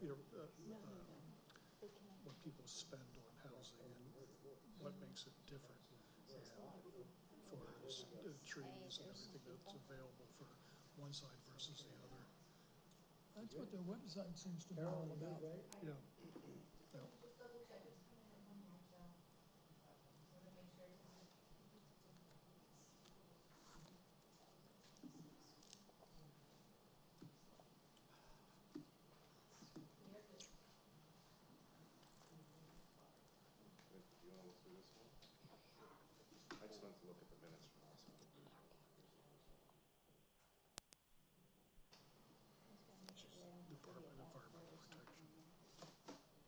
what people spend on housing and what makes it different. And for the trees and everything that's available for one side versus the other. That's what their website seems to be all about. Yeah. Yeah. You want to look through this one? I just wanted to look at the minutes from last week. Department of Environmental Protection.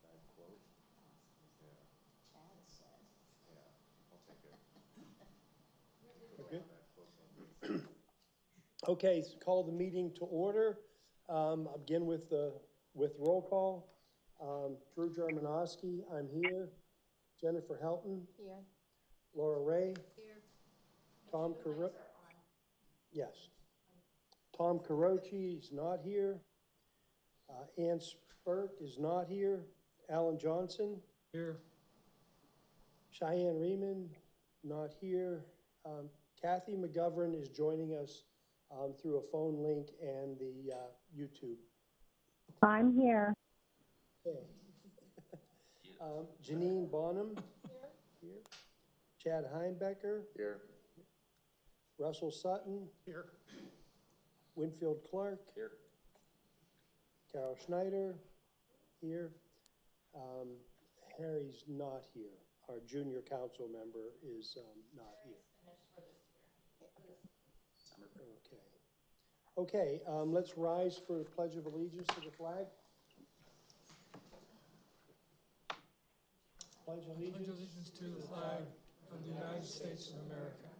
Bad quote? Yeah. Chad said. Yeah, I'll take it. Okay. Bad quotes on these. Okay, so call the meeting to order. I'll begin with roll call. Drew Germanowski, I'm here. Jennifer Helton. Here. Laura Ray. Here. Tom Carochi. Yes. Tom Carochi is not here. Ann Spurt is not here. Alan Johnson. Here. Cheyenne Riemann, not here. Kathy McGovern is joining us through a phone link and the YouTube. I'm here. Okay. Janine Bonham. Here. Chad Heimbecker. Here. Russell Sutton. Here. Winfield Clark. Here. Carol Schneider. Here. Harry's not here. Our junior council member is not here. Okay. Okay, let's rise for the Pledge of Allegiance to the flag. Pledge Allegiance to the flag of the United States of America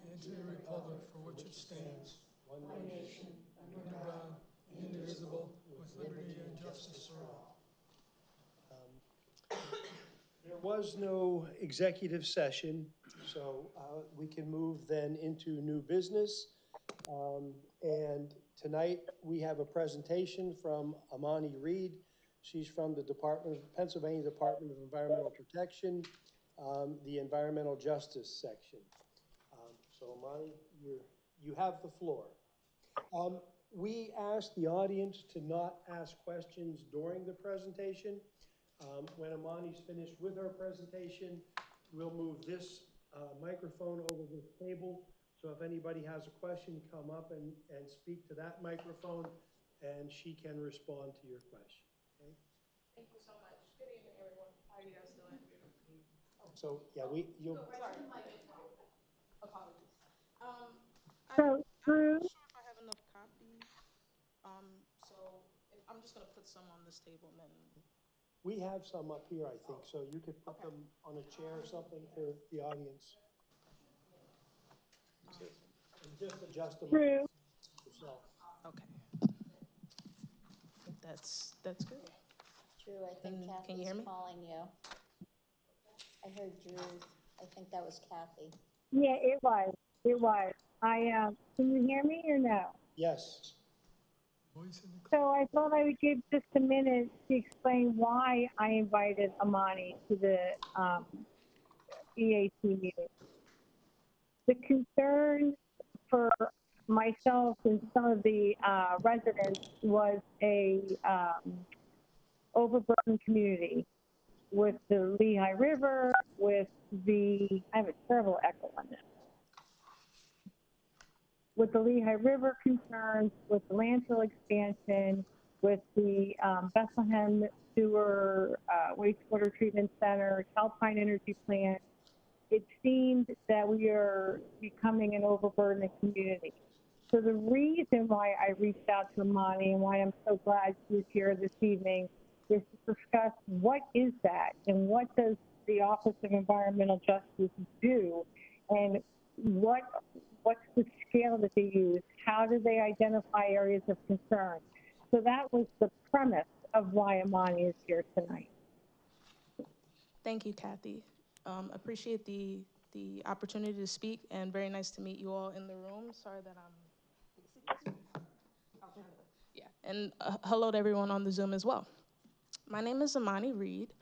and to the republic for which it stands, one nation, under God, indivisible, with liberty and justice for all. There was no executive session, so we can move then into new business. And tonight we have a presentation from Amani Reed. She's from the Pennsylvania Department of Environmental Protection, the Environmental Justice section. So Amani, you have the floor. We asked the audience to not ask questions during the presentation. When Amani's finished with her presentation, we'll move this microphone over this table. So if anybody has a question, come up and speak to that microphone, and she can respond to your question. Okay? Thank you so much. Good evening, everyone. How are you guys doing? So yeah, you'll. Sorry. Apologies. So, Drew, I'm not sure if I have enough copies. So I'm just gonna put some on this table and then. We have some up here, I think, so you could put them on a chair or something for the audience. And just adjust them Drew. yourself. Okay. That's good. Drew, I think Can you hear Kathy's me? calling you. I heard Drew. I think that was Kathy. Yeah, it was. It was. Can you hear me or no? Yes. So I thought I would give just a minute to explain why I invited Amani to the EAC meeting. The concern for myself and some of the residents was a overburdened community with the Lehigh River, with I have a terrible echo on this. With the Lehigh River concerns, with the landfill expansion, with the Bethlehem sewer wastewater treatment center, Calpine energy plant, it seemed that we are becoming an overburdened community. So the reason why I reached out to Amani and why I'm so glad she's here this evening is to discuss what is that and what does the Office of Environmental Justice do, and what's the scale that they use? How do they identify areas of concern? So that was the premise of why Amani is here tonight. Thank you, Kathy. Appreciate the opportunity to speak, and very nice to meet you all in the room. Sorry that I'm. Yeah, and hello to everyone on the Zoom as well. My name is Amani Reed.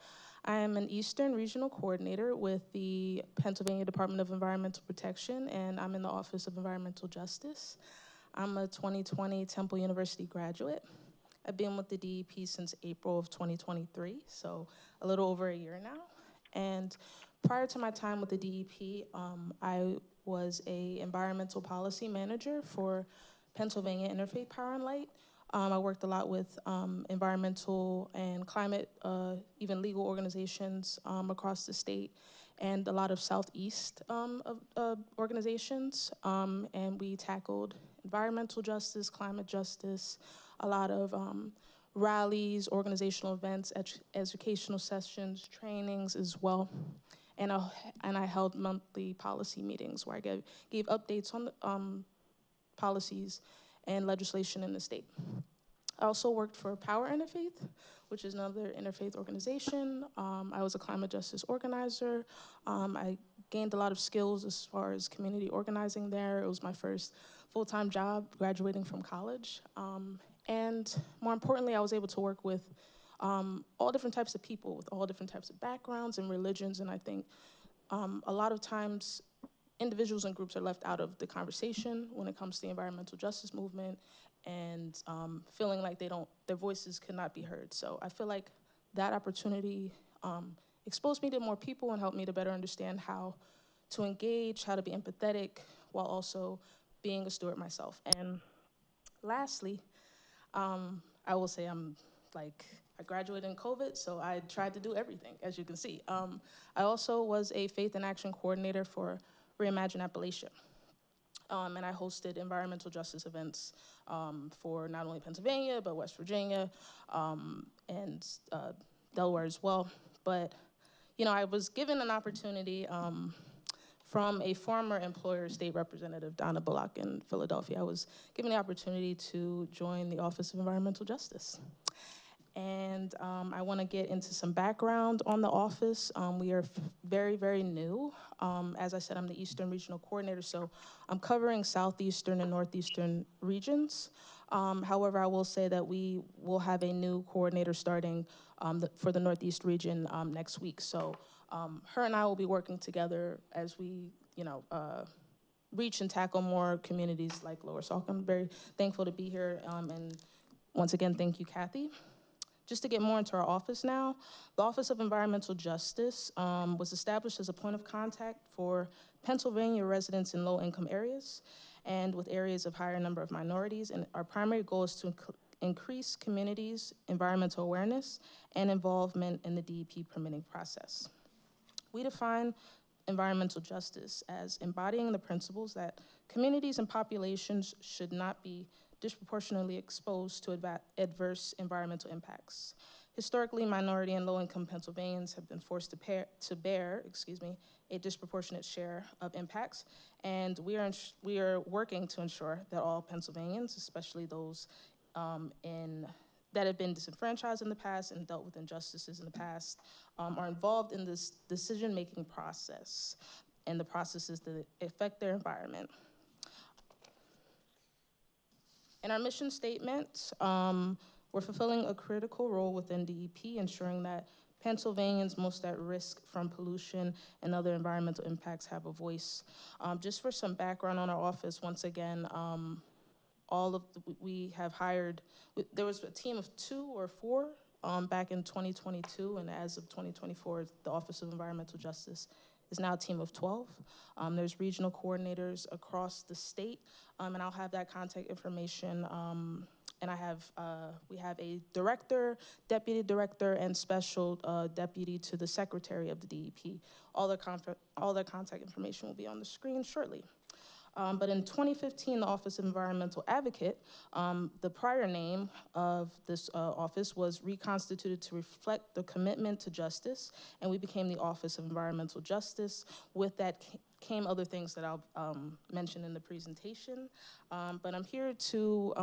I am an Eastern Regional Coordinator with the Pennsylvania Department of Environmental Protection, and I'm in the Office of Environmental Justice. I'm a 2020 Temple University graduate. I've been with the DEP since April of 2023, so a little over a year now. And prior to my time with the DEP, I was an environmental policy manager for Pennsylvania Interfaith Power and Light. I worked a lot with environmental and climate, even legal organizations across the state, and a lot of Southeast organizations. And we tackled environmental justice, climate justice, a lot of rallies, organizational events, educational sessions, trainings as well. And I held monthly policy meetings where I gave updates on the, policies and legislation in the state. I also worked for Power Interfaith, which is another interfaith organization. I was a climate justice organizer. I gained a lot of skills as far as community organizing there. It was my first full-time job graduating from college. And more importantly, I was able to work with all different types of people with all different types of backgrounds and religions. And I think a lot of times individuals and groups are left out of the conversation when it comes to the environmental justice movement and feeling like their voices cannot be heard. So I feel like that opportunity exposed me to more people and helped me to better understand how to engage, how to be empathetic, while also being a steward myself. And lastly, I will say I graduated in COVID, so I tried to do everything, as you can see. I also was a Faith in Action coordinator for Reimagine Appalachia. And I hosted environmental justice events for not only Pennsylvania, but West Virginia, and Delaware as well. But, you know, I was given an opportunity from a former employer, State Representative Donna Bullock in Philadelphia. I was given the opportunity to join the Office of Environmental Justice. And I want to get into some background on the office. We are very, very new. As I said, I'm the Eastern Regional Coordinator, so I'm covering Southeastern and Northeastern regions. However, I will say that we will have a new coordinator starting for the Northeast region next week. So her and I will be working together as we, reach and tackle more communities like Lower Saucon. I'm very thankful to be here, and once again, thank you, Kathy. Just to get more into our office now, the Office of Environmental Justice was established as a point of contact for Pennsylvania residents in low-income areas and with areas of higher number of minorities. And our primary goal is to increase communities' environmental awareness and involvement in the DEP permitting process. We define environmental justice as embodying the principles that communities and populations should not be disproportionately exposed to adverse environmental impacts. Historically, minority and low-income Pennsylvanians have been forced to bear a disproportionate share of impacts, and we are working to ensure that all Pennsylvanians, especially those that have been disenfranchised in the past and dealt with injustices in the past, are involved in this decision-making process and the processes that affect their environment. In our mission statement, we're fulfilling a critical role within DEP, ensuring that Pennsylvanians most at risk from pollution and other environmental impacts have a voice. Just for some background on our office, once again, we have hired, there was a team of 2 or 4 back in 2022, and as of 2024, the Office of Environmental Justice is now a team of 12. There's regional coordinators across the state, and I'll have that contact information. And we have a director, deputy director, and special deputy to the secretary of the DEP. All their contact information will be on the screen shortly. But in 2015, the Office of Environmental Advocate, the prior name of this office, was reconstituted to reflect the commitment to justice, and we became the Office of Environmental Justice. With that came other things that I'll mention in the presentation. But I'm here to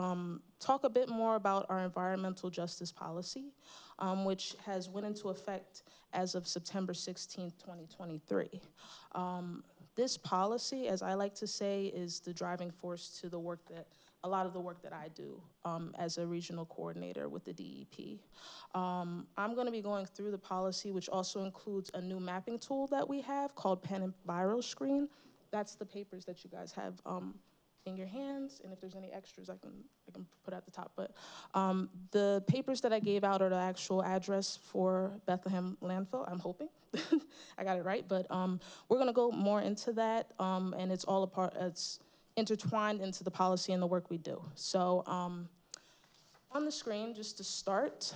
talk a bit more about our environmental justice policy, which has went into effect as of September 16th, 2023. This policy, as I like to say, is the driving force to the work that a lot of the work that I do as a regional coordinator with the DEP. I'm going to be going through the policy, which also includes a new mapping tool that we have called Pen and Biro Screen. That's the papers that you guys have in your hands, and if there's any extras, I can put at the top. But the papers that I gave out are the actual address for Bethlehem landfill. I'm hoping I got it right, but we're gonna go more into that, and it's all it's intertwined into the policy and the work we do. So on the screen, just to start,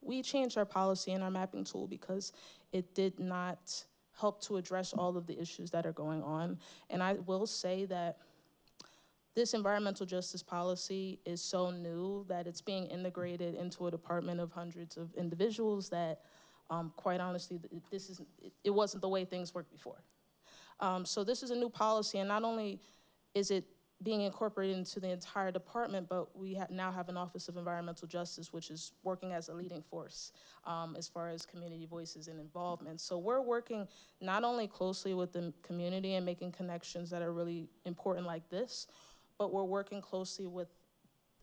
we changed our policy and our mapping tool because it did not help to address all of the issues that are going on. And I will say that this environmental justice policy is so new that it's being integrated into a department of hundreds of individuals that, quite honestly, it wasn't the way things worked before. So this is a new policy, and not only is it being incorporated into the entire department, but we now have an Office of Environmental Justice, which is working as a leading force as far as community voices and involvement. So we're working not only closely with the community and making connections that are really important like this, but we're working closely with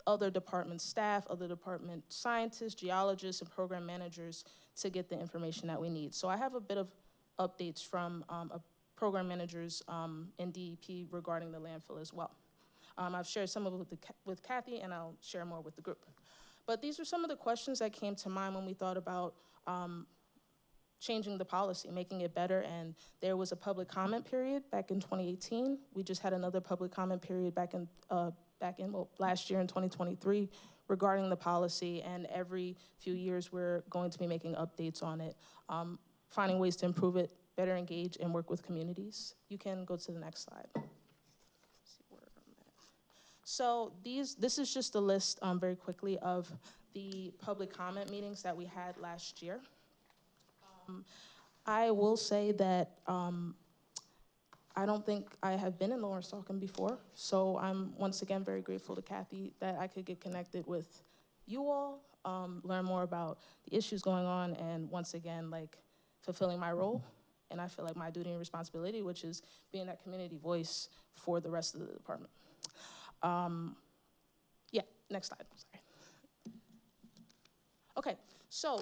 other department staff, other department scientists, geologists, and program managers to get the information that we need. So I have a bit of updates from program managers in DEP regarding the landfill as well. I've shared some of it with Kathy, and I'll share more with the group. But these are some of the questions that came to mind when we thought about changing the policy, making it better, and there was a public comment period back in 2018. We just had another public comment period back in last year in 2023 regarding the policy, and every few years we're going to be making updates on it, finding ways to improve it, better engage and work with communities. You can go to the next slide. So this is just a list very quickly of the public comment meetings that we had last year. I will say that I don't think I have been in Lower Saucon before, so I'm once again very grateful to Kathy that I could get connected with you all, learn more about the issues going on, and once again, like, fulfilling my role, and I feel like my duty and responsibility, which is being that community voice for the rest of the department. Yeah, next slide, sorry. Okay, so,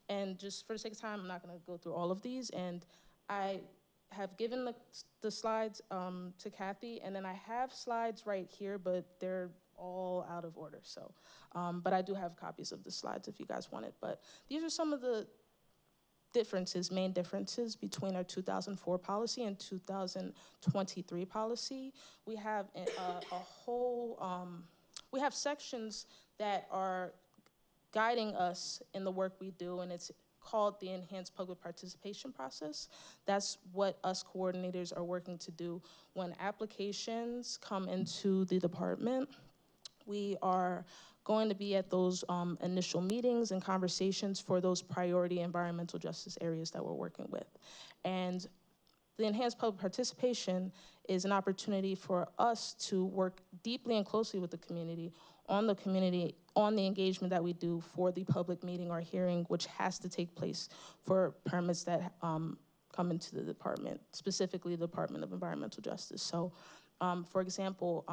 and just for the sake of time, I'm not gonna go through all of these, and I have given the slides to Kathy, and then I have slides right here, but they're all out of order, so, but I do have copies of the slides if you guys want it, but these are some of the main differences between our 2004 policy and 2023 policy. We have we have sections that are guiding us in the work we do, and it's called the Enhanced Public Participation Process. That's what us coordinators are working to do when applications come into the department. We are going to be at those initial meetings and conversations for those priority environmental justice areas that we're working with. And the enhanced public participation is an opportunity for us to work deeply and closely with the community, on the engagement that we do for the public meeting or hearing, which has to take place for permits that come into the department, specifically the Department of Environmental Justice. So, for example,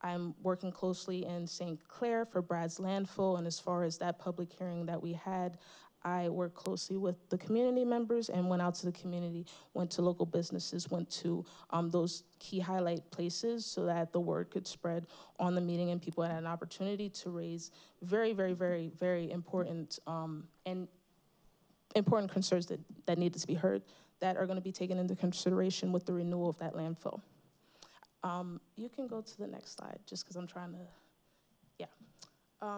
I'm working closely in St. Clair for Brad's landfill, and as far as that public hearing that we had, I worked closely with the community members and went out to the community, went to local businesses, went to those key highlight places so that the word could spread on the meeting and people had an opportunity to raise very, very, very, very important and important concerns that needed to be heard that are going to be taken into consideration with the renewal of that landfill. You can go to the next slide, just because I'm trying to, yeah.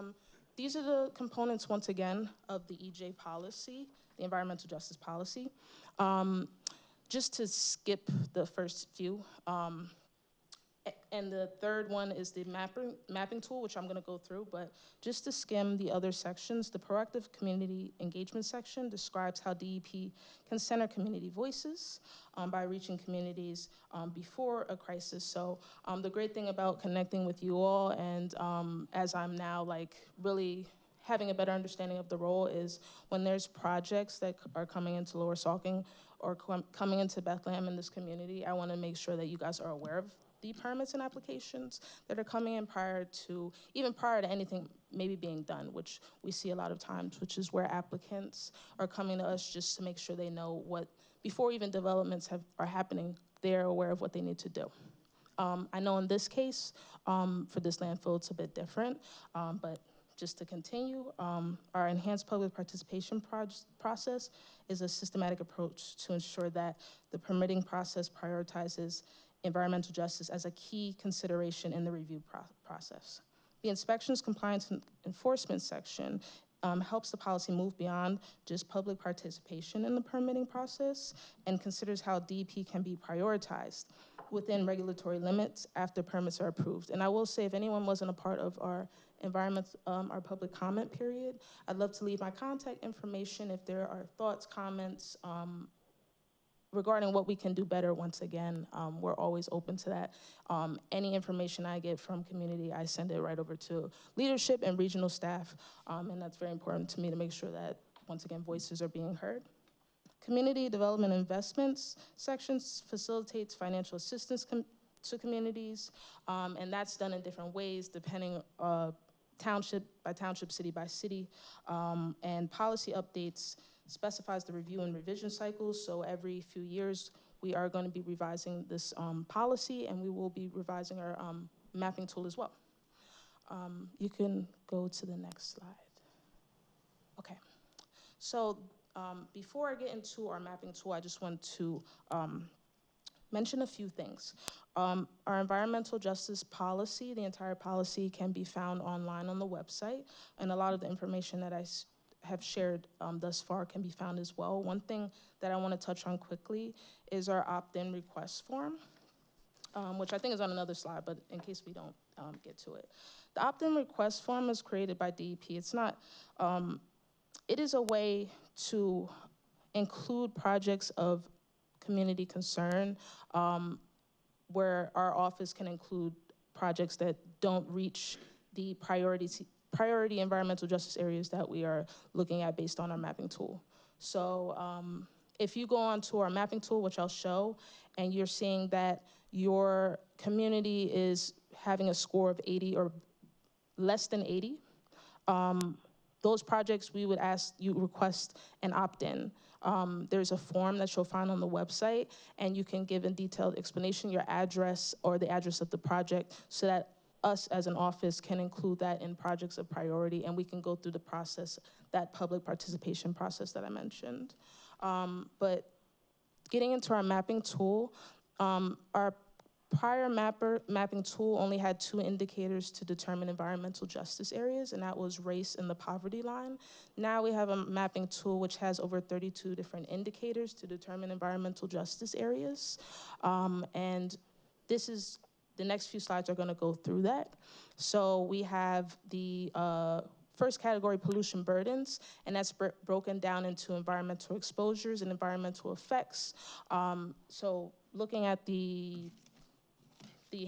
These are the components, once again, of the EJ policy, the environmental justice policy. Just to skip the first few, and the third one is the mapping tool, which I'm gonna go through, but just to skim the other sections, the proactive community engagement section describes how DEP can center community voices by reaching communities before a crisis. So the great thing about connecting with you all, and as I'm now like really having a better understanding of the role, is when there's projects that are coming into Lower Saucon or coming into Bethlehem in this community, I wanna make sure that you guys are aware of the permits and applications that are coming in even prior to anything maybe being done, which we see a lot of times, which is where applicants are coming to us just to make sure they know before even developments are happening, they're aware of what they need to do. I know in this case, for this landfill, it's a bit different, but just to continue, our enhanced public participation process is a systematic approach to ensure that the permitting process prioritizes environmental justice as a key consideration in the review process. The inspections, compliance, and enforcement section helps the policy move beyond just public participation in the permitting process and considers how DEP can be prioritized within regulatory limits after permits are approved. And I will say, if anyone wasn't a part of our our public comment period, I'd love to leave my contact information if there are thoughts, comments, regarding what we can do better. Once again, we're always open to that. Any information I get from community, I send it right over to leadership and regional staff, and that's very important to me to make sure that, once again, voices are being heard. Community development investments sections facilitates financial assistance to communities, and that's done in different ways depending township by township, city by city, and policy updates specifies the review and revision cycles. So every few years, we are going to be revising this policy, and we will be revising our mapping tool as well. You can go to the next slide. Okay, so before I get into our mapping tool, I just want to mention a few things. Our environmental justice policy, the entire policy, can be found online on the website, and a lot of the information that I have shared thus far can be found as well. One thing that I want to touch on quickly is our opt-in request form, which I think is on another slide, but in case we don't get to it. The opt-in request form is created by DEP. It's not, it is a way to include projects of community concern, where our office can include projects that don't reach the priority environmental justice areas that we are looking at based on our mapping tool. So if you go onto our mapping tool, which I'll show, and you're seeing that your community is having a score of 80 or less than 80, those projects, we would ask you request an opt-in. There's a form that you'll find on the website, and you can give a detailed explanation, your address or the address of the project, so that us as an office can include that in projects of priority, and we can go through the process, that public participation process that I mentioned. But getting into our mapping tool, our prior mapping tool only had 2 indicators to determine environmental justice areas, and that was race and the poverty line. Now we have a mapping tool which has over 32 different indicators to determine environmental justice areas. And the next few slides are gonna go through that. So we have the first category, pollution burdens, and that's broken down into environmental exposures and environmental effects. So looking at the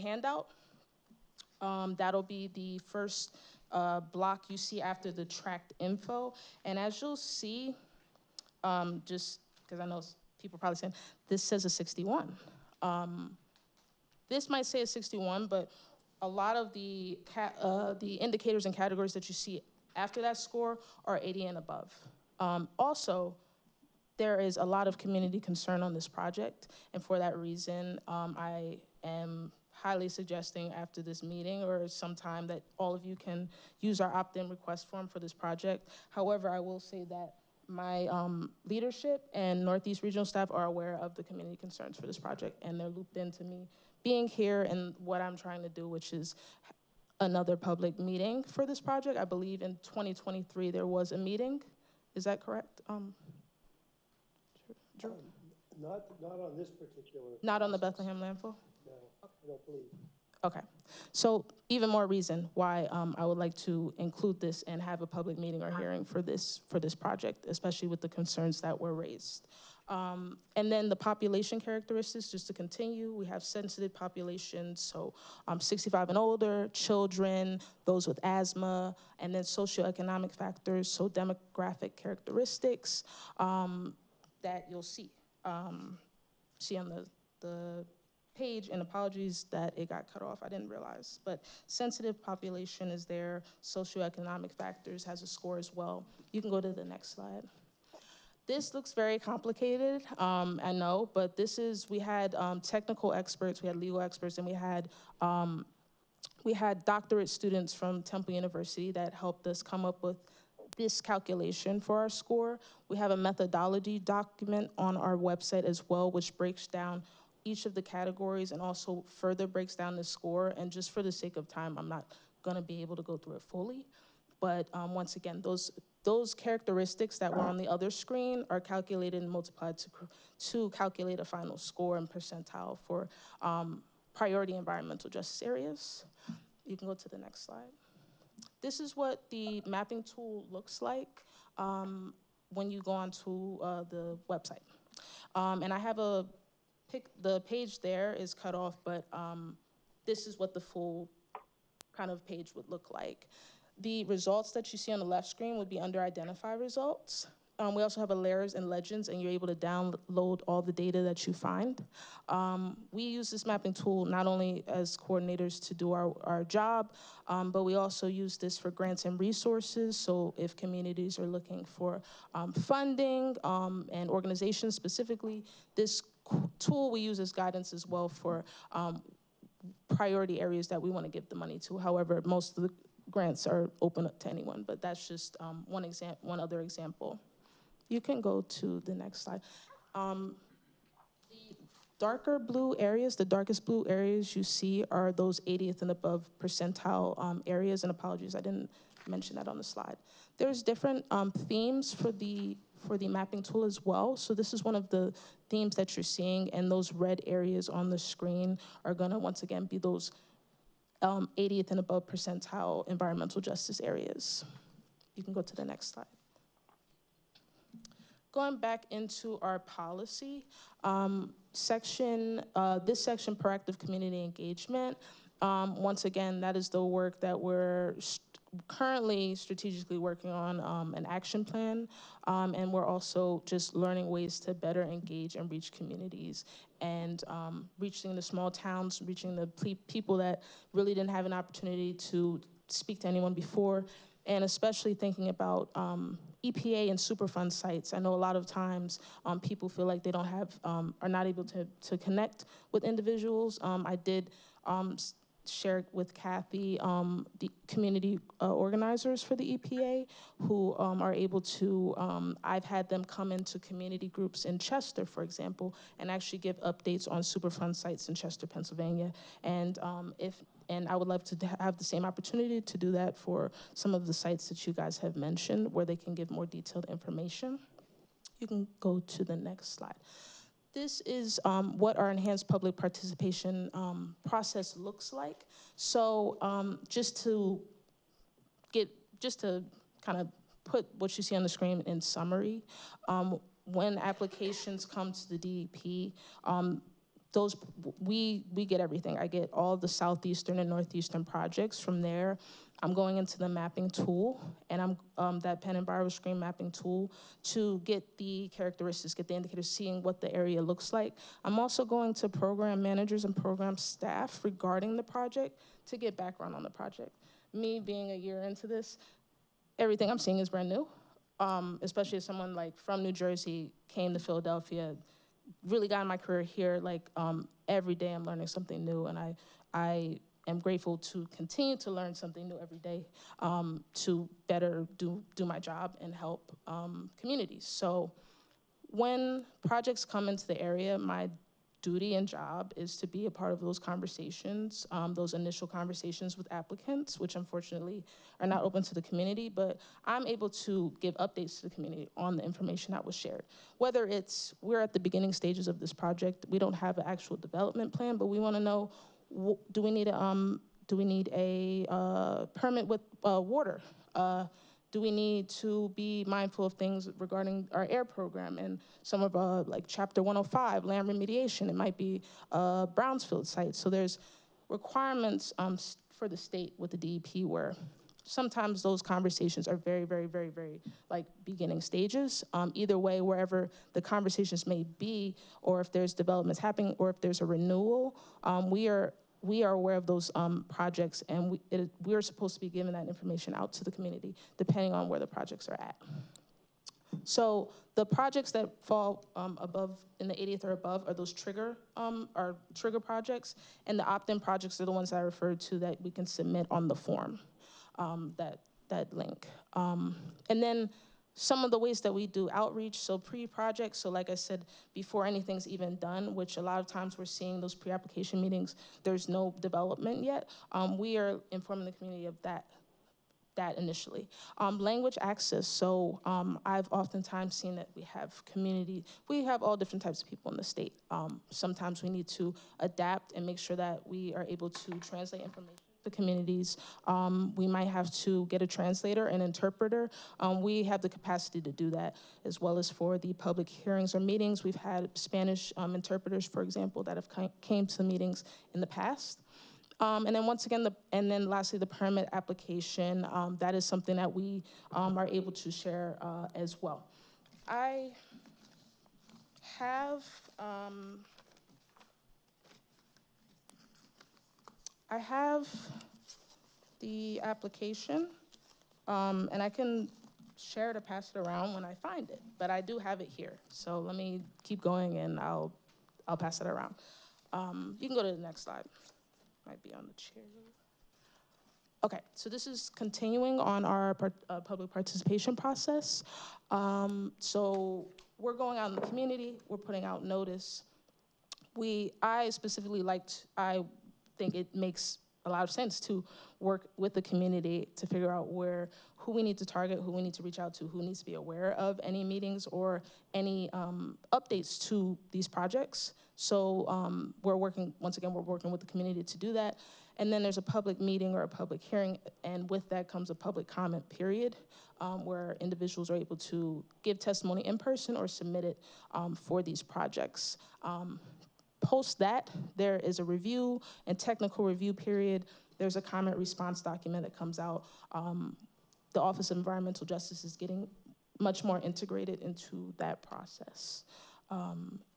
handout, that'll be the first block you see after the tracked info. And as you'll see, just because I know people are probably saying, this says a 61. This might say a 61, but a lot of the indicators and categories that you see after that score are 80 and above. Also, there is a lot of community concern on this project, and for that reason, I am highly suggesting after this meeting or sometime that all of you can use our opt-in request form for this project. However, I will say that my leadership and Northeast Regional staff are aware of the community concerns for this project, and they're looped into me being here and what I'm trying to do, which is another public meeting for this project. I believe in 2023 there was a meeting. Is that correct? Drew? Not on this particular. Not on the Bethlehem landfill? No, I don't believe. Okay, so even more reason why I would like to include this and have a public meeting or hearing for this project, especially with the concerns that were raised. And then the population characteristics, just to continue, we have sensitive populations, so 65 and older, children, those with asthma, and then socioeconomic factors, so demographic characteristics that you'll see on the page, and apologies that it got cut off, I didn't realize, but sensitive population is there, socioeconomic factors has a score as well. You can go to the next slide. This looks very complicated, I know, but we had technical experts, we had legal experts, and we had doctorate students from Temple University that helped us come up with this calculation for our score. We have a methodology document on our website as well, which breaks down each of the categories and also further breaks down the score. And just for the sake of time, I'm not gonna be able to go through it fully. But once again, those characteristics that were on the other screen are calculated and multiplied to calculate a final score and percentile for priority environmental justice areas. You can go to the next slide. This is what the mapping tool looks like when you go onto the website. And I have the page there is cut off, but this is what the full kind of page would look like. The results that you see on the left screen would be under identify results. We also have a layers and legends, and you're able to download all the data that you find. We use this mapping tool not only as coordinators to do our job, but we also use this for grants and resources. So if communities are looking for funding and organizations specifically, this tool we use as guidance as well for priority areas that we want to give the money to. However, most of the grants are open to anyone, but that's just one other example. You can go to the next slide. The darker blue areas, the darkest blue areas you see are those 80th and above percentile areas, and apologies, I didn't mention that on the slide. There's different themes for the mapping tool as well. So this is one of the themes that you're seeing, and those red areas on the screen are gonna once again be those 80th and above percentile environmental justice areas. You can go to the next slide. Going back into our policy section, this section, proactive community engagement, once again, that is the work that we're currently strategically working on an action plan, and we're also just learning ways to better engage and reach communities and reaching the small towns, reaching the people that really didn't have an opportunity to speak to anyone before, and especially thinking about EPA and Superfund sites. I know a lot of times people feel like they don't have, are not able to connect with individuals. I did share with Kathy the community organizers for the EPA who are able to, I've had them come into community groups in Chester, for example, and actually give updates on Superfund sites in Chester, Pennsylvania. And and I would love to have the same opportunity to do that for some of the sites that you guys have mentioned where they can give more detailed information. You can go to the next slide. This is what our enhanced public participation process looks like. So just to kind of put what you see on the screen in summary, when applications come to the DEP, we get everything. I get all the southeastern and northeastern projects. From there, I'm going into the mapping tool, and I'm that pen and borrow screen mapping tool to get the characteristics, get the indicators, seeing what the area looks like. I'm also going to program managers and program staff regarding the project to get background on the project. Me being a year into this, everything I'm seeing is brand new, especially as someone like from New Jersey, came to Philadelphia, really got in my career here. Like every day I'm learning something new, and I am grateful to continue to learn something new every day to better do my job and help communities. So when projects come into the area, my duty and job is to be a part of those conversations, those initial conversations with applicants, which unfortunately are not open to the community, but I'm able to give updates to the community on the information that was shared. Whether it's, we're at the beginning stages of this project, we don't have an actual development plan, but we wanna know, do we need a permit with water? Do we need to be mindful of things regarding our air program and some of like Chapter 105, land remediation? It might be a brownfield site. So there's requirements for the state with the DEP where sometimes those conversations are very, very, very, very like beginning stages. Either way, wherever the conversations may be, or if there's developments happening, or if there's a renewal, we are aware of those projects, and we are supposed to be giving that information out to the community, depending on where the projects are at. So the projects that fall above, in the 80th or above, are those trigger projects, and the opt-in projects are the ones that I referred to that we can submit on the form, that link. And then some of the ways that we do outreach, so pre-project, so like I said, before anything's even done, which a lot of times we're seeing those pre-application meetings, there's no development yet. We are informing the community of that initially. Language access, so I've oftentimes seen that we have all different types of people in the state. Sometimes we need to adapt and make sure that we are able to translate information to communities. We might have to get a translator, an interpreter. We have the capacity to do that, as well as for the public hearings or meetings. We've had Spanish interpreters, for example, that have came to the meetings in the past. And then once again, lastly, the permit application, that is something that we are able to share as well. I have the application, and I can share to pass it around when I find it, but I do have it here. So let me keep going and I'll pass it around. You can go to the next slide. Might be on the chair. Okay, so this is continuing on our public participation process. So we're going out in the community, we're putting out notice. I think it makes a lot of sense to work with the community to figure out who we need to target, who we need to reach out to, who needs to be aware of any meetings or any updates to these projects. So we're working with the community to do that. And then there's a public meeting or a public hearing, and with that comes a public comment period where individuals are able to give testimony in person or submit it for these projects. Post that, there is a review and technical review period. There's a comment response document that comes out. The Office of Environmental Justice is getting much more integrated into that process.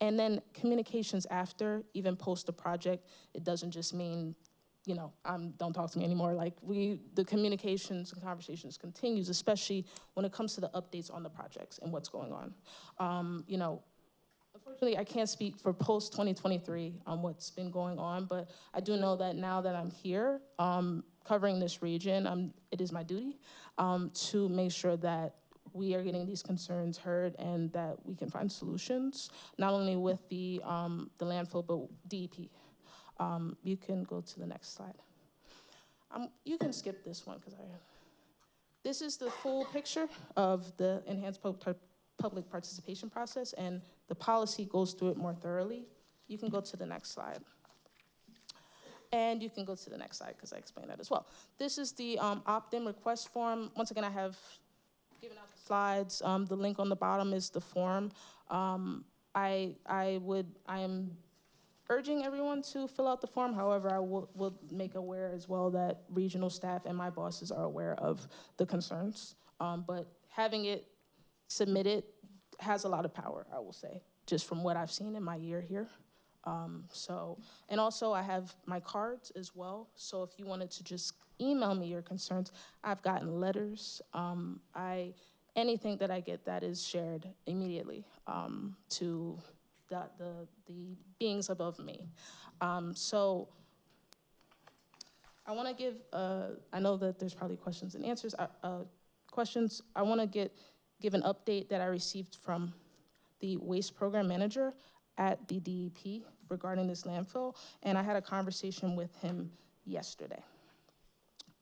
And then communications after, even post the project, it doesn't just mean, don't talk to me anymore. Like the communications and conversations continues, especially when it comes to the updates on the projects and what's going on. Unfortunately, I can't speak for post-2023 on what's been going on, but I do know that now that I'm here covering this region, it is my duty to make sure that we are getting these concerns heard and that we can find solutions, not only with the landfill, but DEP. You can go to the next slide. You can skip this one, because this is the full picture of the enhanced public participation process, and the policy goes through it more thoroughly. You can go to the next slide. And you can go to the next slide, because I explained that as well. This is the opt-in request form. Once again, I have given out the slides. The link on the bottom is the form. I am urging everyone to fill out the form. However, I will make aware as well that regional staff and my bosses are aware of the concerns. But having it submitted has a lot of power, I will say, just from what I've seen in my year here. And also I have my cards as well. So if you wanted to just email me your concerns, I've gotten letters. Anything that I get that is shared immediately to the beings above me. So I want to give, I know that there's probably questions and answers. I want to give an update that I received from the waste program manager at the DEP regarding this landfill, and I had a conversation with him yesterday.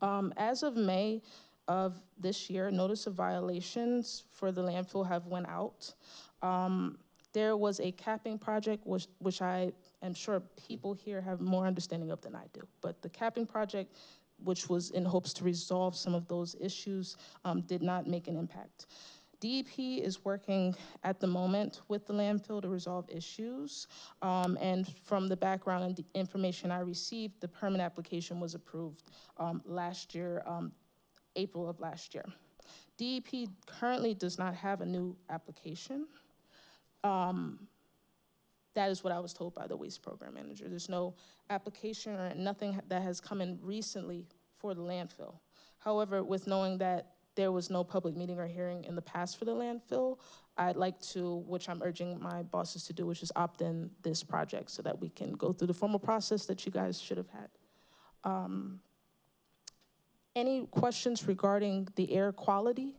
As of May of this year, notice of violations for the landfill have went out. There was a capping project, which I am sure people here have more understanding of than I do, but the capping project, which was in hopes to resolve some of those issues, did not make an impact. DEP is working at the moment with the landfill to resolve issues. And from the background and the information I received, the permit application was approved last year, April of last year. DEP currently does not have a new application. That is what I was told by the waste program manager. There's no application or nothing that has come in recently for the landfill. However, with knowing that there was no public meeting or hearing in the past for the landfill, I'd like to, which I'm urging my bosses to do, which is opt in this project so that we can go through the formal process that you guys should have had. Any questions regarding the air quality?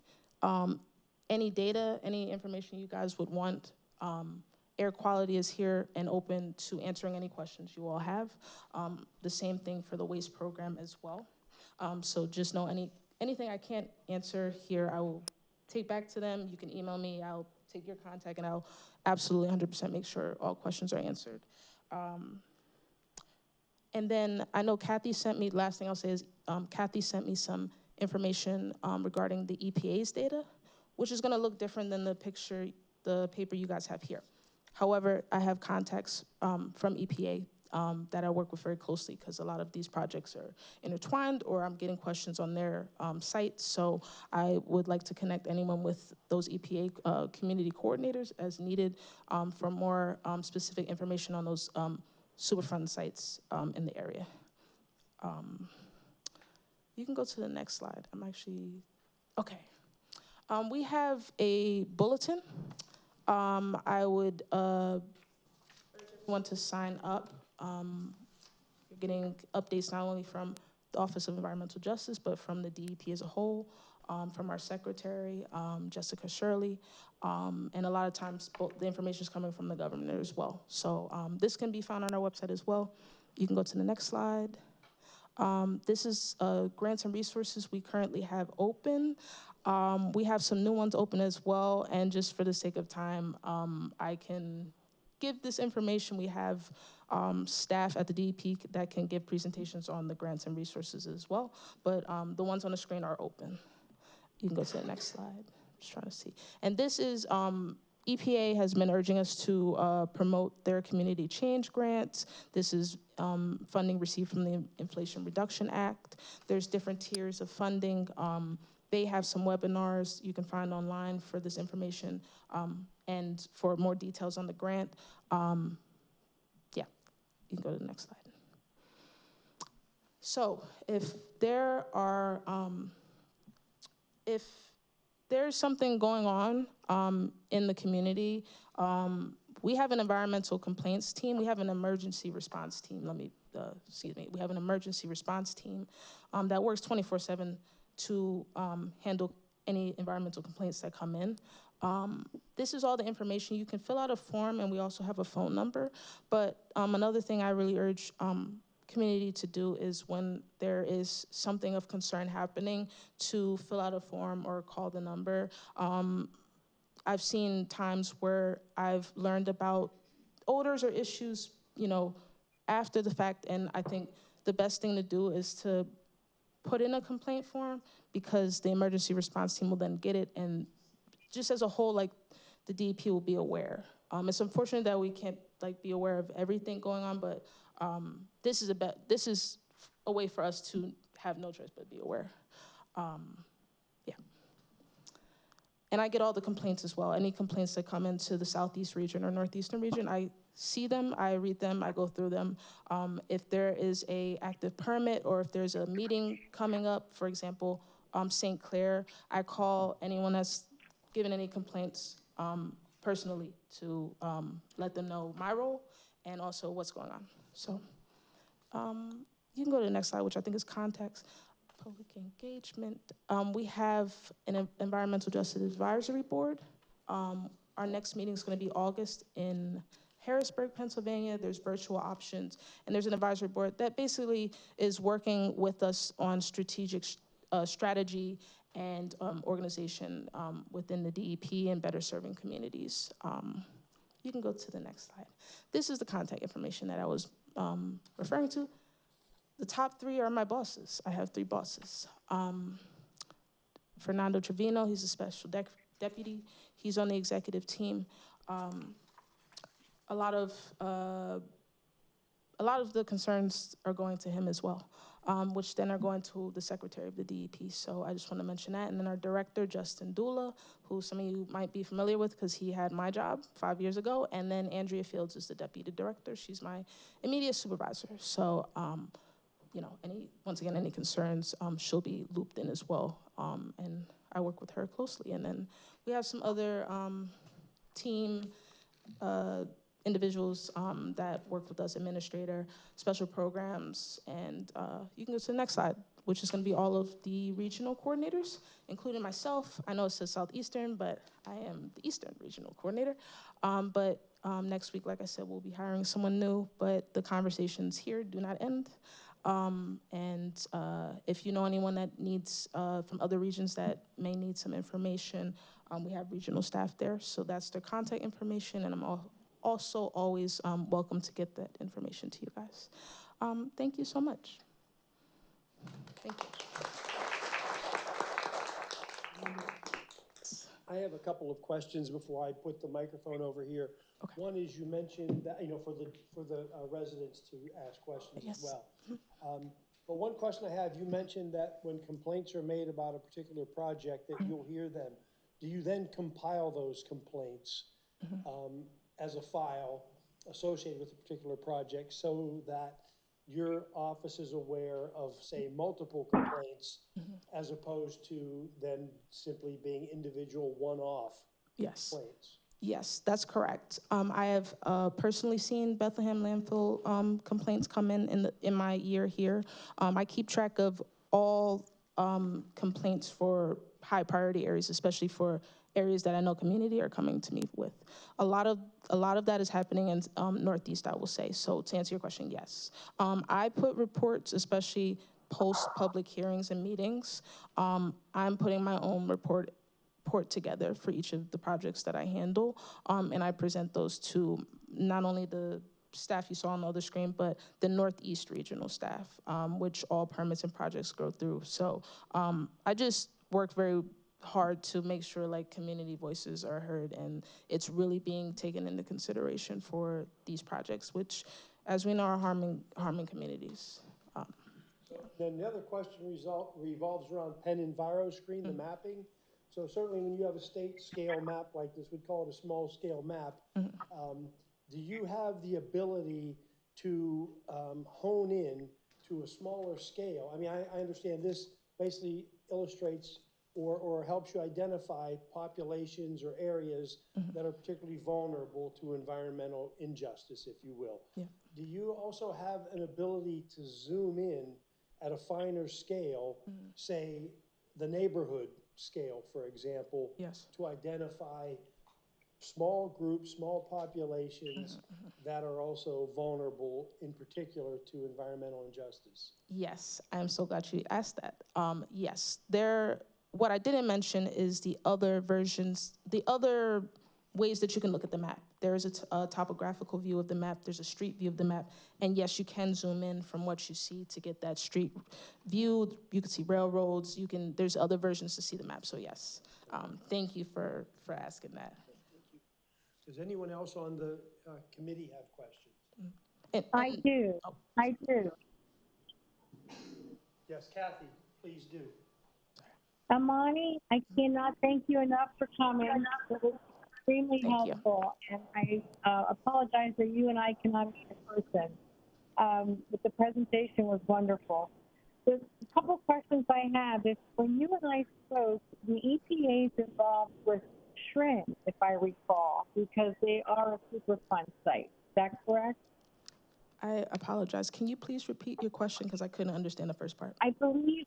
Any data, any information you guys would want? Air quality is here and open to answering any questions you all have. The same thing for the waste program as well. So just know anything I can't answer here, I will take back to them. You can email me, I'll take your contact, and I'll absolutely 100% make sure all questions are answered. And then I know Kathy sent me, last thing I'll say is, Kathy sent me some information regarding the EPA's data, which is gonna look different than the paper you guys have here. However, I have contacts from EPA that I work with very closely because a lot of these projects are intertwined or I'm getting questions on their site. So I would like to connect anyone with those EPA community coordinators as needed for more specific information on those Superfund sites in the area. You can go to the next slide. Okay. We have a bulletin. I would urge everyone to sign up. You're getting updates not only from the Office of Environmental Justice, but from the DEP as a whole, from our secretary, Jessica Shirley, and a lot of times the information is coming from the governor as well. So this can be found on our website as well. You can go to the next slide. This is grants and resources we currently have open. We have some new ones open as well, and just for the sake of time, I can give this information. We have staff at the DEP that can give presentations on the grants and resources as well, but the ones on the screen are open. You can go to the next slide. Just trying to see. And this is, EPA has been urging us to promote their community change grants. This is funding received from the Inflation Reduction Act. There's different tiers of funding. They have some webinars you can find online for this information. And for more details on the grant, yeah, you can go to the next slide. So if there are, if there's something going on in the community, we have an environmental complaints team. We have an emergency response team. We have an emergency response team that works 24/7 to handle any environmental complaints that come in. This is all the information. You can fill out a form, and we also have a phone number. But another thing I really urge community to do is when there is something of concern happening, to fill out a form or call the number. I've seen times where I've learned about odors or issues, after the fact, and I think the best thing to do is to put in a complaint form, because the emergency response team will then get it, and just as a whole, the DEP will be aware. It's unfortunate that we can't be aware of everything going on, but this is a way for us to have no choice but be aware. Yeah. And I get all the complaints as well. Any complaints that come into the Southeast region or Northeastern region, I see them, I read them, I go through them. If there is a active permit or if there's a meeting coming up, for example, St. Clair, I call anyone that's given any complaints personally to let them know my role and also what's going on. So you can go to the next slide, which I think is context. Public engagement. We have an environmental justice advisory board. Our next meeting is going to be August in Harrisburg, Pennsylvania. There's virtual options, and there's an advisory board that basically is working with us on strategic strategy and organization within the DEP and better serving communities. You can go to the next slide. This is the contact information that I was referring to. The top three are my bosses. I have 3 bosses. Fernando Trevino, he's a special deputy. He's on the executive team. A lot of a lot of the concerns are going to him as well, which then are going to the secretary of the DEP. So I just want to mention that. And then our director, Justin Dula, who some of you might be familiar with because he had my job 5 years ago. And then Andrea Fields is the deputy director. She's my immediate supervisor. So, you know, once again, any concerns, she'll be looped in as well. And I work with her closely. And then we have some other team individuals that work with us, administrator, special programs, and you can go to the next slide, which is going to be all of the regional coordinators, including myself. I know it says Southeastern, but I am the Eastern Regional Coordinator. But next week, like I said, we'll be hiring someone new, but the conversations here do not end. And if you know anyone that needs, from other regions that may need some information, we have regional staff there, so that's their contact information, and I'm also always welcome to get that information to you guys. Thank you so much. Thank you. I have a couple of questions before I put the microphone over here. Okay. One is you mentioned that, you know, for the residents to ask questions Yes. as well. But one question I have, you mentioned that when complaints are made about a particular project that you'll hear them. Do you then compile those complaints as a file associated with a particular project so that your office is aware of, say, multiple complaints as opposed to them simply being individual one-off Yes. complaints? Yes, that's correct. I have personally seen Bethlehem landfill complaints come in my year here. I keep track of all complaints for high priority areas, especially for areas that I know community are coming to me with. A lot of that is happening in Northeast, I will say. So to answer your question, yes. I put reports, especially post public hearings and meetings. I'm putting my own report together for each of the projects that I handle, and I present those to not only the staff you saw on the other screen, but the Northeast regional staff, which all permits and projects go through. So I just work very hard to make sure like community voices are heard and it's really being taken into consideration for these projects, which, as we know, are harming communities. Then the other question revolves around Penn Enviro screen, the mapping. So certainly when you have a state scale map like this, we'd call it a small scale map. Do you have the ability to hone in to a smaller scale? I mean, I understand this basically illustrates or helps you identify populations or areas that are particularly vulnerable to environmental injustice, if you will. Yeah. Do you also have an ability to zoom in at a finer scale, say the neighborhood scale, for example, Yes. to identify small groups, small populations that are also vulnerable in particular to environmental injustice? Yes, I'm so glad you asked that. Yes, what I didn't mention is the other versions, the other ways that you can look at the map. There is a topographical view of the map, there's a street view of the map, and yes, you can zoom in from what you see to get that street view. You can see railroads, there's other versions to see the map, so yes. Thank you for asking that. Thank you. Does anyone else on the committee have questions? I do. Oh. I do. Yes, Kathy, please do. Amani, I cannot thank you enough for coming. It was extremely Thank you. helpful, and I apologize that you and I cannot meet in person. But the presentation was wonderful. There's a couple questions I have. If when you and I spoke, the EPA is involved with shrimp, if I recall, because they are a Superfund site. Is that correct? I apologize. Can you please repeat your question because I couldn't understand the first part? I believe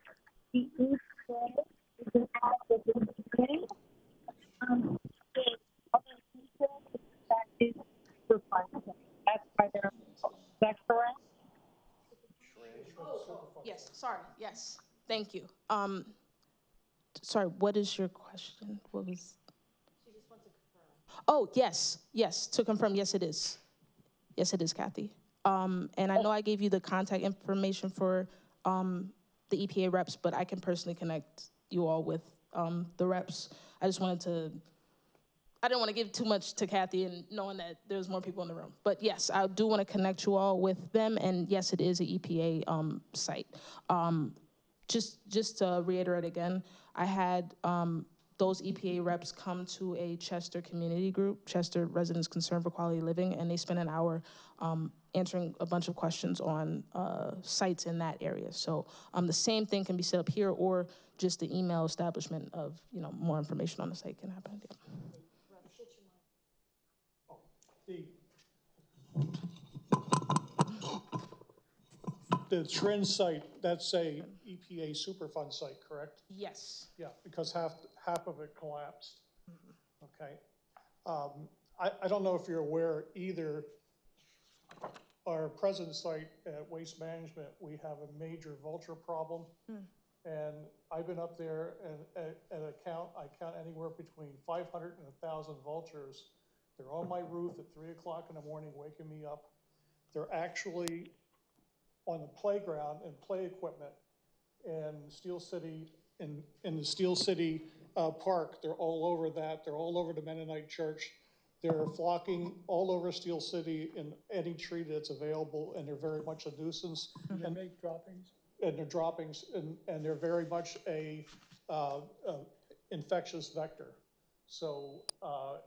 the EPA is involved with the EPA. That is Superfund. That's why they're involved. Is that correct? Yes, sorry, yes. Thank you. Sorry, what is your question? What was? She just wants to confirm. Oh, yes, to confirm, yes, it is. Yes, it is, Kathy. And I know I gave you the contact information for the EPA reps, but I can personally connect you all with the reps. I just wanted to I didn't want to give too much to Kathy and knowing that there's more people in the room. But yes, I do want to connect you all with them, and yes, it is an EPA site. Just to reiterate again, I had those EPA reps come to a Chester community group, Chester Residents Concerned for Quality Living, and they spent an hour answering a bunch of questions on sites in that area. So the same thing can be set up here, or just the email establishment of, more information on the site can happen. Yeah. The Trin site, that's a EPA Superfund site, correct? Yes. Yeah, because half of it collapsed. Okay. I don't know if you're aware either, our present site at Waste Management, we have a major vulture problem. And I've been up there and I count anywhere between 500 and 1,000 vultures. They're on my roof at 3 o'clock in the morning, waking me up. They're actually on the playground and play equipment in Steel City, in the Steel City Park. They're all over that. They're all over the Mennonite Church. They're flocking all over Steel City in any tree that's available, and they're very much a nuisance. And they make droppings. And they're droppings, and they're very much a infectious vector. So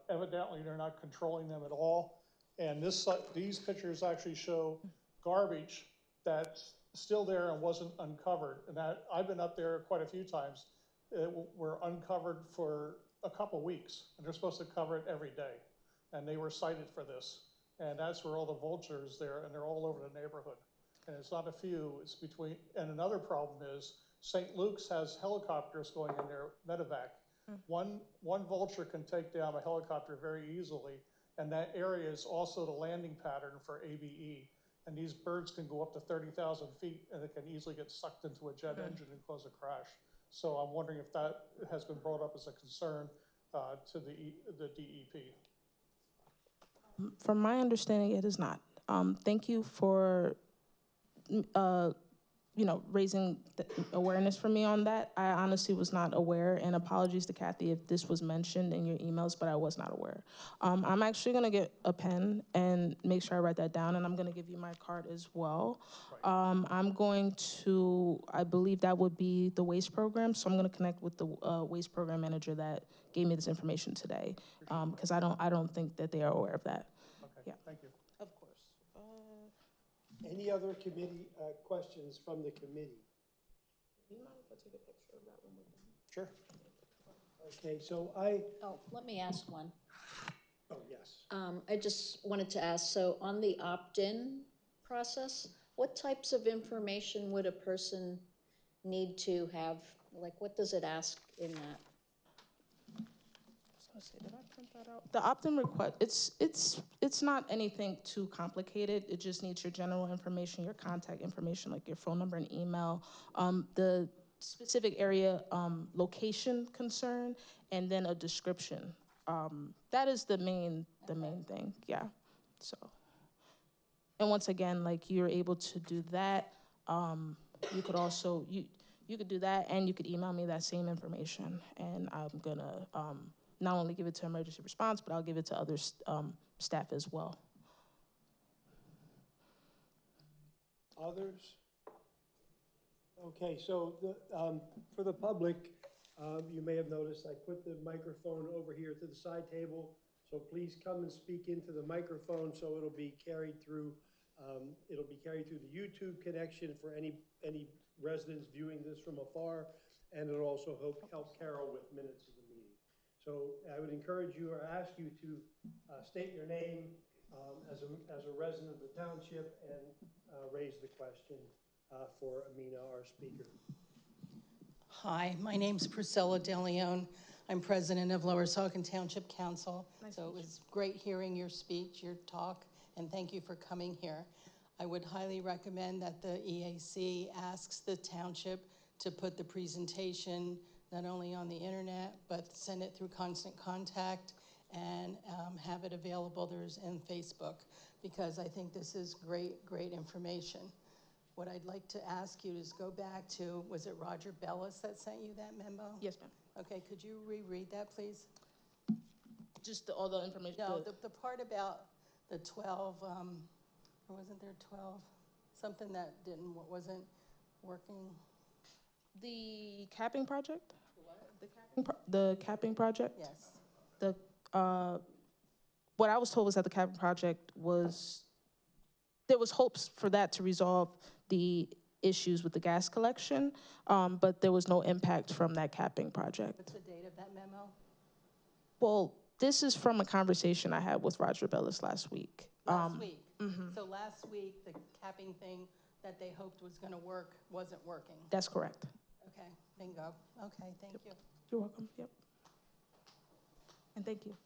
evidently they're not controlling them at all. And these pictures actually show garbage that's still there and wasn't uncovered. And that I've been up there quite a few times. Were uncovered for a couple weeks, and they're supposed to cover it every day. And they were cited for this. And that's where all the vultures there, and they're all over the neighborhood. And it's not a few, it's between, and another problem is St. Luke's has helicopters going in there, medevac. One vulture can take down a helicopter very easily, and that area is also the landing pattern for ABE. And these birds can go up to 30,000 feet, and it can easily get sucked into a jet engine and cause a crash. So I'm wondering if that has been brought up as a concern to the DEP. From my understanding, it is not. Thank you for raising the awareness for me on that. I honestly was not aware, and apologies to Kathy if this was mentioned in your emails, but I was not aware. I'm actually gonna get a pen and make sure I write that down, and I'm gonna give you my card as well. Right. I'm going to, I believe that would be the waste program, so I'm gonna connect with the waste program manager that gave me this information today, because I don't think that they are aware of that. Okay, yeah. Thank you. Of course. Any other committee questions from the committee? Do you mind if I take a picture of that when we're done? Sure. Okay, so Oh, let me ask one. oh, yes. I just wanted to ask, so on the opt-in process, what types of information would a person need to have? Like, what does it ask in that? Did I print that out? The opt-in request, it's not anything too complicated. It just needs your general information, your contact information, like your phone number and email, the specific area location concern, and then a description. That is the main thing, yeah. So, and once again, like, you're able to do that. You could also you could do that, and you could email me that same information, and I'm gonna not only give it to emergency response, but I'll give it to other staff as well. Others? Okay, so for the public, you may have noticed I put the microphone over here to the side table. So please come and speak into the microphone, so it'll be carried through. It'll be carried through the YouTube connection for any residents viewing this from afar, and it'll also help Carol with minutes of the meeting. So I would encourage you or ask you to state your name as a resident of the township and raise the question for Amina, our speaker. Hi, my name's Priscilla DeLeon. I'm president of Lower Saucon Township Council. So it was great hearing your speech, your talk, and thank you for coming here. I would highly recommend that the EAC asks the township to put the presentation not only on the internet, but send it through Constant Contact and have it available in Facebook, because I think this is great information. What I'd like to ask you is go back to, was it Roger Bellis that sent you that memo? Yes, ma'am. Okay, could you reread that, please? Just all the information? No, the part about the 12, or wasn't there 12? Something that wasn't working. The capping project? The capping project? Yes. The, what I was told was that the capping project there was hopes for that to resolve the issues with the gas collection, but there was no impact from that capping project. What's the date of that memo? Well, this is from a conversation I had with Roger Bellis last week. Last week. So last week, the capping thing that they hoped was going to work wasn't working. That's correct. Okay, bingo. Okay, thank you. You're welcome, yep. And thank you.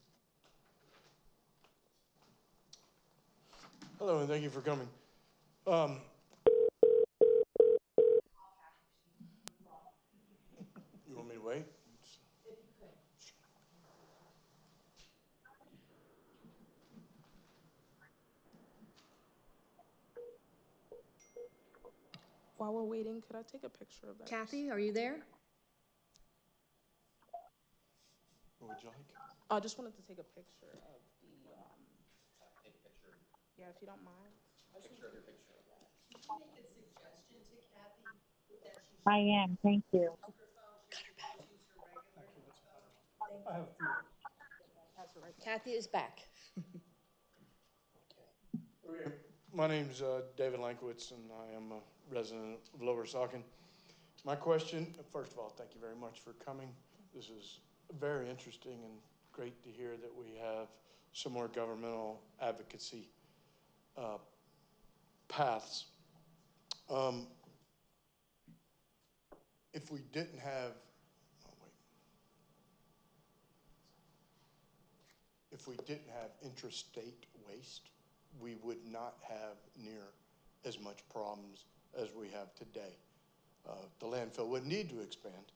Hello, and thank you for coming. You want me to wait? While we're waiting, could I take a picture of that? Kathy, are you there? What would you like? I just wanted to take a picture of the, yeah, if you don't mind. I am, thank you. I have fewer. Kathy is back. Okay. My name's David Lankowitz, and I am a resident of Lower Saucon. My question, first of all, thank you very much for coming. This is very interesting and great to hear that we have some more governmental advocacy paths. If we didn't have, if we didn't have intrastate waste, we would not have near as much problems as we have today. The landfill would need to expand.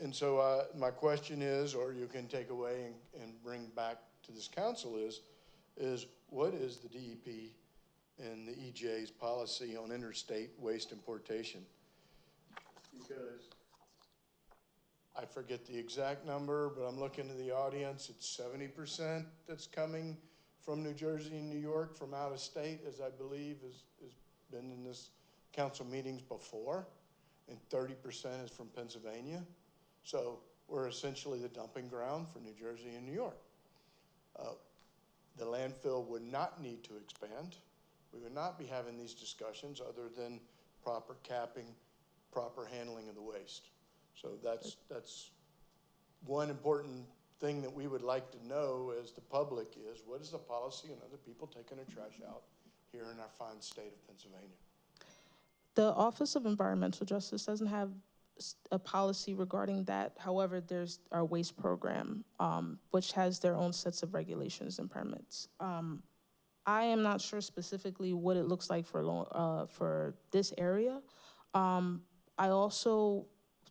And so my question is, or you can take away and bring back to this council is what is the DEP and the EJ's policy on interstate waste importation? Because I forget the exact number, but I'm looking to the audience, it's 70% that's coming from New Jersey and New York from out of state, as I believe has been in this council meetings before, and 30% is from Pennsylvania. So we're essentially the dumping ground for New Jersey and New York. The landfill would not need to expand. We would not be having these discussions other than proper capping, proper handling of the waste. So that's one important thing that we would like to know as the public is, what is the policy on other people taking their trash out here in our fine state of Pennsylvania? The Office of Environmental Justice doesn't have a policy regarding that. However, there's our waste program, which has their own sets of regulations and permits. I am not sure specifically what it looks like for this area. I also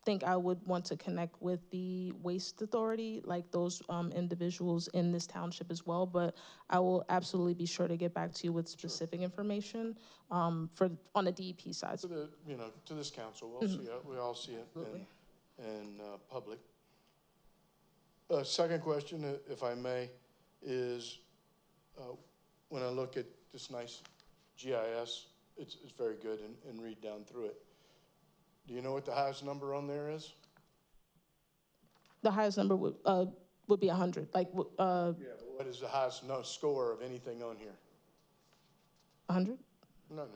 think I would want to connect with the Waste Authority, like those individuals in this township as well, but I will absolutely be sure to get back to you with specific information on the DEP side. To the, to this council, we'll see it. We all see it in public. Second question, if I may, is when I look at this nice GIS, it's very good and read down through it. Do you know what the highest number on there is? The highest number would be 100. Like, Yeah, but what is the highest score of anything on here? 100? No.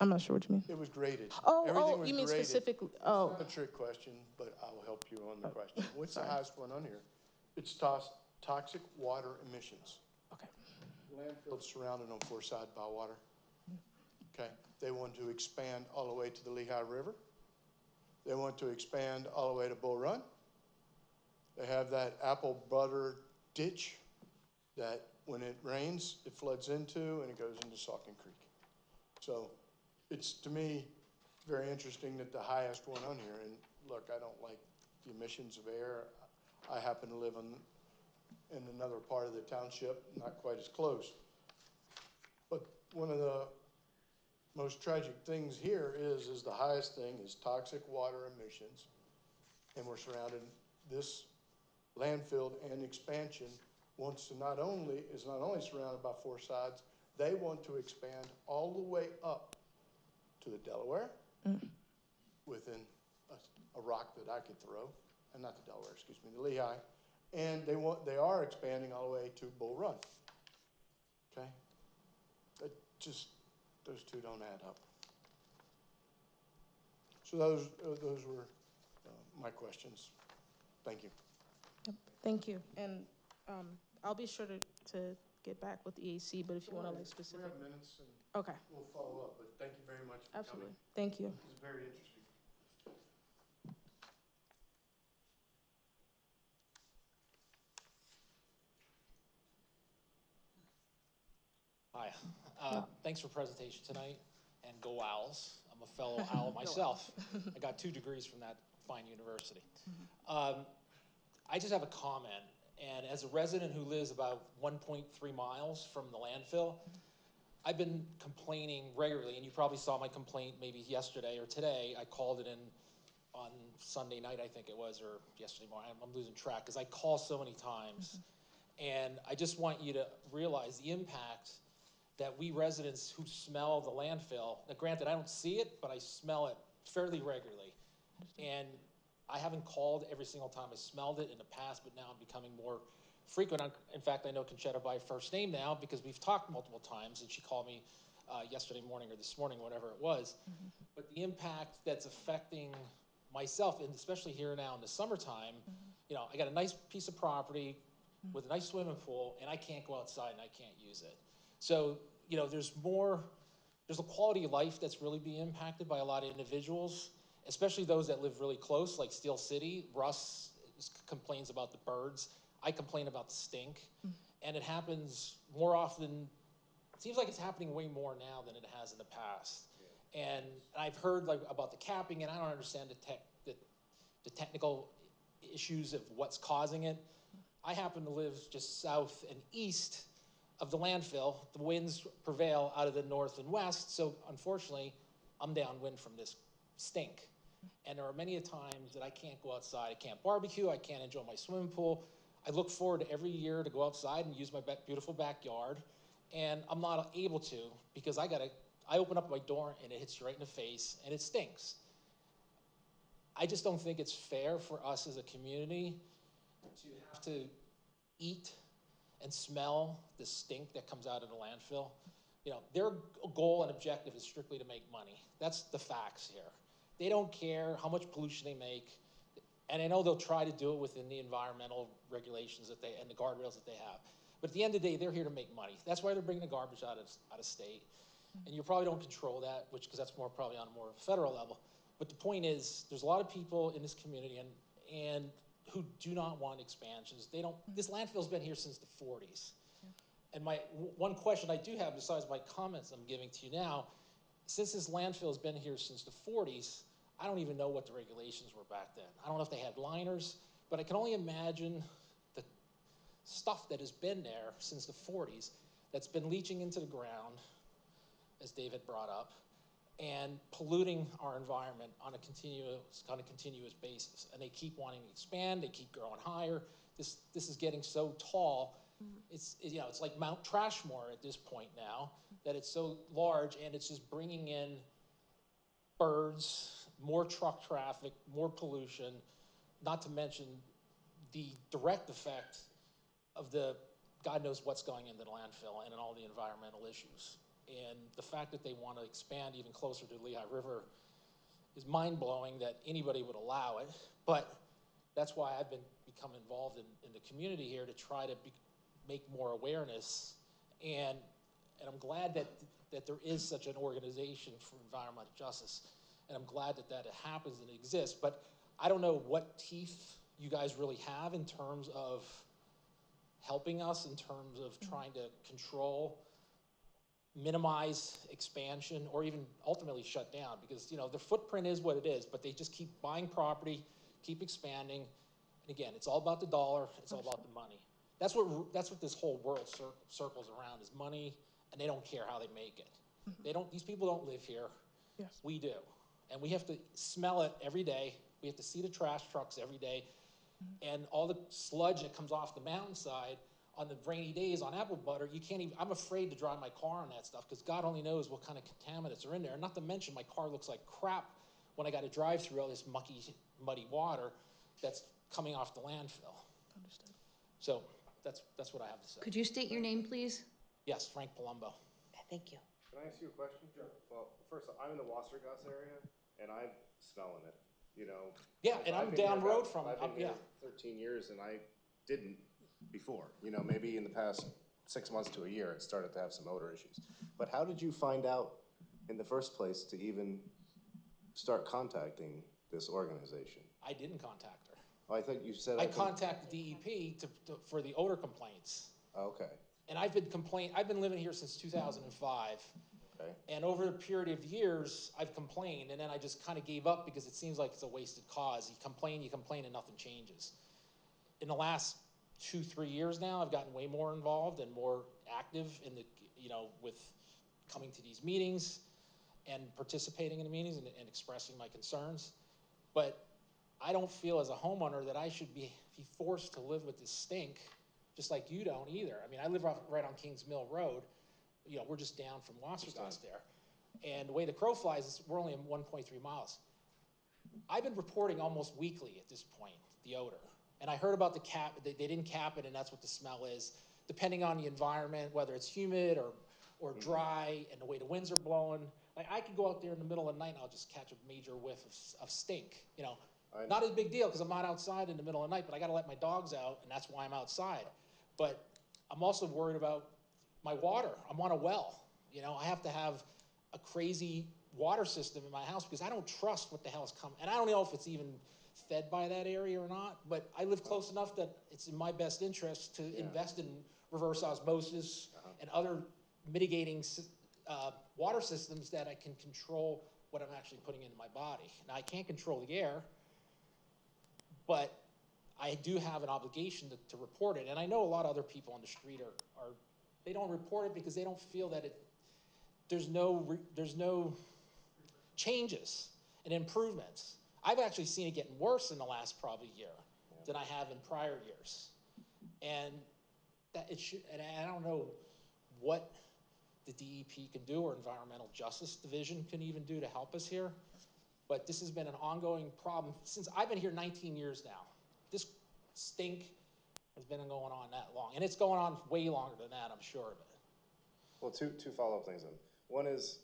I'm not sure what you mean. It was graded. Oh, you mean graded. specifically? It's not a trick question, but I'll help you on the question. What's the highest one on here? It's toxic water emissions. Okay. Landfill's surrounded on four sides by water. Okay. They want to expand all the way to the Lehigh River. They want to expand all the way to Bull Run. They have that apple butter ditch that when it rains, it floods into and it goes into Saucon Creek. So it's, to me, very interesting that the highest one on here, and look, I don't like the emissions of air. I happen to live in another part of the township, not quite as close. But one of the most tragic things here is the highest thing is toxic water emissions. And we're surrounded, this landfill and expansion wants to is not only surrounded by four sides, they want to expand all the way up to the Delaware within a rock that I could throw, and not the Delaware, excuse me, the Lehigh. And they are expanding all the way to Bull Run. Okay? That just, those two don't add up. So those were my questions. Thank you. Yep, thank you. And I'll be sure to get back with the EAC, but if you want to like specific. We have minutes and Okay, we'll follow up, but thank you very much for absolutely. coming. Thank you. This is very interesting. Hi, thanks for presentation tonight, and go Owls. I'm a fellow owl myself. I got 2 degrees from that fine university. I just have a comment, and as a resident who lives about 1.3 miles from the landfill, I've been complaining regularly, and you probably saw my complaint maybe yesterday or today. I called it in on Sunday night, I think it was, or yesterday morning. I'm losing track because I call so many times. And I just want you to realize the impact that we residents who smell the landfill, now granted, I don't see it, but I smell it fairly regularly. And I haven't called every single time I smelled it in the past, but now I'm becoming more frequent. In fact, I know Conchetta by first name now because we've talked multiple times, and she called me yesterday morning or this morning, whatever it was. But the impact that's affecting myself, and especially here now in the summertime, you know, I got a nice piece of property with a nice swimming pool, and I can't go outside and I can't use it. So, you know, there's a quality of life that's really being impacted by a lot of individuals, especially those that live really close, like Steel City. Russ complains about the birds. I complain about the stink. And it happens more often, it seems like it's happening way more now than it has in the past. And I've heard like about the capping, and I don't understand the technical issues of what's causing it. I happen to live just south and east of the landfill. The winds prevail out of the north and west, so unfortunately, I'm downwind from this stink. And there are many times that I can't go outside, I can't barbecue, I can't enjoy my swimming pool. I look forward to every year to go outside and use my beautiful backyard, and I'm not able to because I open up my door and it hits you right in the face and it stinks. I just don't think it's fair for us as a community to have to eat and smell the stink that comes out of the landfill. You know, their goal and objective is strictly to make money. That's the facts here. They don't care how much pollution they make. And I know they'll try to do it within the environmental regulations and the guardrails that they have. But at the end of the day, they're here to make money. That's why they're bringing the garbage out of state. And you probably don't control that, because that's more probably on a more federal level. But the point is, there's a lot of people in this community and who do not want expansions. This landfill's been here since the 40s. And one question I do have, besides my comments I'm giving to you now, since this landfill has been here since the 40s, I don't even know what the regulations were back then. I don't know if they had liners, but I can only imagine the stuff that has been there since the 40s that's been leaching into the ground, as David brought up, and polluting our environment on a continuous basis. And they keep wanting to expand, they keep growing higher. This is getting so tall, it's like Mount Trashmore at this point now, that it's so large, and it's just bringing in birds, more truck traffic, more pollution, not to mention the direct effect of God knows what's going into the landfill and in all the environmental issues. And the fact that they want to expand even closer to Lehigh River is mind-blowing that anybody would allow it. But that's why I've become involved in the community here to try to make more awareness. And I'm glad that there is such an organization for environmental justice. And I'm glad that it happens and exists. But I don't know what teeth you guys really have in terms of helping us, in terms of trying to control, minimize expansion, or even ultimately shut down, because their footprint is what it is, but they just keep buying property, keep expanding. And again, it's all about the dollar, it's all about the money. That's what this whole world circles around, is money, and they don't care how they make it. These people don't live here. Yes. We do. And we have to smell it every day. We have to see the trash trucks every day. And all the sludge that comes off the mountainside, on the rainy days on apple butter, you can't even, I'm afraid to drive my car on that stuff because God only knows what kind of contaminants are in there. Not to mention my car looks like crap when I got to drive through all this muddy water that's coming off the landfill. Understood. So that's what I have to say. Could you state your name, please? Yes, Frank Palumbo. Thank you. Can I ask you a question? Sure. Well, first, I'm in the Wassergasse area, and I'm smelling it, you know. Yeah, and I'm down road from, I've been yeah. here 13 years, and I didn't before. You know, maybe in the past 6 months to a year, it started to have some odor issues. But how did you find out in the first place to even start contacting this organization? I didn't contact her. Oh, I thought you said. I contacted DEP for the odor complaints. Okay. And I've been living here since 2005. Okay. And over a period of years, I've complained, and then I just kind of gave up because it seems like it's a wasted cause. You complain, and nothing changes. In the last 2-3 years now, I've gotten way more involved and more active in the, with coming to these meetings and participating in the meetings and expressing my concerns. But I don't feel as a homeowner that I should be forced to live with this stink, just like you don't either. I mean, I live right on Kings Mill Road. We're just down from Wassergasse there. And the way the crow flies is we're only 1.3 miles. I've been reporting almost weekly at this point, the odor. And I heard about the cap, they didn't cap it, and that's what the smell is. Depending on the environment, whether it's humid or dry, and the way the winds are blowing. Like, I could go out there in the middle of the night and I'll just catch a major whiff of stink, Not a big deal because I'm not outside in the middle of the night, but I got to let my dogs out, and that's why I'm outside. But I'm also worried about my water. I'm on a well. I have to have a crazy water system in my house because I don't trust what the hell is coming. And I don't know if it's even fed by that area or not, but I live close enough that it's in my best interest to invest in reverse osmosis and other mitigating water systems that I can control what I'm actually putting into my body. Now, I can't control the air, but I do have an obligation to report it. And I know a lot of other people on the street they don't report it because they don't feel that there's no changes and improvements. I've actually seen it getting worse in the last probably year than I have in prior years. And that it should, and I don't know what the DEP can do or Environmental Justice Division can even do to help us here. But this has been an ongoing problem since I've been here 19 years now. This stink has been going on that long. And it's going on way longer than that, I'm sure of it. Well, two follow-up things then. One is,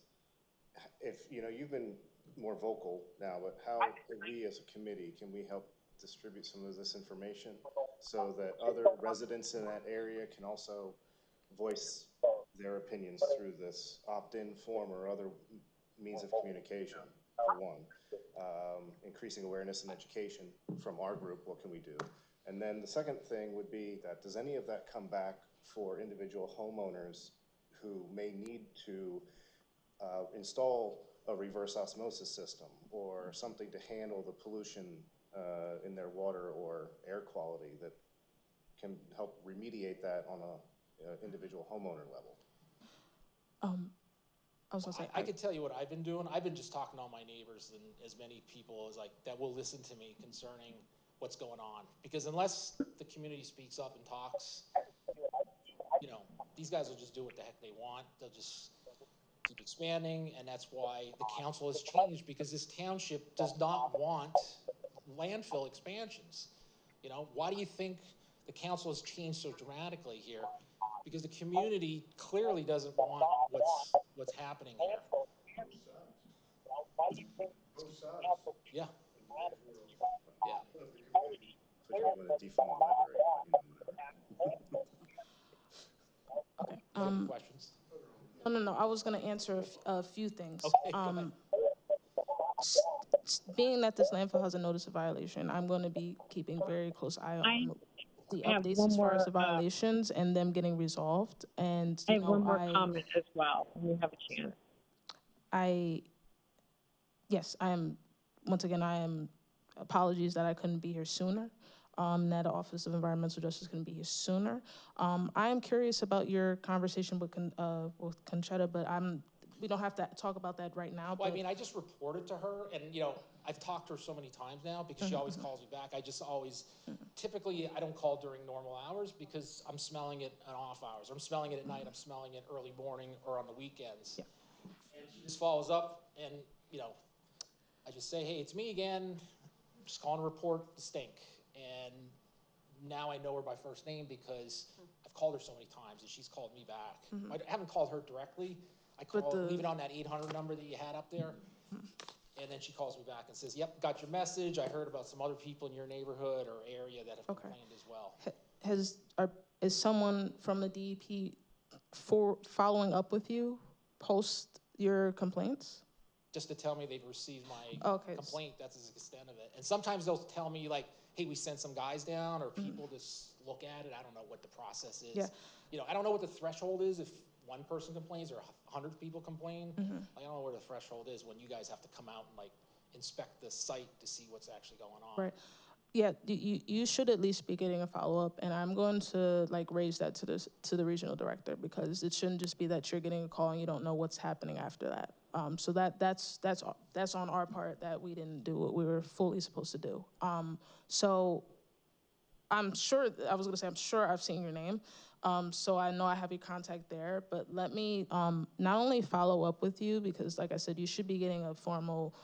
if, you've been more vocal now, but how we as a committee, can we help distribute some of this information so that other residents in that area can also voice their opinions through this opt-in form or other means of communication, for one. Increasing awareness and education from our group, what can we do? And then the second thing would be that, does any of that come back for individual homeowners who may need to install a reverse osmosis system or something to handle the pollution in their water or air quality that can help remediate that on a individual homeowner level? I was gonna say, I could tell you what I've been doing. I've been just talking to all my neighbors and as many people as that will listen to me concerning what's going on. Because unless the community speaks up and talks, these guys will just do what the heck they want. They'll just keep expanding, and that's why the council has changed, because this township does not want landfill expansions. Why do you think the council has changed so dramatically here? Because the community clearly doesn't want what's happening here. Both sides. Yeah. Yeah. So you want to defund the library, okay. Other questions? No. I was gonna answer a few things. Okay, go ahead. Being that this landfill has a notice of violation, I'm going to be keeping very close eye on the I have updates one as far as more, the violations and them getting resolved. And I have one more comment as well, when you have a chance. Yes, I am. Once again, I am. Apologies that I couldn't be here sooner. That the Office of Environmental Justice couldn't be here sooner. I am curious about your conversation with Conchetta, but we don't have to talk about that right now, Well, I but, mean, I just reported to her, and, you know, I've talked to her so many times now, because she always calls me back. I just always, typically, I don't call during normal hours, because I'm smelling it in off hours. I'm smelling it at night, I'm smelling it early morning, or on the weekends. Yeah. And she just follows up, and, you know, I just say, hey, it's me again, just calling to report the stink. And now I know her by first name, because I've called her so many times, and she's called me back. I haven't called her directly. I leave it on that 800 number that you had up there. And then she calls me back and says, yep, got your message. I heard about some other people in your neighborhood or area that have complained as well. is someone from the DEP following up with you post your complaints? Just to tell me they've received my complaint, that's the extent of it. And sometimes they'll tell me like, hey, we sent some guys down, or people just look at it. I don't know what the process is. Yeah. You know, I don't know what the threshold is if one person complains or 100 people complain. I don't know where the threshold is when you guys have to come out and like inspect the site to see what's actually going on. Right. Yeah, you should at least be getting a follow-up, and I'm going to like raise that to the regional director, because it shouldn't just be that you're getting a call and you don't know what's happening after that. So that's on our part, that we didn't do what we were fully supposed to do. So I'm sure I've seen your name, so I know I have your contact there. But let me not only follow up with you, because like I said, you should be getting a formal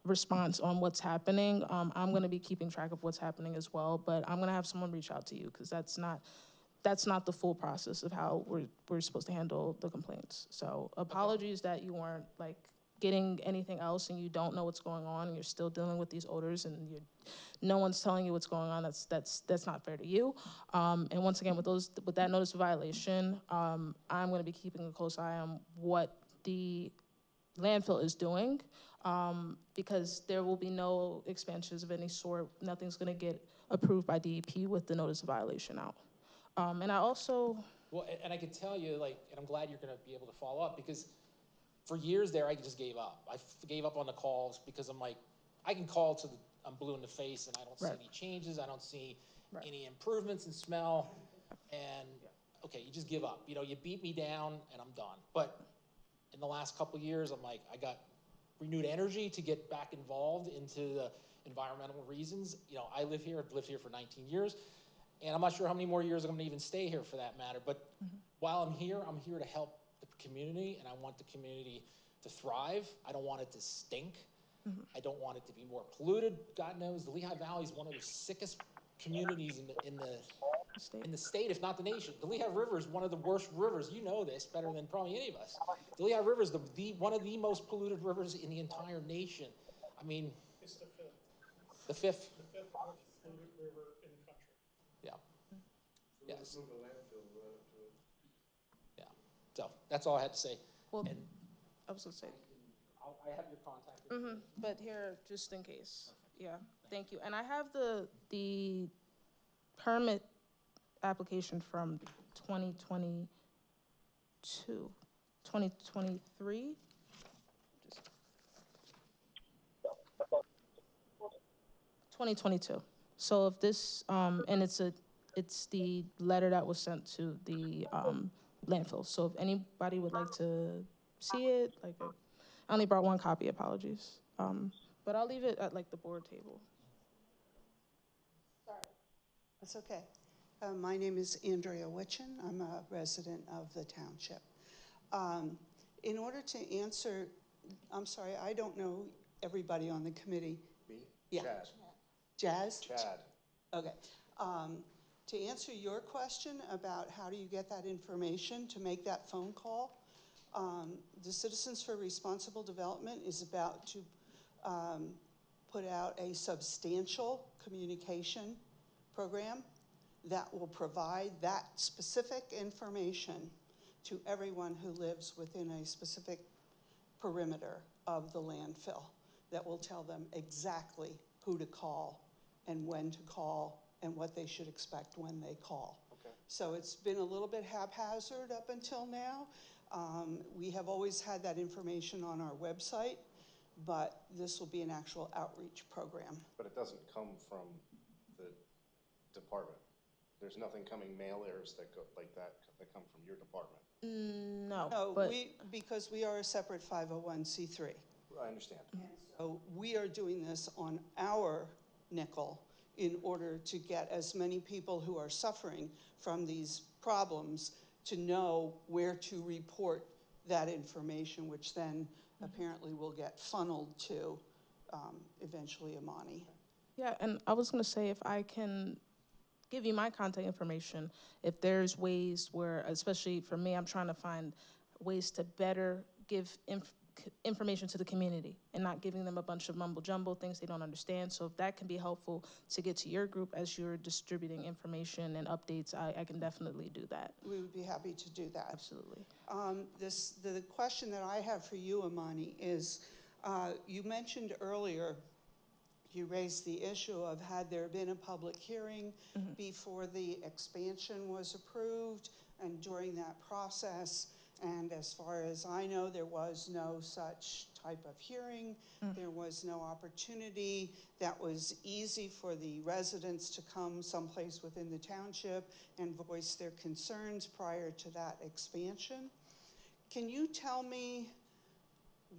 response on what's happening. I'm going to be keeping track of what's happening as well, but I'm going to have someone reach out to you, because that's not the full process of how we're supposed to handle the complaints. So apologies that you weren't like getting anything else and you don't know what's going on, and you're still dealing with these odors, and no one's telling you what's going on. That's not fair to you. And once again, with that notice of violation, I'm going to be keeping a close eye on what the landfill is doing, because there will be no expansions of any sort. Nothing's going to get approved by DEP with the notice of violation out. And I also... Well, and I can tell you, like, and I'm glad you're going to be able to follow up, because for years there, I just gave up. I gave up on the calls, because I'm like, I can call I'm blue in the face, and I don't see any changes. I don't see any improvements in smell. And, okay, you just give up. You know, you beat me down, and I'm done. But in the last couple of years, I'm like, I got renewed energy to get back involved into the environmental reasons. You know, I've lived here for 19 years, and I'm not sure how many more years I'm gonna even stay here for that matter. But while I'm here to help the community, and I want the community to thrive. I don't want it to stink. I don't want it to be more polluted. God knows the Lehigh Valley is one of the sickest communities in the state, if not the nation. The Lehigh River is one of the worst rivers. You know this better than probably any of us. The Lehigh River is one of the most polluted rivers in the entire nation. I mean, It's the fifth. the fifth. The fifth most polluted river in the country. Yeah. So we'll just move the landfill right up to it. Yeah. So that's all I had to say. Well, And I was going to say... I have your contact. But here, just in case. Yeah, thank you. And I have the permit application from 2022, 2023. 2022. So if this, and it's the letter that was sent to the landfill. So if anybody would like to see it, like I only brought one copy, apologies. But I'll leave it at like the board table. That's okay. My name is Andrea Witchen. I'm a resident of the township. In order to answer, I'm sorry, I don't know everybody on the committee. Me? Yeah. Chad. Jazz? Chad. Okay. To answer your question about how do you get that information to make that phone call, the Citizens for Responsible Development is about to put out a substantial communication program that will provide that specific information to everyone who lives within a specific perimeter of the landfill, that will tell them exactly who to call and when to call and what they should expect when they call. Okay. So it's been a little bit haphazard up until now. We have always had that information on our website, but this will be an actual outreach program. But it doesn't come from the department. There's nothing coming mailers that go like that come from your department. No, No, but because we are a separate 501c3. I understand. So we are doing this on our nickel in order to get as many people who are suffering from these problems to know where to report that information, which then apparently will get funneled to eventually Amani. yeah, and I was gonna say, if I can give you my contact information, if there's ways where, especially for me, I'm trying to find ways to better give information to the community and not giving them a bunch of mumbo jumbo things they don't understand. So if that can be helpful to get to your group as you're distributing information and updates, I can definitely do that. We would be happy to do that. Absolutely. The question that I have for you, Amani, is you mentioned earlier, you raised the issue of had there been a public hearing before the expansion was approved and during that process. And as far as I know, there was no such type of hearing. There was no opportunity that was easy for the residents to come someplace within the township and voice their concerns prior to that expansion. Can you tell me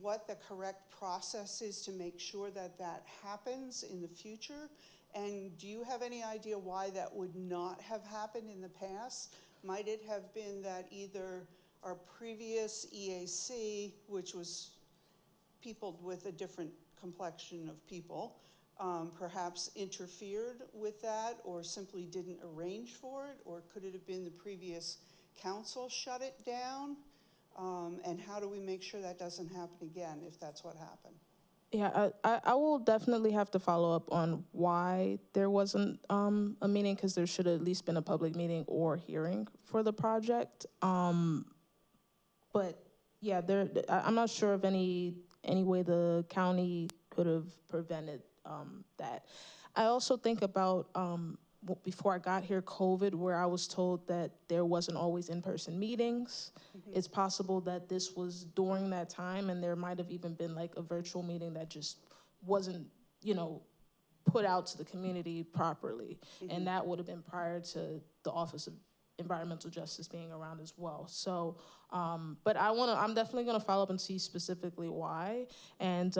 what the correct process is to make sure that that happens in the future? And do you have any idea why that would not have happened in the past? Might it have been that either our previous EAC, which was peopled with a different complexion of people, perhaps interfered with that or simply didn't arrange for it? Or could it have been the previous council shut it down? And how do we make sure that doesn't happen again if that's what happened? Yeah, I will definitely have to follow up on why there wasn't a meeting, because there should have at least been a public meeting or hearing for the project. But yeah, I'm not sure of any way the county could have prevented that. I also think about before I got here, COVID, where I was told that there wasn't always in-person meetings. It's possible that this was during that time, and there might have even been like a virtual meeting that just wasn't, put out to the community properly. And that would have been prior to the Office of Environmental Justice being around as well. So, but I'm definitely gonna follow up and see specifically why. And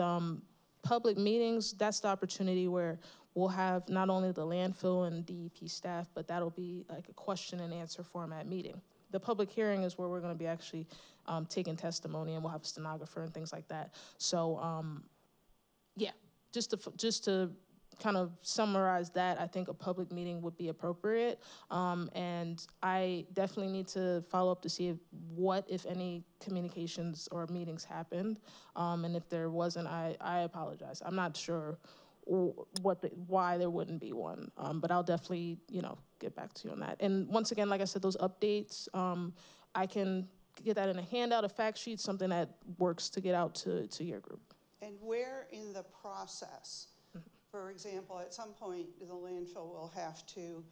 public meetings, that's the opportunity where we'll have not only the landfill and DEP staff, but that'll be like a question and answer format meeting. The public hearing is where we're gonna be actually taking testimony, and we'll have a stenographer and things like that. So, yeah, just to kind of summarize that, I think a public meeting would be appropriate. And I definitely need to follow up to see what, if any, communications or meetings happened. And if there wasn't, I apologize. I'm not sure why there wouldn't be one. But I'll definitely, get back to you on that. And once again, like I said, those updates, I can get that in a handout, a fact sheet, something that works to get out to your group. And where in the process, for example, at some point, the landfill will have to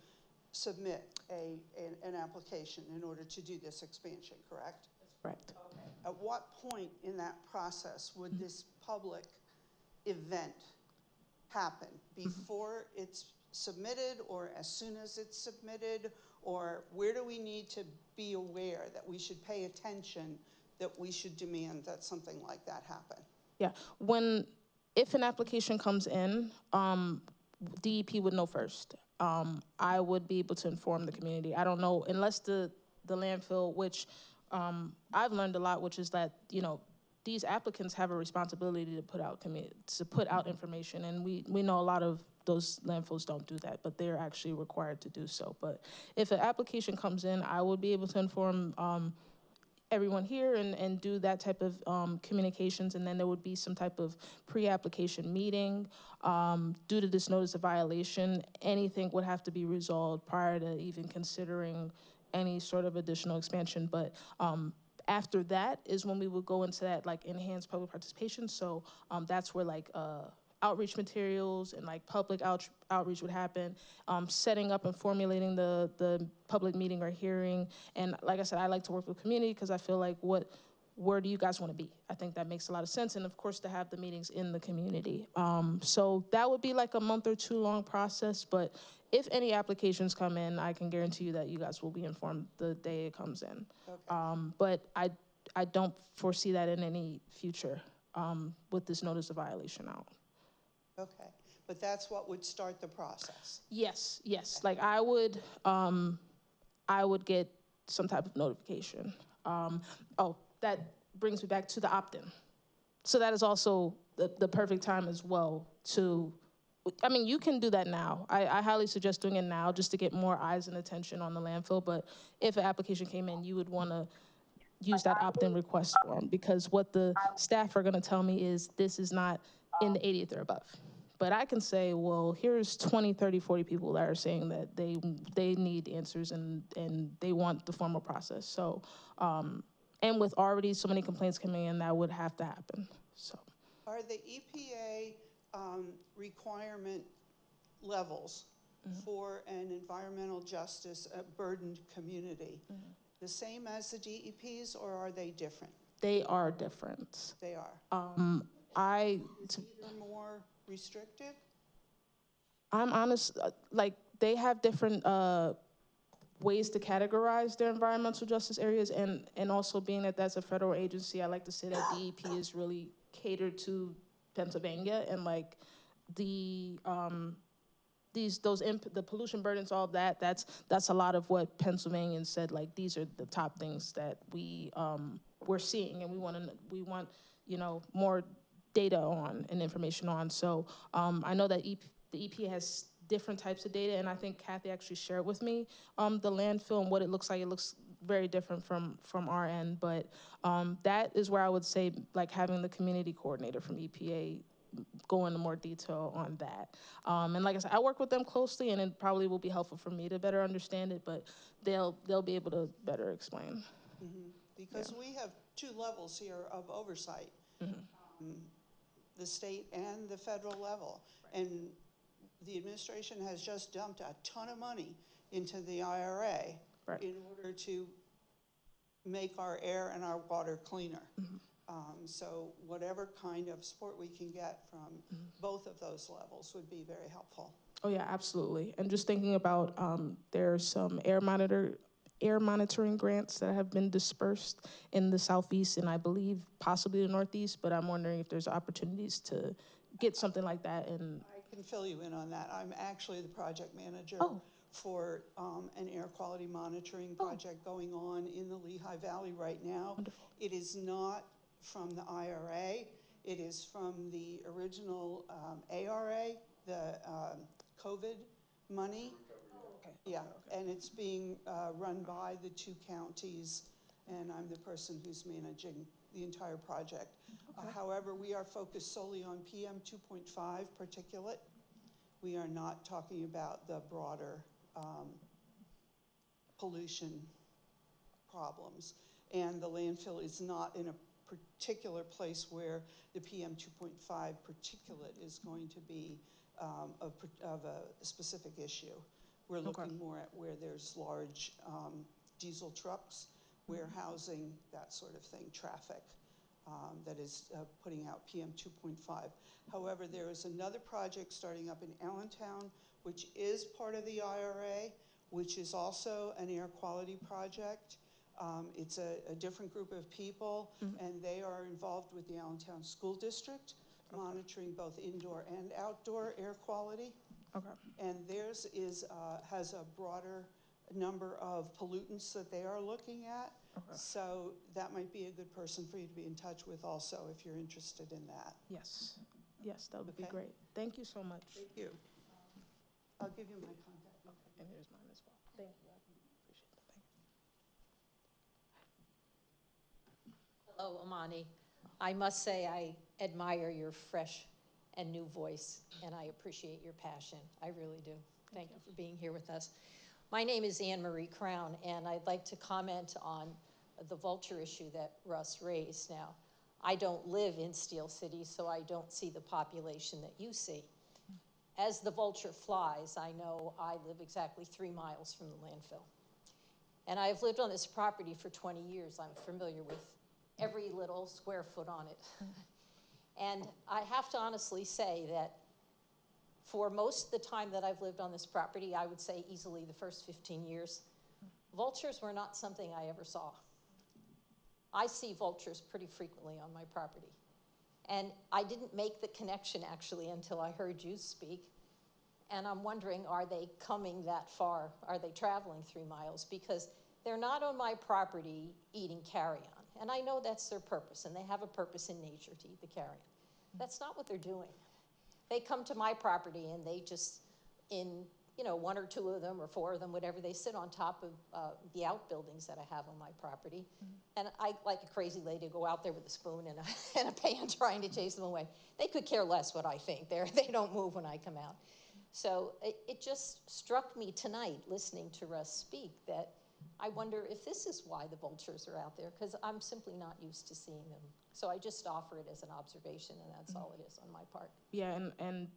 submit an application in order to do this expansion, correct? Correct. Okay. At what point in that process would this public event happen? Before it's submitted, or as soon as it's submitted? Or where do we need to be aware that we should pay attention, that we should demand that something like that happen? Yeah, if an application comes in, DEP would know first. I would be able to inform the community. I don't know, unless the landfill, which I've learned a lot, which is that, these applicants have a responsibility to put out information, and we know a lot of those landfills don't do that, but they're actually required to do so. But if an application comes in, I would be able to inform everyone here and do that type of communications, and then there would be some type of pre-application meeting. Due to this notice of violation, anything would have to be resolved prior to even considering any sort of additional expansion. But after that is when we would go into that like enhanced public participation. So that's where like outreach materials and like public outreach would happen, setting up and formulating the public meeting or hearing. And like I said, I like to work with community because I feel like what where do you guys want to be? I think that makes a lot of sense. And of course, to have the meetings in the community. So that would be like a month or two long process. But if any applications come in, I can guarantee you that you guys will be informed the day it comes in. Okay. But I don't foresee that in any future with this notice of violation out. Okay, but that's what would start the process. Yes, yes. Like I would get some type of notification. Oh, that brings me back to the opt-in. So that is also the perfect time as well to, I mean, you can do that now. I highly suggest doing it now just to get more eyes and attention on the landfill. But if an application came in, you would want to use that opt-in request form, because what the staff are going to tell me is this is not in the 80th or above. But I can say, well, here's 20, 30, 40 people that are saying that they need answers and they want the formal process. So, and with already so many complaints coming in, that would have to happen, so. Are the EPA requirement levels for an environmental justice burdened community the same as the DEPs, or are they different? They are different. They are. Is either more restrictive? I'm honest, like they have different ways to categorize their environmental justice areas, and also being that that's a federal agency, I like to say that DEP is really catered to Pennsylvania, and like the the pollution burdens, all of that, that's a lot of what Pennsylvanians said, like these are the top things that we're seeing, and we want you know, more data on and information on. So I know that the EPA has different types of data, and I think Kathy actually shared with me the landfill and what it looks like. It looks very different from our end, but that is where I would say like having the community coordinator from EPA go into more detail on that. And like I said, I work with them closely, and it probably will be helpful for me to better understand it, but they'll be able to better explain. Because we have two levels here of oversight, the state and the federal level. And the administration has just dumped a ton of money into the IRA in order to make our air and our water cleaner. So whatever kind of support we can get from both of those levels would be very helpful. Oh yeah, absolutely. And just thinking about, there's some air monitoring grants that have been dispersed in the Southeast, and I believe possibly the Northeast, but I'm wondering if there's opportunities to get something like that. And I can fill you in on that. I'm actually the project manager for an air quality monitoring project going on in the Lehigh Valley right now. Wonderful. It is not from the IRA. It is from the original ARA, the COVID money. Yeah, and it's being run by the two counties, and I'm the person who's managing the entire project. However, we are focused solely on PM 2.5 particulate. We are not talking about the broader pollution problems. And the landfill is not in a particular place where the PM 2.5 particulate is going to be of a specific issue. We're looking more at where there's large diesel trucks, warehousing, that sort of thing, traffic that is putting out PM 2.5. However, there is another project starting up in Allentown, which is part of the IRA, which is also an air quality project. It's a different group of people, and they are involved with the Allentown School District, monitoring both indoor and outdoor air quality. And theirs has a broader number of pollutants that they are looking at. So that might be a good person for you to be in touch with also if you're interested in that. yes, yes, that would be great. Thank you so much. Thank you. I'll give you my contact info. And here's mine as well. Thank you. I appreciate that. Thank you. Hello, Amani. I must say I admire your fresh and new voice, and I appreciate your passion. I really do. Thank you for being here with us. My name is Anne Marie Crown, and I'd like to comment on the vulture issue that Russ raised. Now, I don't live in Steel City, so I don't see the population that you see. As the vulture flies, I know I live exactly 3 miles from the landfill. And I've lived on this property for 20 years. I'm familiar with every little square foot on it. And I have to honestly say that for most of the time that I've lived on this property, I would say easily the first 15 years, vultures were not something I ever saw. I see vultures pretty frequently on my property. And I didn't make the connection actually until I heard you speak. And I'm wondering, are they coming that far? Are they traveling 3 miles? Because they're not on my property eating carrion. And I know that's their purpose, and they have a purpose in nature to eat the carrion. That's not what they're doing. They come to my property and they just, in 1 or 2 of them or 4 of them, whatever, they sit on top of the outbuildings that I have on my property. And I, like a crazy lady, go out there with a spoon and a pan trying to chase them away. They could care less what I think. They don't move when I come out. So it just struck me tonight, listening to Russ speak, that I wonder if this is why the vultures are out there, because I'm simply not used to seeing them. So I just offer it as an observation, and that's all it is on my part. Yeah, and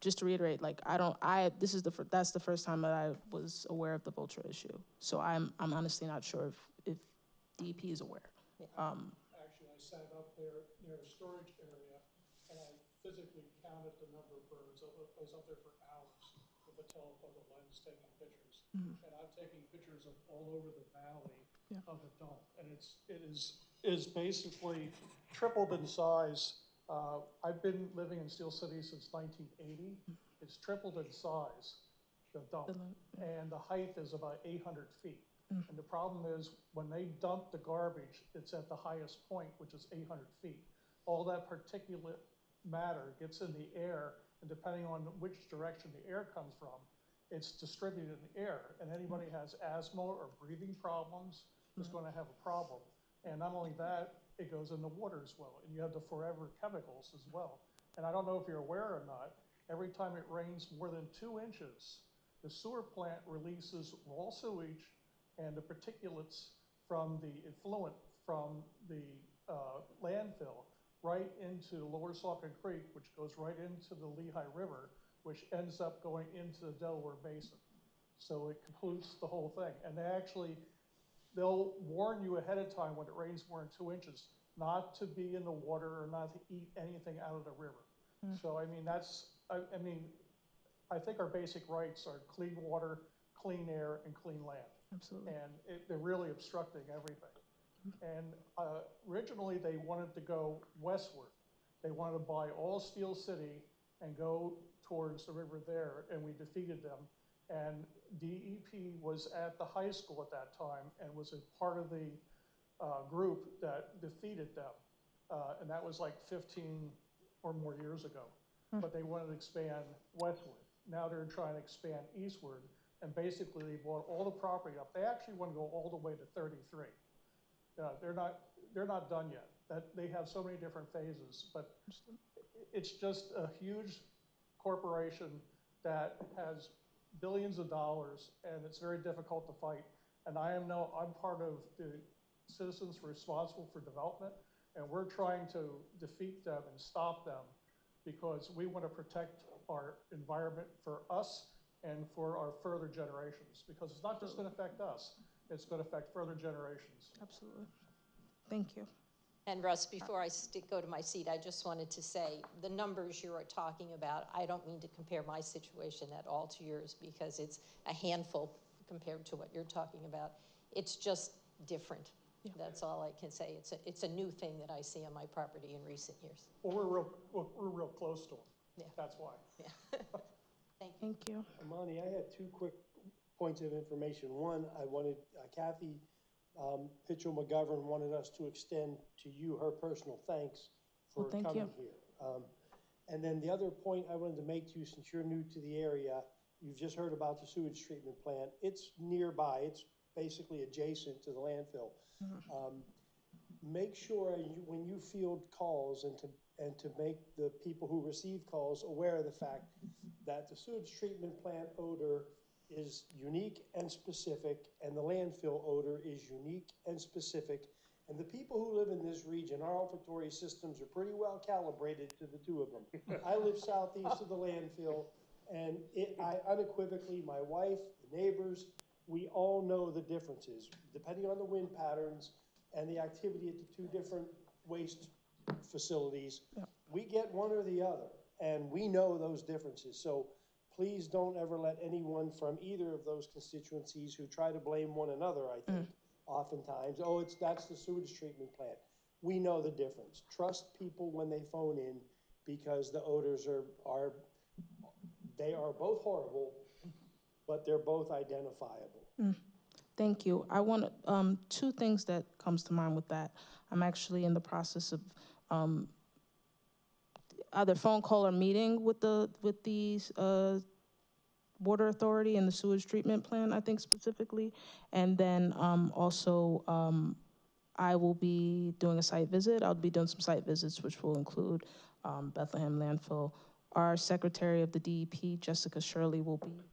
just to reiterate, like that's the first time that I was aware of the vulture issue. So I'm honestly not sure if DEP is aware. Yeah. Actually, I sat up there near a storage area, and I physically counted the number of birds. I was up there for hours with a telephoto lens taking pictures. And I'm taking pictures of all over the valley of the dump. And it is basically tripled in size. I've been living in Steel City since 1980. It's tripled in size, the dump. And the height is about 800 feet. And the problem is when they dump the garbage, it's at the highest point, which is 800 feet. All that particulate matter gets in the air, and depending on which direction the air comes from, it's distributed in the air. And anybody has asthma or breathing problems is going to have a problem. And not only that, it goes in the water as well. And you have the forever chemicals as well. And I don't know if you're aware or not, every time it rains more than 2 inches, the sewer plant releases raw sewage and the particulates from the effluent from the landfill right into Lower Saucon Creek, which goes right into the Lehigh River, which ends up going into the Delaware Basin. So it pollutes the whole thing. And they'll warn you ahead of time when it rains more than 2 inches, not to be in the water or not to eat anything out of the river. So, I mean, I think our basic rights are clean water, clean air, and clean land. Absolutely. And they're really obstructing everything. And originally they wanted to go westward. They wanted to buy all Steel City and go towards the river there, and we defeated them. And DEP was at the high school at that time and was a part of the group that defeated them. And that was like 15 or more years ago. But they wanted to expand westward. Now they're trying to expand eastward, and basically they bought all the property up. They actually want to go all the way to 33. They're not done yet. They have so many different phases, but it's just a huge corporation that has billions of dollars, and it's very difficult to fight. And I'm part of the Citizens Responsible for Development, and we're trying to defeat them and stop them because we want to protect our environment for us and for our further generations, because it's not just going to affect us, it's going to affect further generations. Absolutely. Thank you. And Russ, before I go to my seat, I just wanted to say the numbers you are talking about, I don't mean to compare my situation at all to yours, because it's a handful compared to what you're talking about. It's just different. Yeah. That's all I can say. It's a new thing that I see on my property in recent years. Well, we're real close to them. Yeah. That's why. Yeah. Thank you. Thank you. Amani, I had 2 quick points of information. One, I wanted Kathy Pitchell-McGovern wanted us to extend to you her personal thanks for coming here. And then the other point I wanted to make to you, since you're new to the area, you've just heard about the sewage treatment plant. It's nearby. It's basically adjacent to the landfill. Make sure when you field calls and to make the people who receive calls aware of the fact that the sewage treatment plant odor is unique and specific, and the landfill odor is unique and specific. And the people who live in this region, our olfactory systems are pretty well calibrated to the 2 of them. I live southeast of the landfill, and I unequivocally, my wife, the neighbors, we all know the differences. Depending on the wind patterns, and the activity at the two different waste facilities, we get one or the other, and we know those differences. So please don't ever let anyone from either of those constituencies who try to blame one another, I think, oftentimes, oh, that's the sewage treatment plant. We know the difference. Trust people when they phone in, because the odors they are both horrible, but they're both identifiable. Thank you. I want two things that comes to mind with that. I'm actually in the process of either phone call or meeting with the Water Authority and the sewage treatment plant, I think specifically. And then also I will be doing a site visit. I'll be doing some site visits, which will include Bethlehem Landfill. Our Secretary of the DEP, Jessica Shirley, will be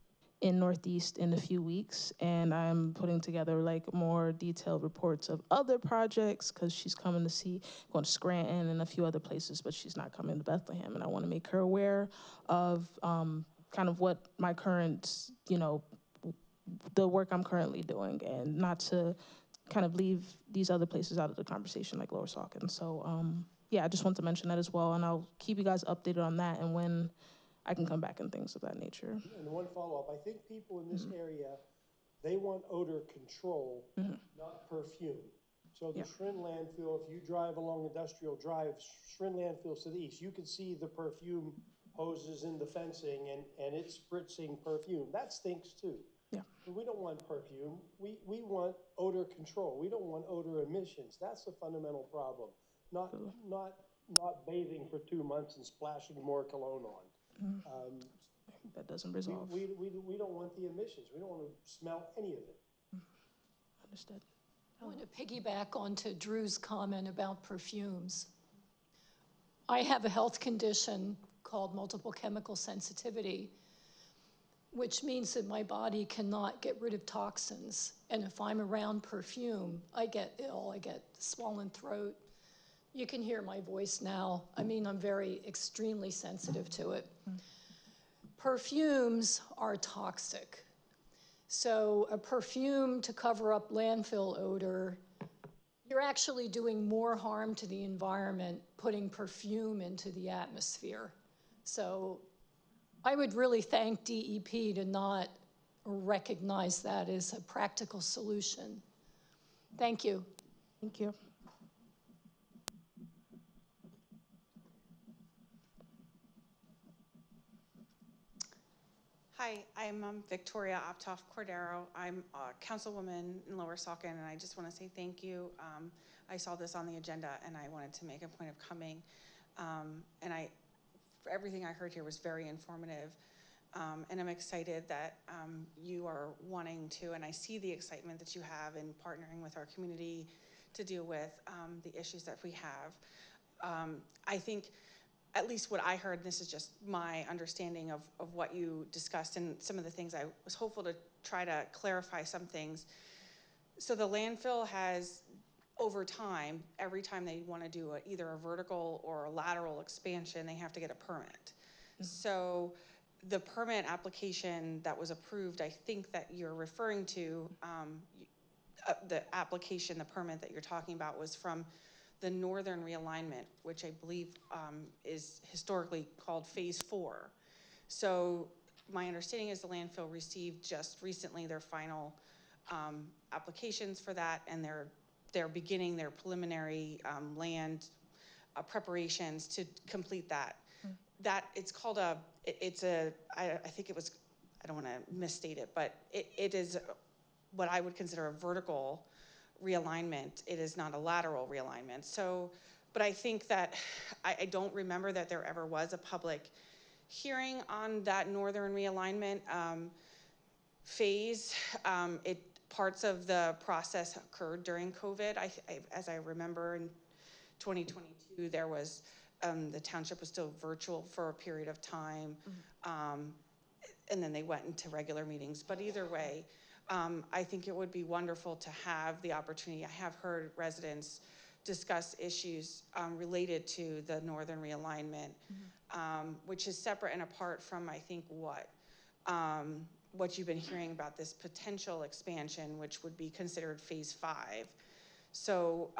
in Northeast in a few weeks, and I'm putting together like more detailed reports of other projects, because she's coming to going to Scranton and a few other places, but she's not coming to Bethlehem, and I want to make her aware of kind of what my current, the work I'm currently doing, and not to kind of leave these other places out of the conversation like Lower Saucon. So yeah, I just want to mention that as well, and I'll keep you guys updated on that and when I can come back and things of that nature. And one follow-up, I think people in this area, they want odor control, not perfume. So the Schrin landfill, if you drive along Industrial Drive, Schrin landfill's to the east, you can see the perfume hoses in the fencing, and it's spritzing perfume. That stinks too. Yeah. But we don't want perfume. We want odor control. We don't want odor emissions. That's the fundamental problem. Not bathing for 2 months and splashing more cologne on. That doesn't resolve. We don't want the emissions. We don't want to smell any of it. Understood. I want to piggyback onto Drew's comment about perfumes. I have a health condition called multiple chemical sensitivity, which means that my body cannot get rid of toxins. And if I'm around perfume, I get ill, I get swollen throat. You can hear my voice now. I mean, I'm extremely sensitive to it. Perfumes are toxic. So a perfume to cover up landfill odor, you're actually doing more harm to the environment putting perfume into the atmosphere. So I would really thank DEP to not recognize that as a practical solution. Thank you. Thank you. Hi, I'm Victoria Optoff Cordero. I'm a councilwoman in Lower Saucon, and I just want to say thank you. I saw this on the agenda, and I wanted to make a point of coming. For everything I heard here was very informative, and I'm excited that you are wanting to, and I see the excitement that you have in partnering with our community to deal with the issues that we have. I think, at least what I heard, and this is just my understanding of what you discussed and some of the things, I was hopeful to try to clarify some things. So the landfill has, over time, every time they want to do either a vertical or a lateral expansion, they have to get a permit. So the permit application that was approved, I think that you're referring to, the permit that you're talking about was from the Northern Realignment, which I believe is historically called Phase 4. So my understanding is the landfill received just recently their final applications for that, and they're beginning their preliminary land preparations to complete that. That it's called I think it was, I don't want to misstate it, but it is what I would consider a vertical realignment. It is not a lateral realignment. So, but I think that I don't remember that there ever was a public hearing on that Northern Realignment phase. Parts of the process occurred during COVID. As I remember, in 2022, there was the township was still virtual for a period of time, and then they went into regular meetings. But either way, I think it would be wonderful to have the opportunity. I have heard residents discuss issues related to the Northern Realignment, which is separate and apart from, I think, what you've been hearing about this potential expansion, which would be considered Phase 5. So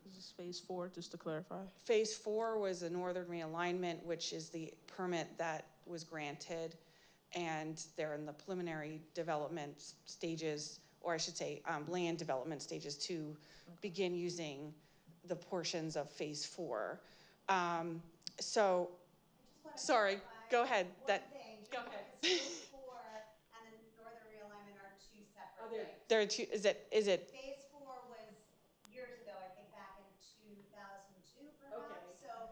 This is phase 4, just to clarify. phase 4 was a northern realignment, which is the permit that was granted, and they're in the preliminary development stages, or I should say, land development stages to begin using the portions of phase 4. So, sorry, go ahead. Go ahead. Phase 4 and the northern realignment are two separate things. There are two, is it? Phase 4 was years ago, I think back in 2002 perhaps. Okay. So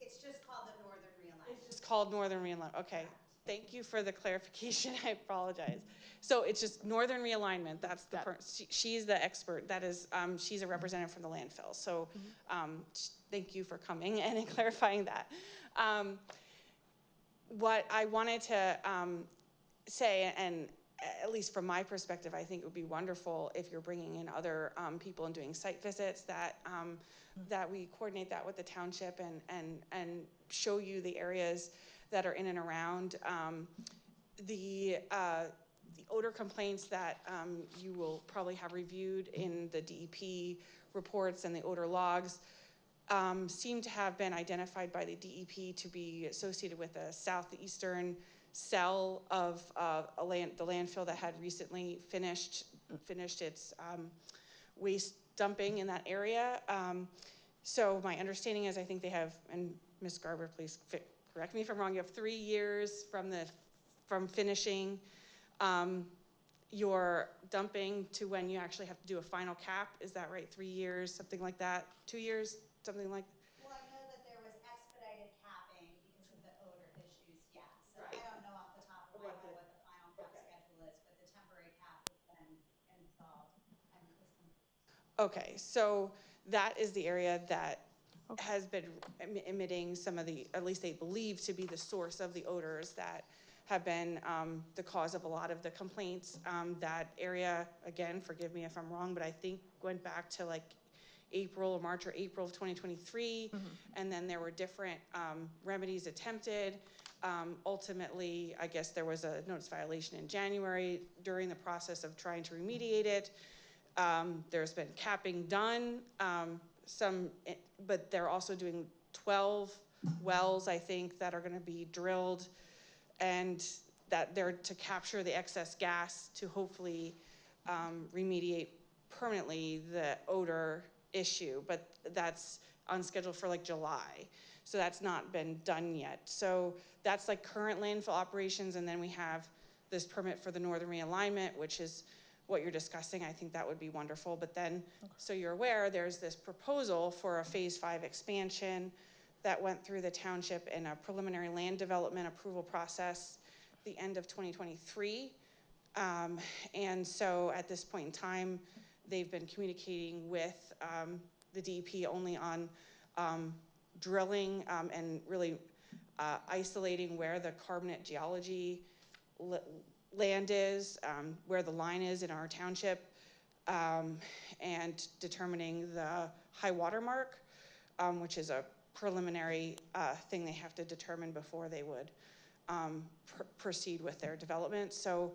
it's just called the northern realignment. It's called northern realignment, okay. Thank you for the clarification, I apologize. So it's just northern realignment, that's the, she's the expert, that is, she's a representative from the landfill. So thank you for coming and clarifying that. What I wanted to say, and at least from my perspective, I think it would be wonderful if you're bringing in other people and doing site visits, that that we coordinate that with the township and show you the areas that are in and around. The odor complaints that you will probably have reviewed in the DEP reports and the odor logs seem to have been identified by the DEP to be associated with a southeastern cell of the landfill that had recently finished its waste dumping in that area. So my understanding is, I think they have, and Ms. Garber, please correct me if I'm wrong, you have 3 years from finishing your dumping to when you actually have to do a final cap. Is that right? 3 years, something like that? 2 years, something like that? Well, I know that there was expedited capping because of the odor issues, yeah. So Right. I don't know off the top of my head what the final cap schedule is, but the temporary cap has been installed and is complete. Okay, so that is the area that has been emitting some of the, at least they believe to be the source of the odors that have been the cause of a lot of the complaints. That area, again, forgive me if I'm wrong, but I think went back to like April or March or April of 2023. And then there were different remedies attempted. Ultimately, I guess there was a notice violation in January during the process of trying to remediate it. There's been capping done, but they're also doing 12 wells, I think, that are going to be drilled, and that they're to capture the excess gas to hopefully remediate permanently the odor issue, but that's on schedule for like July. So that's not been done yet. So that's like current landfill operations, and then we have this permit for the northern realignment, which is what you're discussing. I think that would be wonderful. But then, so you're aware, there's this proposal for a phase 5 expansion that went through the township in a preliminary land development approval process the end of 2023. And so at this point in time, they've been communicating with the DEP only on drilling and really isolating where the carbonate geology land is, where the line is in our township, and determining the high water mark, which is a preliminary thing they have to determine before they would proceed with their development. So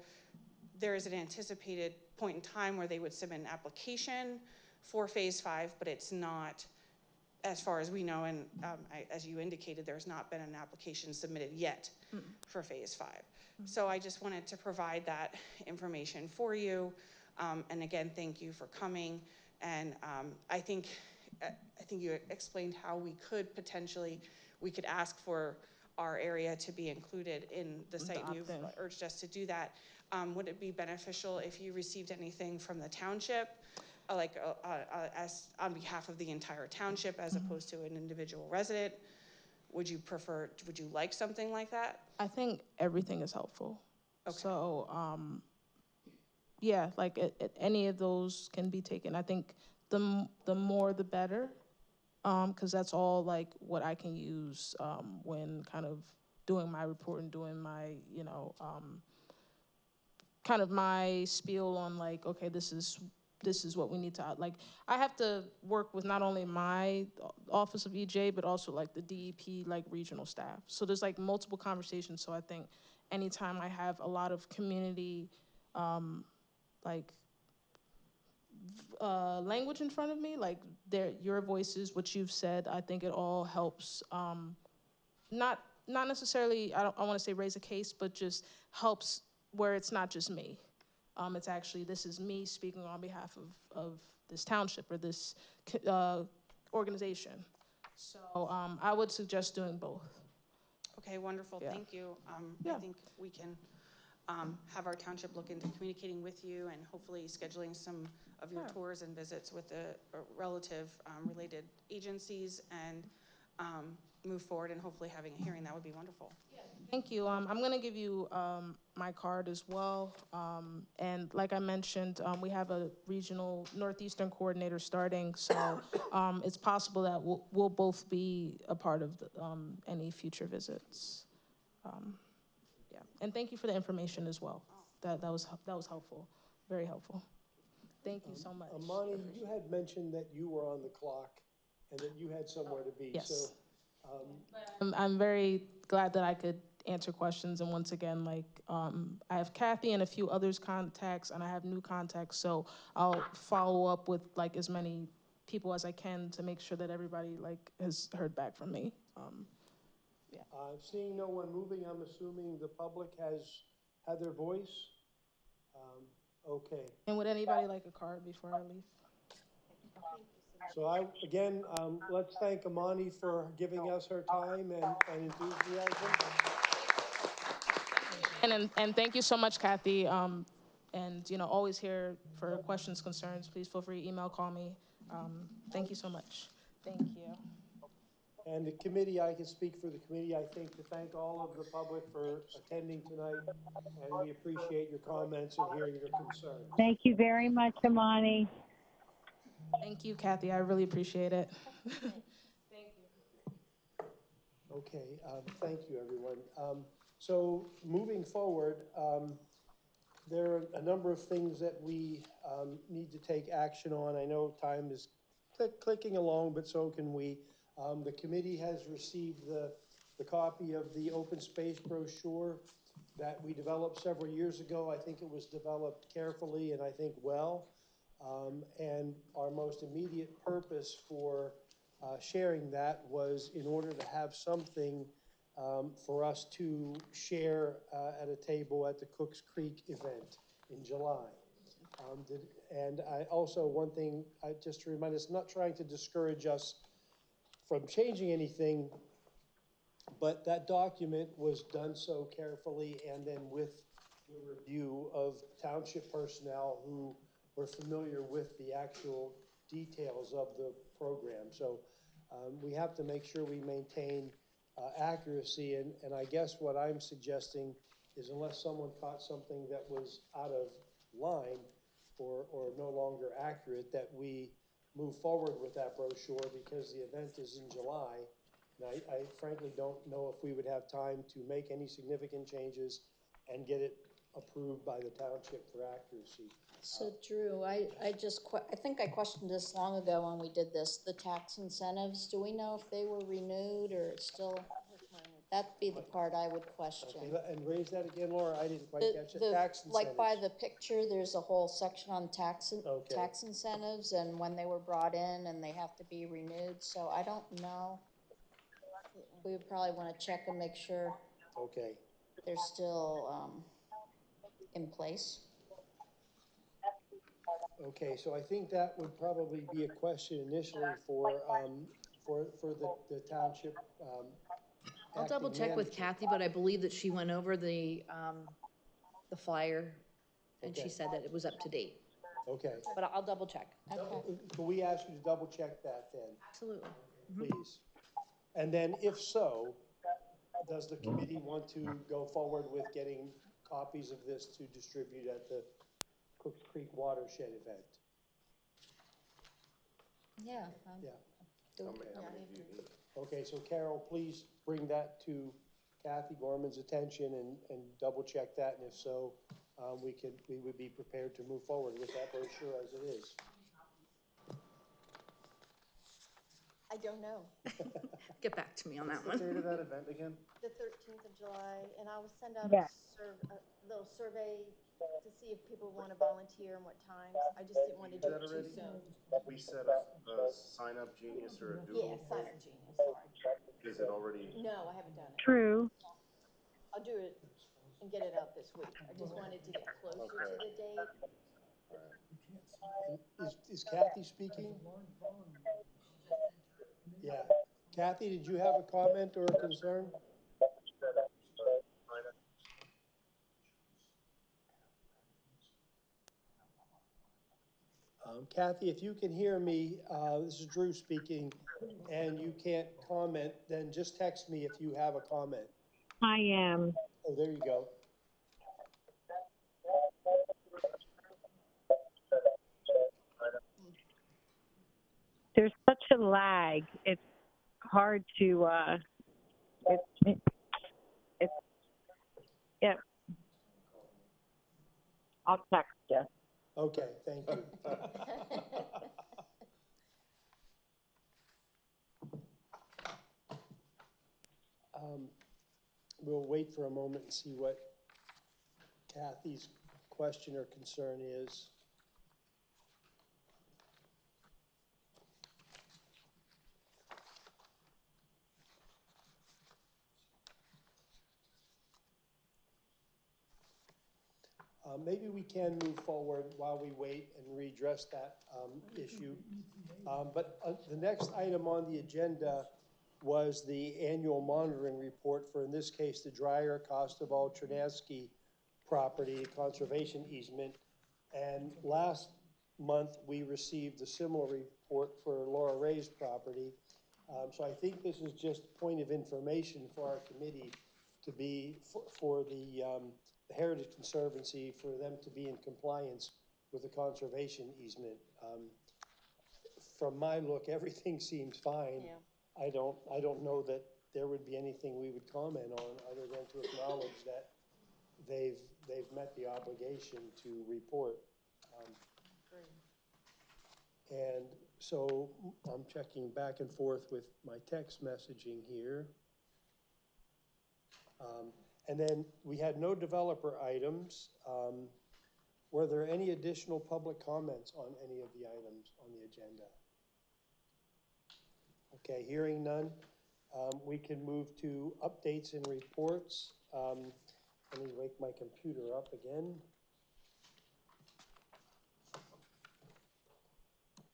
there is an anticipated point in time where they would submit an application for phase 5, but it's not, as far as we know, and as you indicated, there's not been an application submitted yet for phase 5. So I just wanted to provide that information for you. And again, thank you for coming. And I think you explained how we could potentially, we could ask for our area to be included in the site, and you've urged us to do that. Would it be beneficial if you received anything from the township, as on behalf of the entire township, as opposed to an individual resident? Would you like something like that? I think everything is helpful. Okay. So, yeah, like any of those can be taken. I think the more the better, because that's all like what I can use when kind of doing my report and doing my, kind of my spiel on like, okay, this is what we need to, like, I have to work with not only my office of EJ, but also like the DEP, like regional staff. So there's like multiple conversations. So I think anytime I have a lot of community, like language in front of me, like your voices, what you've said. I think it all helps. Not necessarily. I want to say raise a case, but just helps where it's not just me. It's actually, this is me speaking on behalf of this township or this organization. So I would suggest doing both. Okay, wonderful, Yeah. thank you. Yeah. I think we can have our township look into communicating with you and hopefully scheduling some of your tours and visits with the relative related agencies and move forward and hopefully having a hearing. That would be wonderful. Thank you. I'm going to give you my card as well. And like I mentioned, we have a regional Northeastern coordinator starting, so it's possible that we'll both be a part of any future visits. Yeah. And thank you for the information as well. That was helpful, very helpful. Thank you so much. Amani, you had mentioned that you were on the clock and that you had somewhere to be. Yes. So, I'm very glad that I could answer questions. And once again, like, I have Kathy and a few others contacts, and I have new contacts. So I'll follow up with like as many people as I can to make sure that everybody like has heard back from me. Yeah. Seeing no one moving, I'm assuming the public has had their voice. Okay. And would anybody like a card before I leave? So again, let's thank Amani for giving us her time and enthusiasm. And thank you so much, Kathy. And always here for questions, concerns. Please feel free to email, call me. Thank you so much. Thank you. And the committee, I can speak for the committee, I think, to thank all of the public for attending tonight. And we appreciate your comments and hearing your concerns. Thank you very much, Amani. Thank you, Kathy. I really appreciate it. Thank you. Okay, thank you, everyone. So moving forward, there are a number of things that we need to take action on. I know time is clicking along, but so can we. The committee has received the copy of the open space brochure that we developed several years ago. I think it was developed carefully and I think well. And our most immediate purpose for sharing that was in order to have something for us to share at a table at the Cooks Creek event in July. And I also, one thing, just to remind us, not trying to discourage us from changing anything, but that document was done so carefully and then with the review of township personnel who were familiar with the actual details of the program. So we have to make sure we maintain accuracy, and I guess what I'm suggesting is unless someone caught something that was out of line or no longer accurate, that we move forward with that brochure because the event is in July. And I frankly don't know if we would have time to make any significant changes and get it approved by the township for accuracy. So Drew, I think I questioned this long ago when we did this, the tax incentives. Do we know if they were renewed or it's still? That'd be the part I would question. Okay, and raise that again, Laura, I didn't quite catch it. Tax incentives. Like by the picture, there's a whole section on tax incentives and when they were brought in and they have to be renewed. So I don't know. We would probably want to check and make sure. Okay. They're still in place. Okay, so I think that would probably be a question initially for the township. I'll double check with Kathy, but I believe that she went over the flyer and she said that it was up to date. Okay. But I'll double check. Okay. Can we ask you to double check that then? Absolutely. Please. And then if so, does the committee want to go forward with getting copies of this to distribute at the Cooks Creek watershed event? Yeah. Yeah. How many do you need? Okay, so Carol, please bring that to Kathy Gorman's attention and double check that. And if so, we would be prepared to move forward with that brochure as it is. I don't know. Get back to me on that one. What's the date of that event again? The 13th of July, and I will send out Yeah. a little survey to see if people want to volunteer and what times. I just didn't want to do it too soon. We set up a sign up genius or a Doodle. Yeah, sign up genius, sorry. Is it already? No, I haven't done it. True. I'll do it and get it out this week. I just wanted to get closer to the date. Is Kathy speaking? Yeah. Kathy, did you have a comment or a concern? Kathy, if you can hear me, this is Drew speaking, and you can't comment, then just text me if you have a comment. I am. Oh, there you go. There's such a lag. It's hard to, yeah. I'll text you. Okay, thank you. We'll wait for a moment and see what Kathy's question or concern is. Maybe we can move forward while we wait and redress that issue. But the next item on the agenda was the annual monitoring report for, in this case, the Dreyer Kostoval Trinaski property conservation easement. And last month, we received a similar report for Laura Ray's property. So I think this is just a point of information for our committee to be, for the Heritage Conservancy, for them to be in compliance with the conservation easement. From my look, everything seems fine. Yeah. I don't know that there would be anything we would comment on other than to acknowledge that they've met the obligation to report. And so I'm checking back and forth with my text messaging here. And then we had no developer items. Were there any additional public comments on any of the items on the agenda? Okay, hearing none, we can move to updates and reports. Let me wake my computer up again.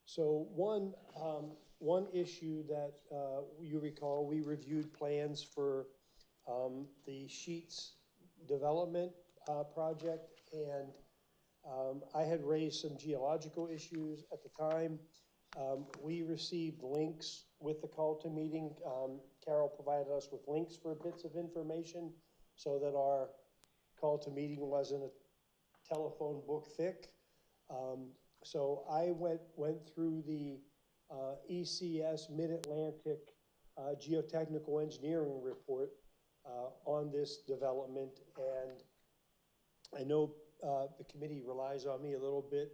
So one issue that you recall, we reviewed plans for the Sheets development project, and I had raised some geological issues at the time. We received links with the call to meeting. Carol provided us with links for bits of information so that our call to meeting wasn't a telephone book thick. So I went through the ECS Mid-Atlantic Geotechnical Engineering Report on this development, and I know the committee relies on me a little bit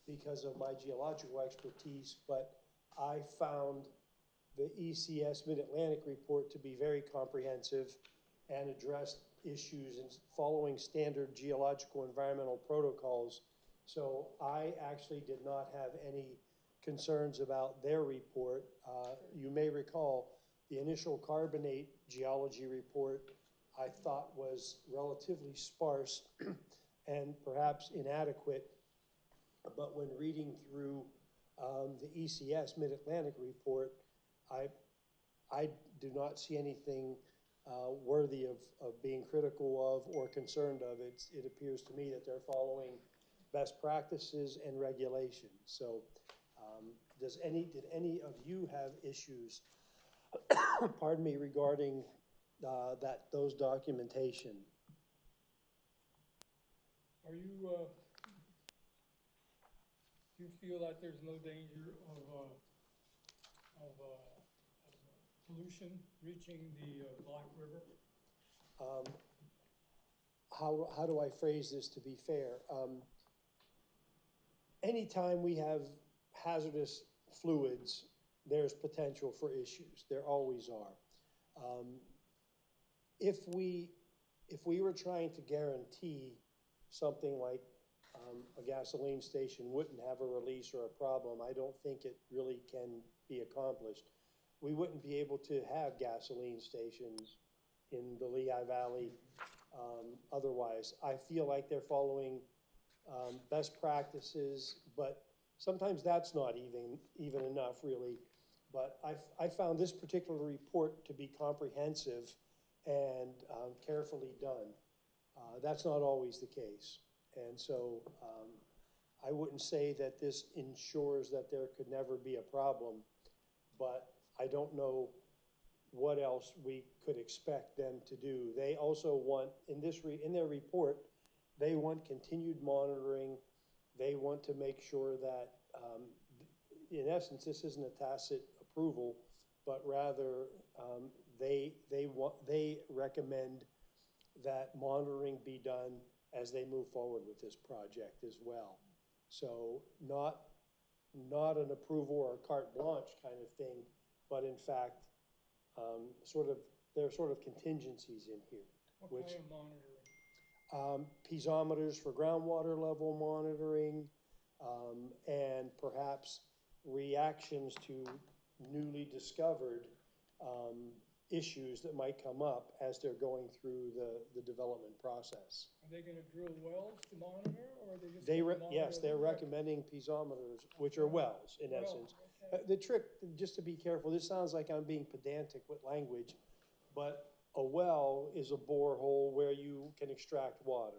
because of my geological expertise, but I found the ECS Mid-Atlantic report to be very comprehensive and addressed issues in following standard geological environmental protocols. So I actually did not have any concerns about their report. You may recall the initial carbonate geology report I thought was relatively sparse and perhaps inadequate, but when reading through the ECS Mid-Atlantic report, I do not see anything worthy of being critical of or concerned of. It appears to me that they're following best practices and regulations. So did any of you have issues, pardon me, regarding those documentation? Are you, do you feel that there's no danger of pollution reaching the Black River? How do I phrase this to be fair? Anytime we have hazardous fluids, there's potential for issues. There always are. If we were trying to guarantee something like a gasoline station wouldn't have a release or a problem, I don't think it really can be accomplished. We wouldn't be able to have gasoline stations in the Lehigh Valley otherwise. I feel like they're following best practices, but sometimes that's not even enough really. But I found this particular report to be comprehensive and carefully done. That's not always the case. And so I wouldn't say that this ensures that there could never be a problem, but I don't know what else we could expect them to do. They also want, in their report, they want continued monitoring. They want to make sure that, in essence, this isn't a tacit approval, but rather they recommend that monitoring be done as they move forward with this project as well. So not an approval or a carte blanche kind of thing, but in fact, there are sort of contingencies in here. What kind of monitoring? Piezometers for groundwater level monitoring, and perhaps reactions to newly discovered issues that might come up as they're going through the development process. Are they gonna drill wells to monitor, or are they just gonna monitor? Yes, they're recommending piezometers, which are wells, in essence. Okay. The trick, just to be careful, this sounds like I'm being pedantic with language, but a well is a borehole where you can extract water.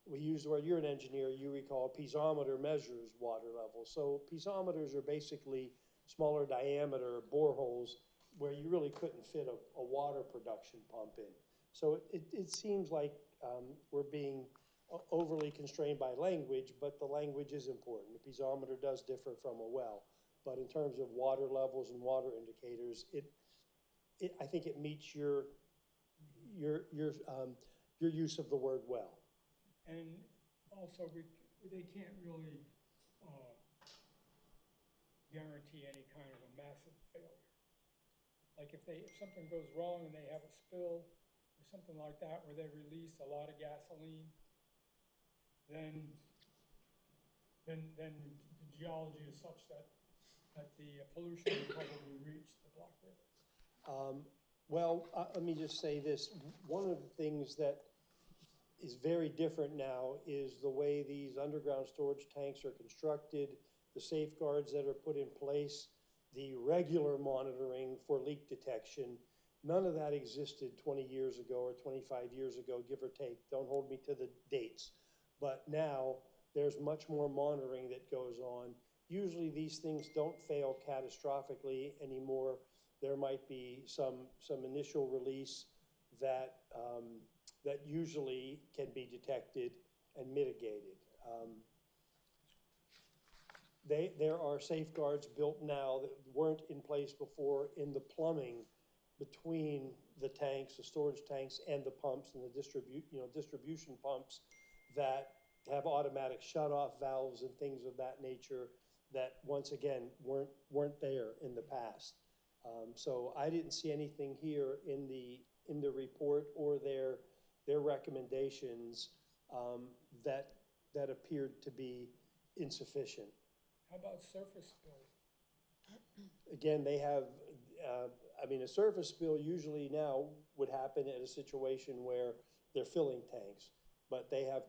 We use the word, you're an engineer, you recall piezometer measures water level. So piezometers are basically smaller diameter boreholes where you really couldn't fit a water production pump in. So it seems like we're being overly constrained by language, but the language is important. The piezometer does differ from a well. But in terms of water levels and water indicators, I think it meets your use of the word well. And also, they can't really guarantee any kind of a massive failure. Like if something goes wrong and they have a spill or something like that where they release a lot of gasoline, then the geology is such that the pollution will probably reach the Black River. Well, let me just say this. One of the things that is very different now is the way these underground storage tanks are constructed, the safeguards that are put in place, the regular monitoring for leak detection. None of that existed 20 years ago or 25 years ago, give or take. Don't hold me to the dates. But now there's much more monitoring that goes on. Usually these things don't fail catastrophically anymore. There might be some initial release that that usually can be detected and mitigated. There are safeguards built now that weren't in place before in the plumbing between the tanks, the storage tanks, and the pumps and the distribution pumps that have automatic shutoff valves and things of that nature that once again weren't there in the past. So I didn't see anything here in the report or their recommendations that appeared to be insufficient. How about surface spill? Again, they have, a surface spill usually now would happen in a situation where they're filling tanks, but they have,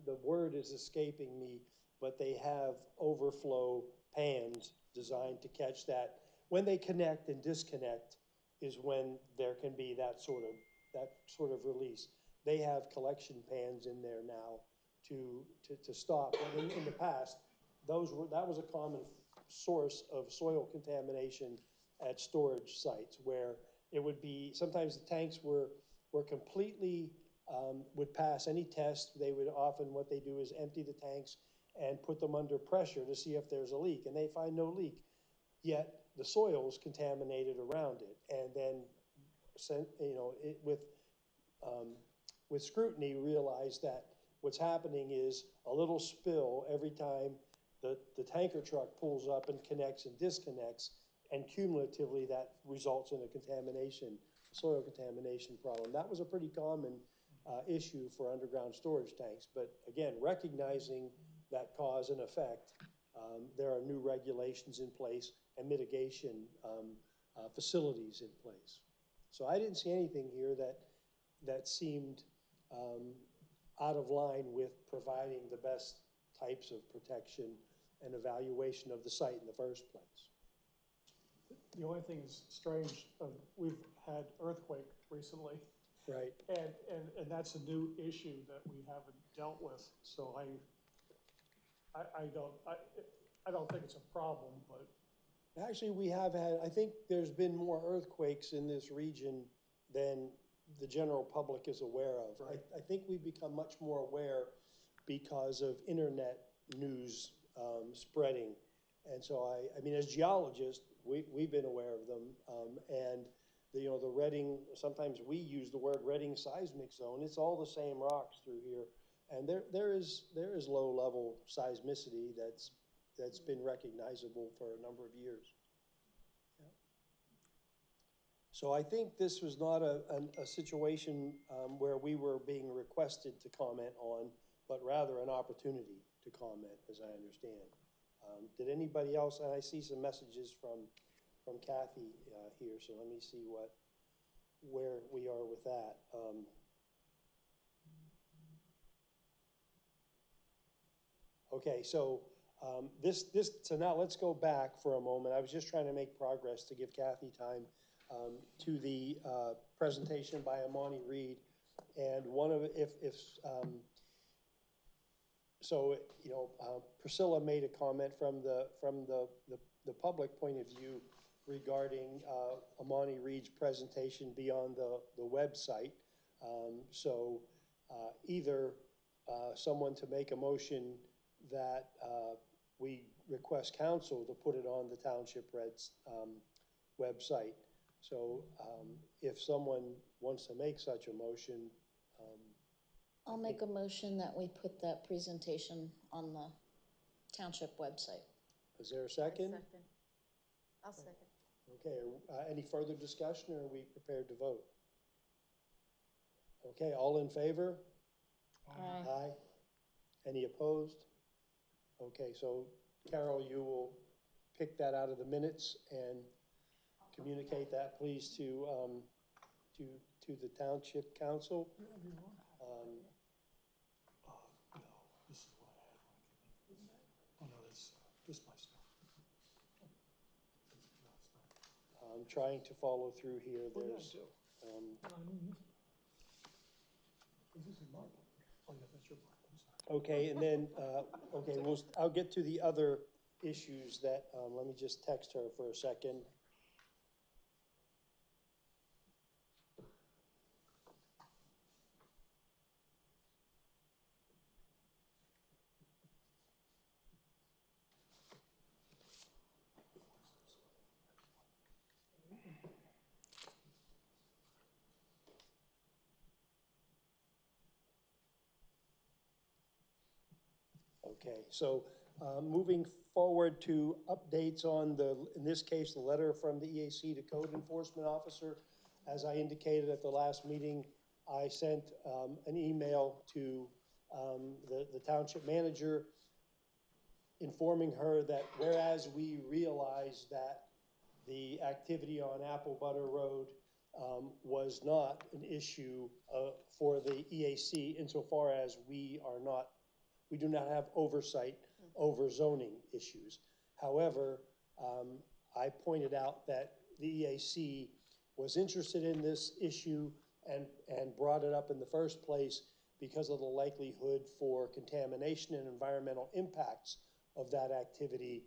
the word is escaping me, but they have overflow pans designed to catch that. When they connect and disconnect is when there can be that sort of release. They have collection pans in there now to stop. And in the past, that was a common source of soil contamination at storage sites where it would be, sometimes the tanks were completely, would pass any test. They would often, what they do is empty the tanks and put them under pressure to see if there's a leak, and they find no leak. Yet the soil is contaminated around it, and then, with scrutiny, realize that what's happening is a little spill every time the tanker truck pulls up and connects and disconnects, and cumulatively that results in a soil contamination problem. That was a pretty common issue for underground storage tanks. But again, recognizing that cause and effect, there are new regulations in place and mitigation facilities in place. So I didn't see anything here that seemed out of line with providing the best types of protection and evaluation of the site in the first place. The only thing that's strange, we've had earthquake recently. Right. And that's a new issue that we haven't dealt with. So I don't think it's a problem, but. Actually, we have had, I think there's been more earthquakes in this region than the general public is aware of. Right. I think we've become much more aware because of internet news spreading. And so I mean, as geologists, we've been aware of them. And the Redding, sometimes we use the word Redding seismic zone. It's all the same rocks through here. And there is low level seismicity that's been recognizable for a number of years. Yeah. So I think this was not a situation where we were being requested to comment on, but rather an opportunity to comment, as I understand. Did anybody else, and I see some messages from Kathy here, so let me see where we are with that. Okay, so so now let's go back for a moment. I was just trying to make progress to give Kathy time to the presentation by Amani Reed. And one of, Priscilla made a comment from the public point of view regarding Amani Reed's presentation beyond the website. Either someone to make a motion that we request council to put it on the Township Red's website. So if someone wants to make such a motion. I'll make a motion that we put that presentation on the township website. Is there a second? Second. I'll second. Okay, any further discussion, or are we prepared to vote? Okay, all in favor? Aye. Aye. Any opposed? Okay, so Carol, you will pick that out of the minutes and communicate that, please, to the Township Council. No, this is what I had when I came in. Oh, no, that's just my stuff. No, it's not. I'm trying to follow through here. Oh, yeah, I There's, do. No, I didn't use it. This is my book. Oh, yeah, that's your book. I'm sorry. okay, and then, okay, I'll get to the other issues that, let me just text her for a second. Okay, so moving forward to updates on in this case, the letter from the EAC to Code Enforcement Officer. As I indicated at the last meeting, I sent an email to the township manager informing her that whereas we realize that the activity on Apple Butter Road was not an issue for the EAC insofar as we do not have oversight over zoning issues. However, I pointed out that the EAC was interested in this issue and brought it up in the first place because of the likelihood for contamination and environmental impacts of that activity,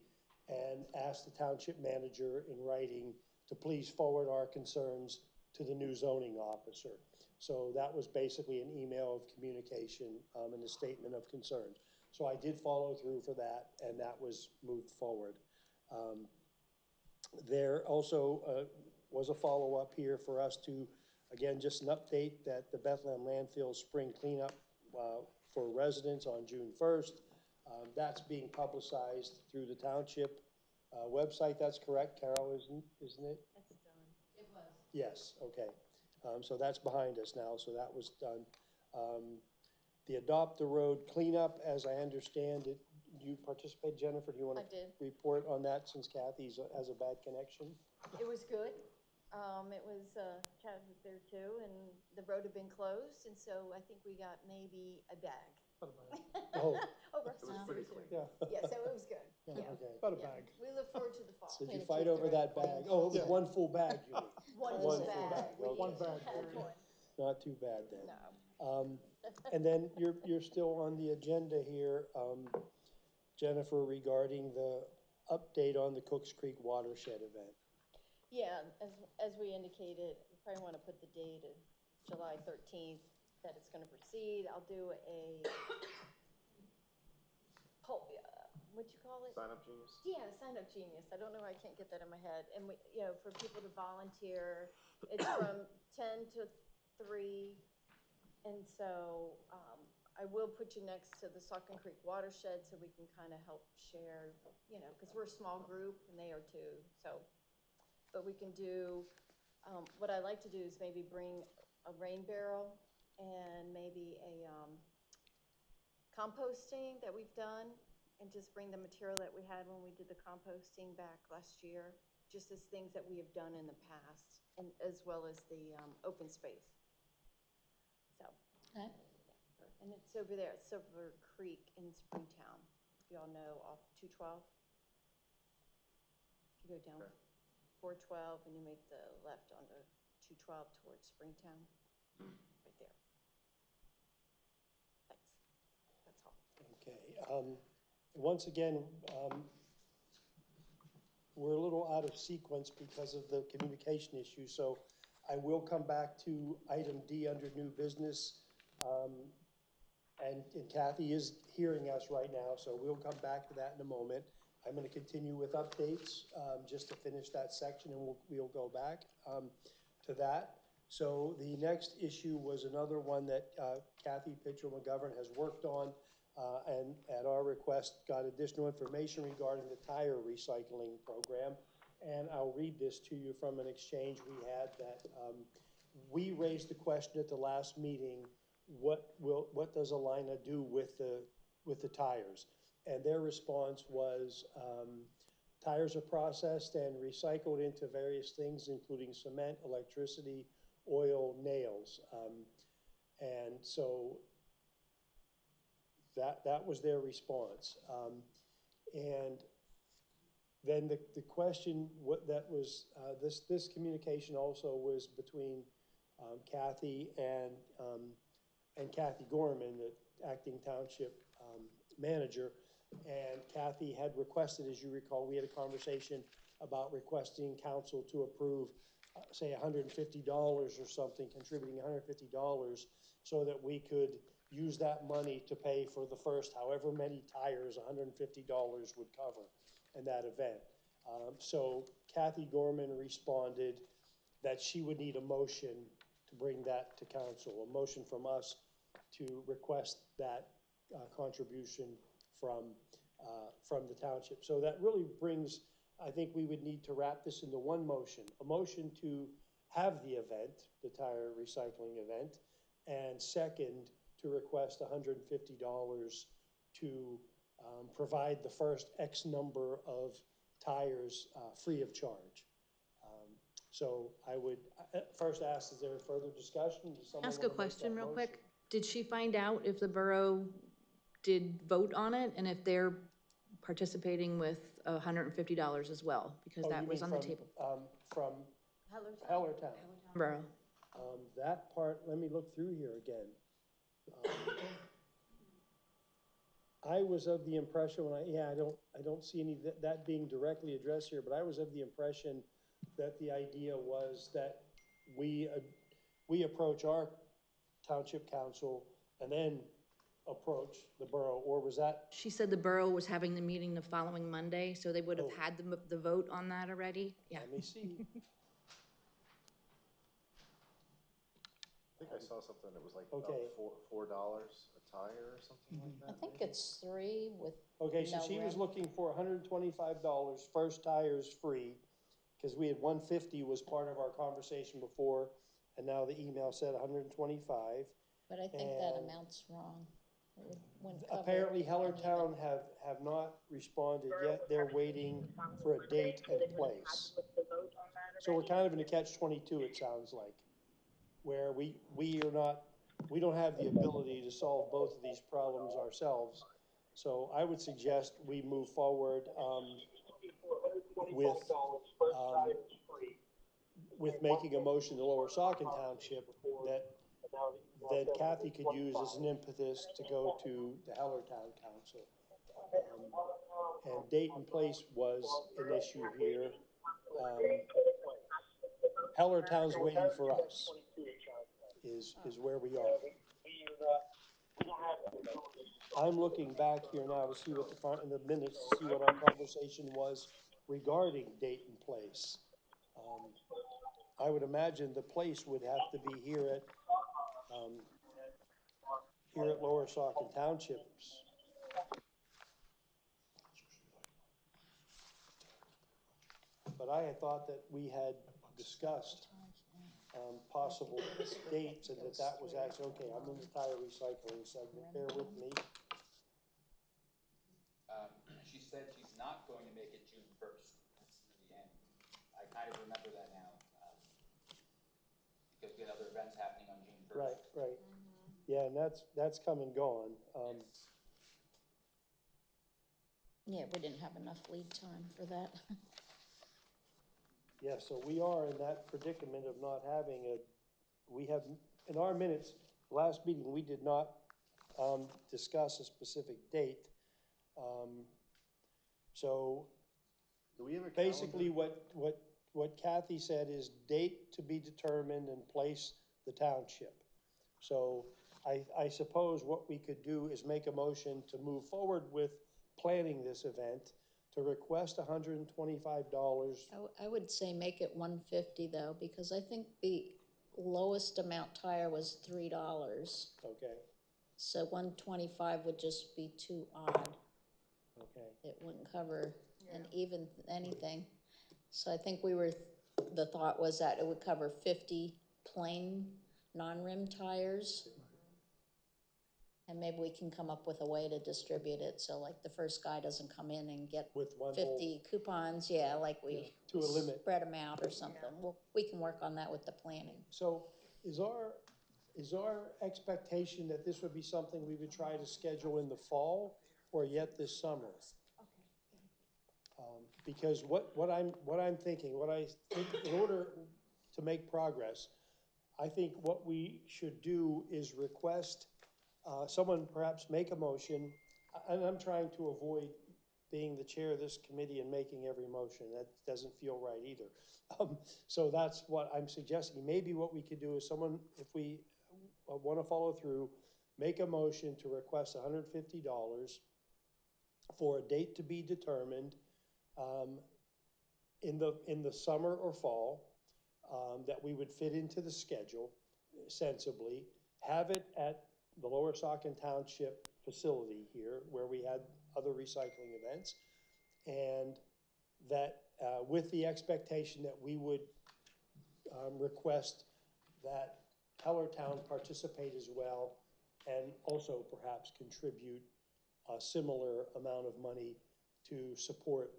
and asked the township manager in writing to please forward our concerns to the new zoning officer. So that was basically an email of communication and a statement of concerns. So I did follow through for that, and that was moved forward. There also was a follow-up here for us to, again, just an update that the Bethlehem landfill spring cleanup for residents on June 1st. That's being publicized through the township website. That's correct, Carol, isn't it? That's done. It was. Yes, okay. So that's behind us now, so that was done. The Adopt the Road cleanup, as I understand it, you participated, Jennifer? Do you want I did. to report on that since Kathy has a bad connection? It was good. It was, Chad was there too, and the road had been closed, and so I think we got maybe a bag. Oh. Over seriously. Yeah. Yeah, so it was good. Yeah. Okay. About a Yeah. bag. We look forward to the fall. Did you fight over that bag? Oh, it was one full bag, you mean? One One full full bag. bag, okay. One bag. Not too bad then. No. And then you're still on the agenda here, Jennifer, regarding the update on the Cooks Creek watershed event. Yeah, as we indicated, we probably want to put the date of July 13th, that it's going to proceed. I'll do a, what you call it? Sign Up Genius? Yeah, Sign Up Genius. I don't know, I can't get that in my head. And we, you know, for people to volunteer, it's from 10 to 3. And so I will put you next to the Saucon Creek watershed so we can kind of help share, you know, because we're a small group and they are too. So, but we can do, what I like to do is maybe bring a rain barrel and maybe a composting that we've done, and just bring the material that we had when we did the composting back last year, just as things that we have done in the past, and as well as the open space. So, Okay. and it's over there at Silver Creek in Springtown. If y'all know, off 212. If you go down 412 and you make the left onto 212 towards Springtown, right there. Thanks. That's all. Okay. Once again, we're a little out of sequence because of the communication issue, so I will come back to item D under new business. And Kathy is hearing us right now, so we'll come back to that in a moment. I'm going to continue with updates just to finish that section, and we'll go back to that. So the next issue was another one that Kathy Pitcher-McGovern has worked on, and at our request got additional information regarding the tire recycling program. And I'll read this to you from an exchange we had that we raised the question at the last meeting, what does Alina do with the tires? And their response was, tires are processed and recycled into various things, including cement, electricity, oil, nails. And so that was their response. And then the question this communication also was between Kathy and Kathy Gorman, the acting township manager. And Kathy had requested, as you recall, we had a conversation about requesting council to approve, say $150 or something, contributing $150 so that we could use that money to pay for the first however many tires $150 would cover in that event. So Kathy Gorman responded that she would need a motion to bring that to council, a motion from us to request that contribution from the township. So that really brings, I think we would need to wrap this into one motion, a motion to have the event, the tire recycling event, and second, to request $150 to provide the first X number of tires free of charge. So I would first ask, is there further discussion? Ask a question real quick. Did she find out if the borough did vote on it and if they're participating with $150 as well? Because that was on the table. From Hellertown. Borough. That part, let me look through here again. I was of the impression I don't see any that being directly addressed here, but I was of the impression that the idea was that we approach our township council and then approach the borough, or was that? She said the borough was having the meeting the following Monday, so they would have had the vote on that already. Yeah. Let me see. I think I saw something that was like Okay. $4 a tire or something like that. I think it's 3 with Okay, so no she was rim. looking for $125, first tires free, because we had $150 was part of our conversation before, and now the email said $125. But I think that And amount's wrong. Wouldn't cover apparently any of Hellertown it. have not responded yet. They're waiting for a date and place. So we're kind of in a catch-22, it sounds like, where we don't have the ability to solve both of these problems ourselves. So I would suggest we move forward with making a motion to Lower Saucon Township that Kathy could use as an impetus to go to the Hellertown Council. And date and place was an issue here. Hellertown's waiting for us, is where we are. I'm looking back here now to see what in the minutes, to see what our conversation was regarding date and place. I would imagine the place would have to be here at Lower Saucon Townships. But I had thought that we had discussed possible dates and that was actually, okay, I'm in the tire recycling segment, bear with me. She said she's not going to make it June 1st. That's the end. I kind of remember that now because we had other events happening on June 1st. Right, right. Yeah, and that's come and gone. Yeah, we didn't have enough lead time for that. Yeah, so we are in that predicament of not having we have, in our minutes, last meeting, we did not discuss a specific date. So do we have a basically what Kathy said is date to be determined and place the township. So I suppose what we could do is make a motion to move forward with planning this event, to request $125. I would say make it $150 though, because I think the lowest amount tire was $3. Okay. So 125 would just be too odd. Okay. It wouldn't cover even anything. So I think the thought was that it would cover 50 plain non-rim tires. And maybe we can come up with a way to distribute it, so like the first guy doesn't come in and get with 50 coupons, like we to a limit, spread them out or something. Well, we can work on that with the planning. So is our expectation that this would be something we would try to schedule in the fall or yet this summer? Because what I'm thinking, in order to make progress, I think what we should do is request someone perhaps make a motion, and I'm trying to avoid being the chair of this committee and making every motion. That doesn't feel right either. So that's what I'm suggesting. Maybe what we could do is someone, if we want to follow through, make a motion to request $150 for a date to be determined in the summer or fall that we would fit into the schedule sensibly, have it at the Lower Saucon Township facility here where we had other recycling events, and that with the expectation that we would request that Hellertown participate as well and also perhaps contribute a similar amount of money to support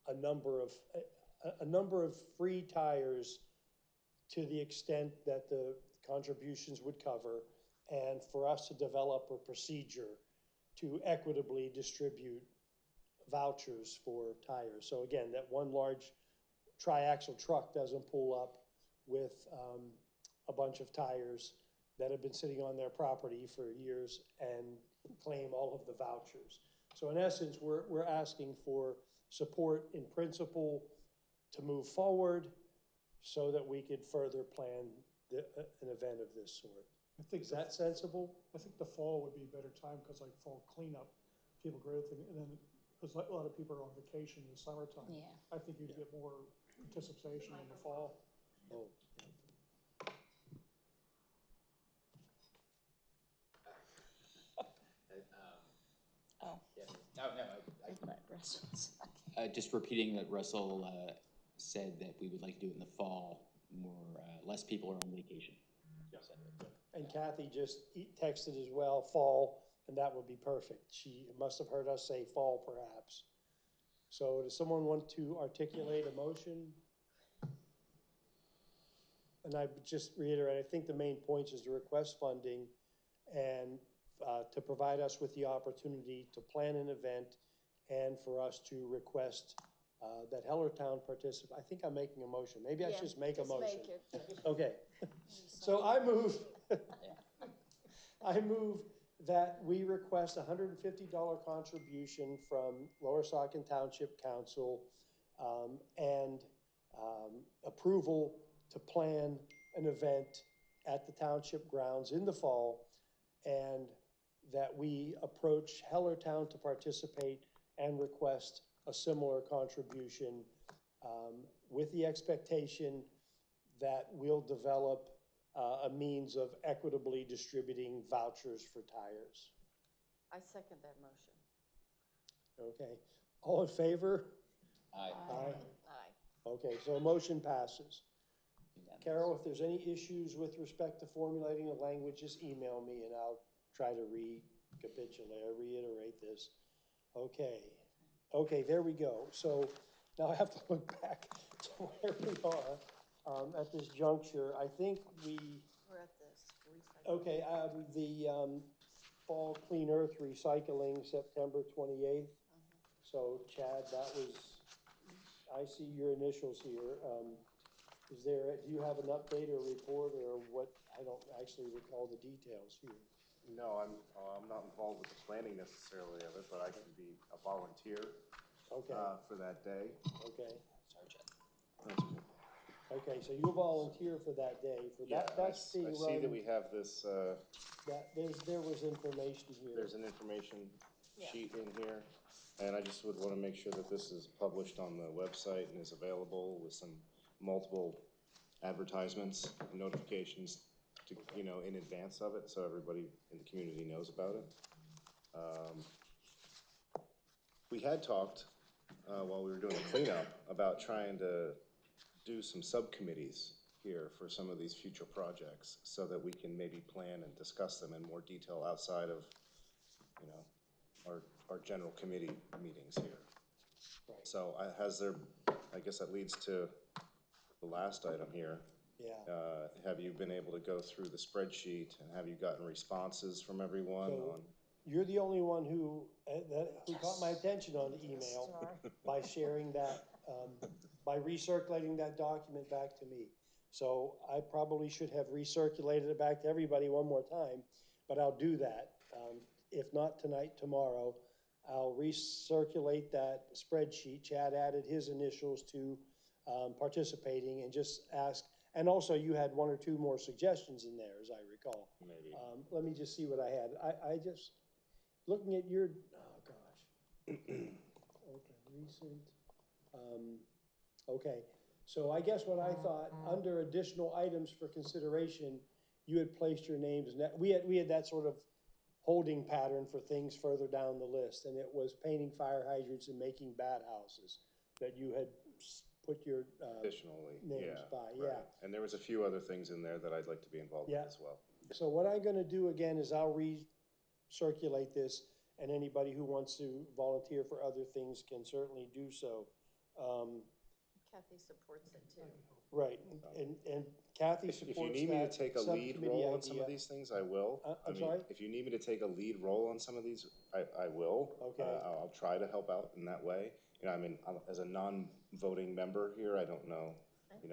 a number of free tires to the extent that the contributions would cover, and for us to develop a procedure to equitably distribute vouchers for tires. So again, that one large triaxle truck doesn't pull up with a bunch of tires that have been sitting on their property for years and claim all of the vouchers. So in essence, we're asking for support in principle to move forward so that we could further plan an event of this sort. Is that sensible? I think the fall would be a better time, because like fall cleanup, people go to and then, because a lot of people are on vacation in the summertime. Yeah. I think you'd get more participation in the fall. Oh, Just repeating that Russell said that we would like to do it in the fall, less people are on vacation. And Kathy just texted as well, fall, and that would be perfect. She must have heard us say fall perhaps. So does someone want to articulate a motion? And I would just reiterate, I think the main point is to request funding and to provide us with the opportunity to plan an event and for us to request that Hellertown participate. I think I'm making a motion. Maybe I should just make a motion. Make it. Okay. So I move, I move that we request a $150 contribution from Lower Saucon Township Council and approval to plan an event at the township grounds in the fall, and that we approach Hellertown to participate and request a similar contribution with the expectation that we'll develop a means of equitably distributing vouchers for tires. I second that motion. Okay, all in favor? Aye. Aye. Aye. Okay, so a motion passes. Carol, if there's any issues with respect to formulating a language, just email me and I'll try to reiterate this. Okay, there we go. So now I have to look back to where we are at this juncture. I think We're at this recycling. okay, the Fall Clean Earth Recycling, September 28th. So Chad, that was, I see your initials here. Do you have an update or report or what? I don't actually recall the details here. No, I'm not involved with the planning necessarily of it, but I can be a volunteer for that day. Okay. Sorry, Chad. That's okay. Okay, so you'll volunteer for that day. For that, that's being I run. see that we have this, There was information here. there's an information sheet in here, and I just would want to make sure that this is published on the website and is available with some multiple advertisements, notifications to, in advance of it, so everybody in the community knows about it. We had talked, while we were doing the cleanup, about trying to do some subcommittees here for some of these future projects so that we can maybe plan and discuss them in more detail outside of, our general committee meetings here. Right. So I guess that leads to the last item here. Yeah. Have you been able to go through the spreadsheet and have you gotten responses from everyone So, on? You're the only one who caught my attention on the email by sharing that, by recirculating that document back to me. So I probably should have recirculated it back to everybody one more time, but I'll do that. If not tonight, tomorrow, I'll recirculate that spreadsheet. Chad added his initials to participating and just ask. And also you had one or two more suggestions in there, as I recall. Maybe. Let me just see what I had. I just, looking at your, oh gosh. Open, recent. Okay, so I guess what I thought, under additional items for consideration, you had placed your names, and we had that sort of holding pattern for things further down the list, and it was painting fire hydrants and making bat houses that you had put your Additionally, names by, right. yeah. And there was a few other things in there that I'd like to be involved with Yeah. as well. So what I'm gonna do again is I'll recirculate this, and anybody who wants to volunteer for other things can certainly do so. Kathy supports it too. Right, and Kathy If you supports need me to that take a lead subcommittee role on some of idea. these things, I will. I'm sorry? If you need me to take a lead role on some of these, I will. Okay. I'll try to help out in that way. As a non-voting member here, I don't know,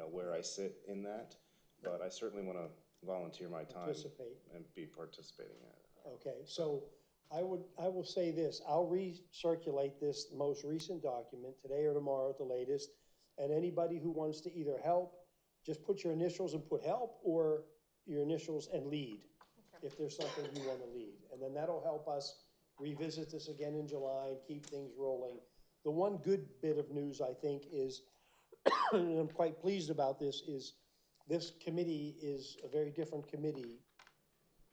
where I sit in that, but I certainly want to volunteer my time Participate. and be participating in it. Okay, so I will say this, I'll recirculate this most recent document today or tomorrow at the latest, and anybody who wants to either help, just put your initials and put help, or your initials and lead, if there's something you want to lead. And then that'll help us revisit this again in July and keep things rolling. The one good bit of news, I think, is, and I'm quite pleased about this, is this committee is a very different committee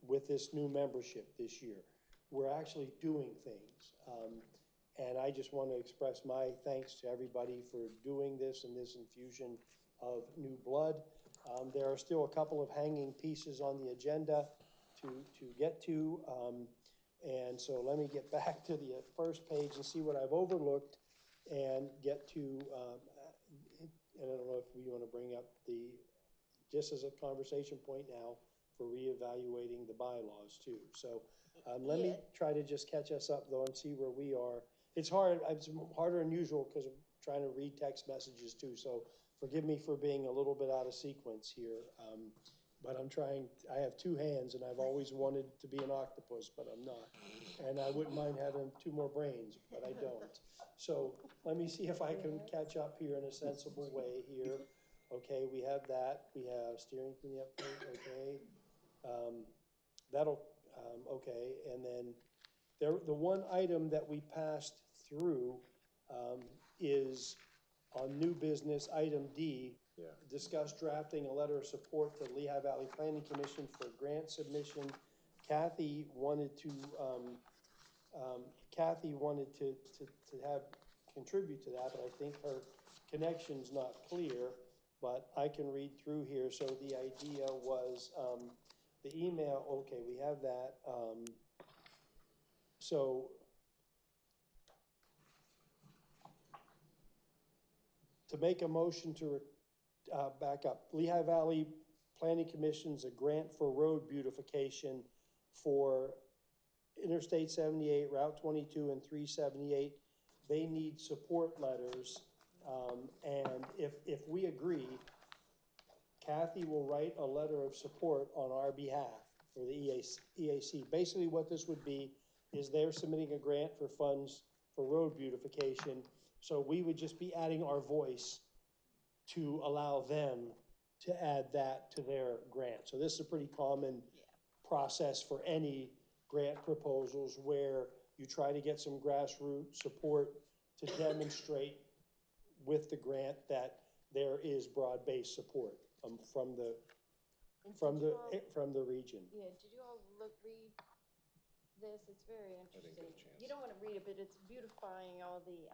with this new membership this year. We're actually doing things. And I just want to express my thanks to everybody for doing this and this infusion of new blood. There are still a couple of hanging pieces on the agenda to get to. And so let me get back to the first page and see what I've overlooked and get to, and I don't know if we want to bring up just as a conversation point now for reevaluating the bylaws too. So let me try to just catch us up though and see where we are. It's hard, it's harder than usual because I'm trying to read text messages too. So forgive me for being a little bit out of sequence here. But I'm trying, I have two hands and I've always wanted to be an octopus, but I'm not. And I wouldn't mind having two more brains, but I don't. So let me see if I can catch up here in a sensible way here. Okay, we have that. We have steering committee update, okay. Okay, and then the one item that we passed through is on new business, item D, discuss drafting a letter of support to Lehigh Valley Planning Commission for grant submission. Kathy wanted to have contribute to that, but I think her connection's not clear, but I can read through here. So the idea was the email, okay, we have that. So to make a motion to back up, Lehigh Valley Planning Commission's a grant for road beautification for Interstate 78, Route 22, and 378. They need support letters, and if we agree, Kathy will write a letter of support on our behalf for the EAC. Basically what this would be is they're submitting a grant for funds for road beautification, so we would just be adding our voice to allow them to add that to their grant. So this is a pretty common process for any grant proposals where you try to get some grassroots support to demonstrate with the grant that there is broad-based support from the region. Yeah, did you all read this? It's very interesting. You don't want to read it, but it's beautifying all the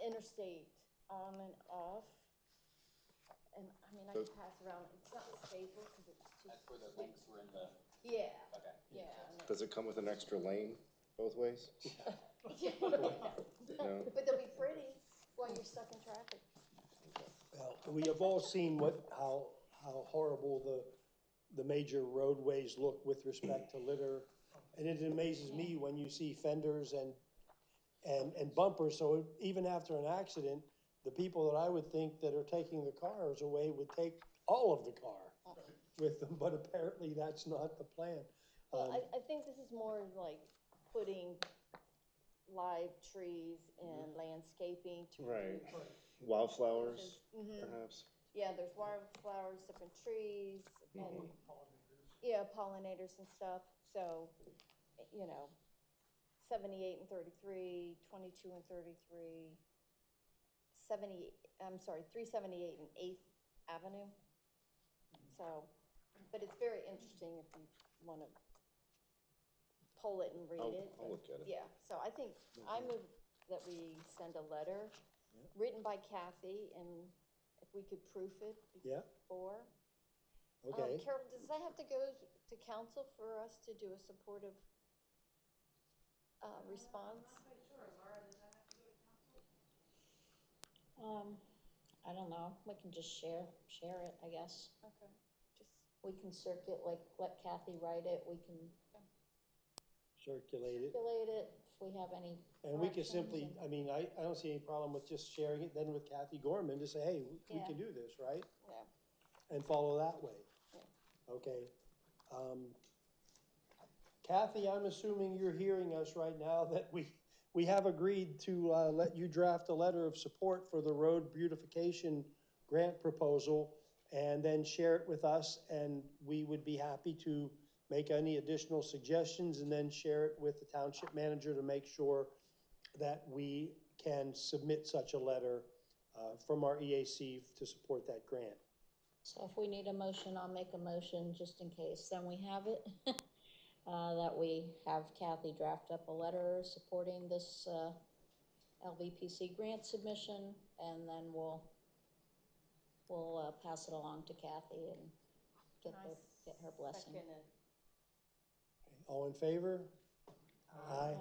interstate on and off. And I mean, I can pass around. It's not stable because it's too. That's where the links were in the. Yeah. Okay. Yeah. Does it come with an extra lane both ways? No. But they'll be pretty while you're stuck in traffic. Well, we have all seen how horrible the major roadways look with respect to litter. And it amazes me when you see fenders and bumpers. So even after an accident, the people that I would think that are taking the cars away would take all of the car with them, but apparently that's not the plan. Well, I think this is more like putting live trees and landscaping to Right. reduce. Wildflowers, perhaps. Yeah, there's wildflowers, different trees, and pollinators and stuff. So, 78 and 33, 22 and 33, 378 and 8th Avenue. So, but it's very interesting if you want to pull it and read it. I'll look at it. Yeah, so I think, I move that we send a letter written by Kathy, and if we could proof it before. Okay. Carol, does that have to go to council for us to do a supportive response? I'm not quite sure. Laura, does that have to go to council? I don't know. We can just share it, I guess. Okay. We can circulate, let Kathy write it. We can Circulate it. if we have any. And we can simply, I mean, I don't see any problem with just sharing it then with Kathy Gorman to say, hey, we can do this, right? Yeah. And follow that way. Yeah. Okay. Kathy, I'm assuming you're hearing us right now that we have agreed to let you draft a letter of support for the road beautification grant proposal and then share it with us, and we would be happy to make any additional suggestions and then share it with the township manager to make sure that we can submit such a letter from our EAC to support that grant. So if we need a motion, I'll make a motion just in case. Then we have it. That we have Kathy draft up a letter supporting this LVPC grant submission, and then we'll we'll, pass it along to Kathy and get her blessing. Second it. All in favor? Aye.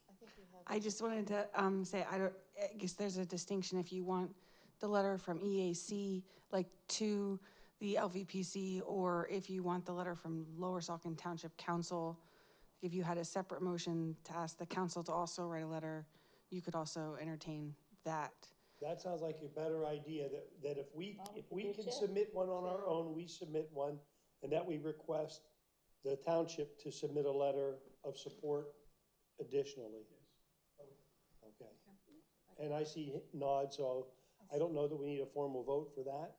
I think we have. I just wanted to say, I guess there's a distinction if you want the letter from EAC, like to the LVPC, or if you want the letter from Lower Saucon Township Council. If you had a separate motion to ask the council to also write a letter, you could also entertain that. That sounds like a better idea, that if we can submit one on our own, we submit one, and that we request the township to submit a letter of support additionally. Okay. And I see nods, so I don't know that we need a formal vote for that.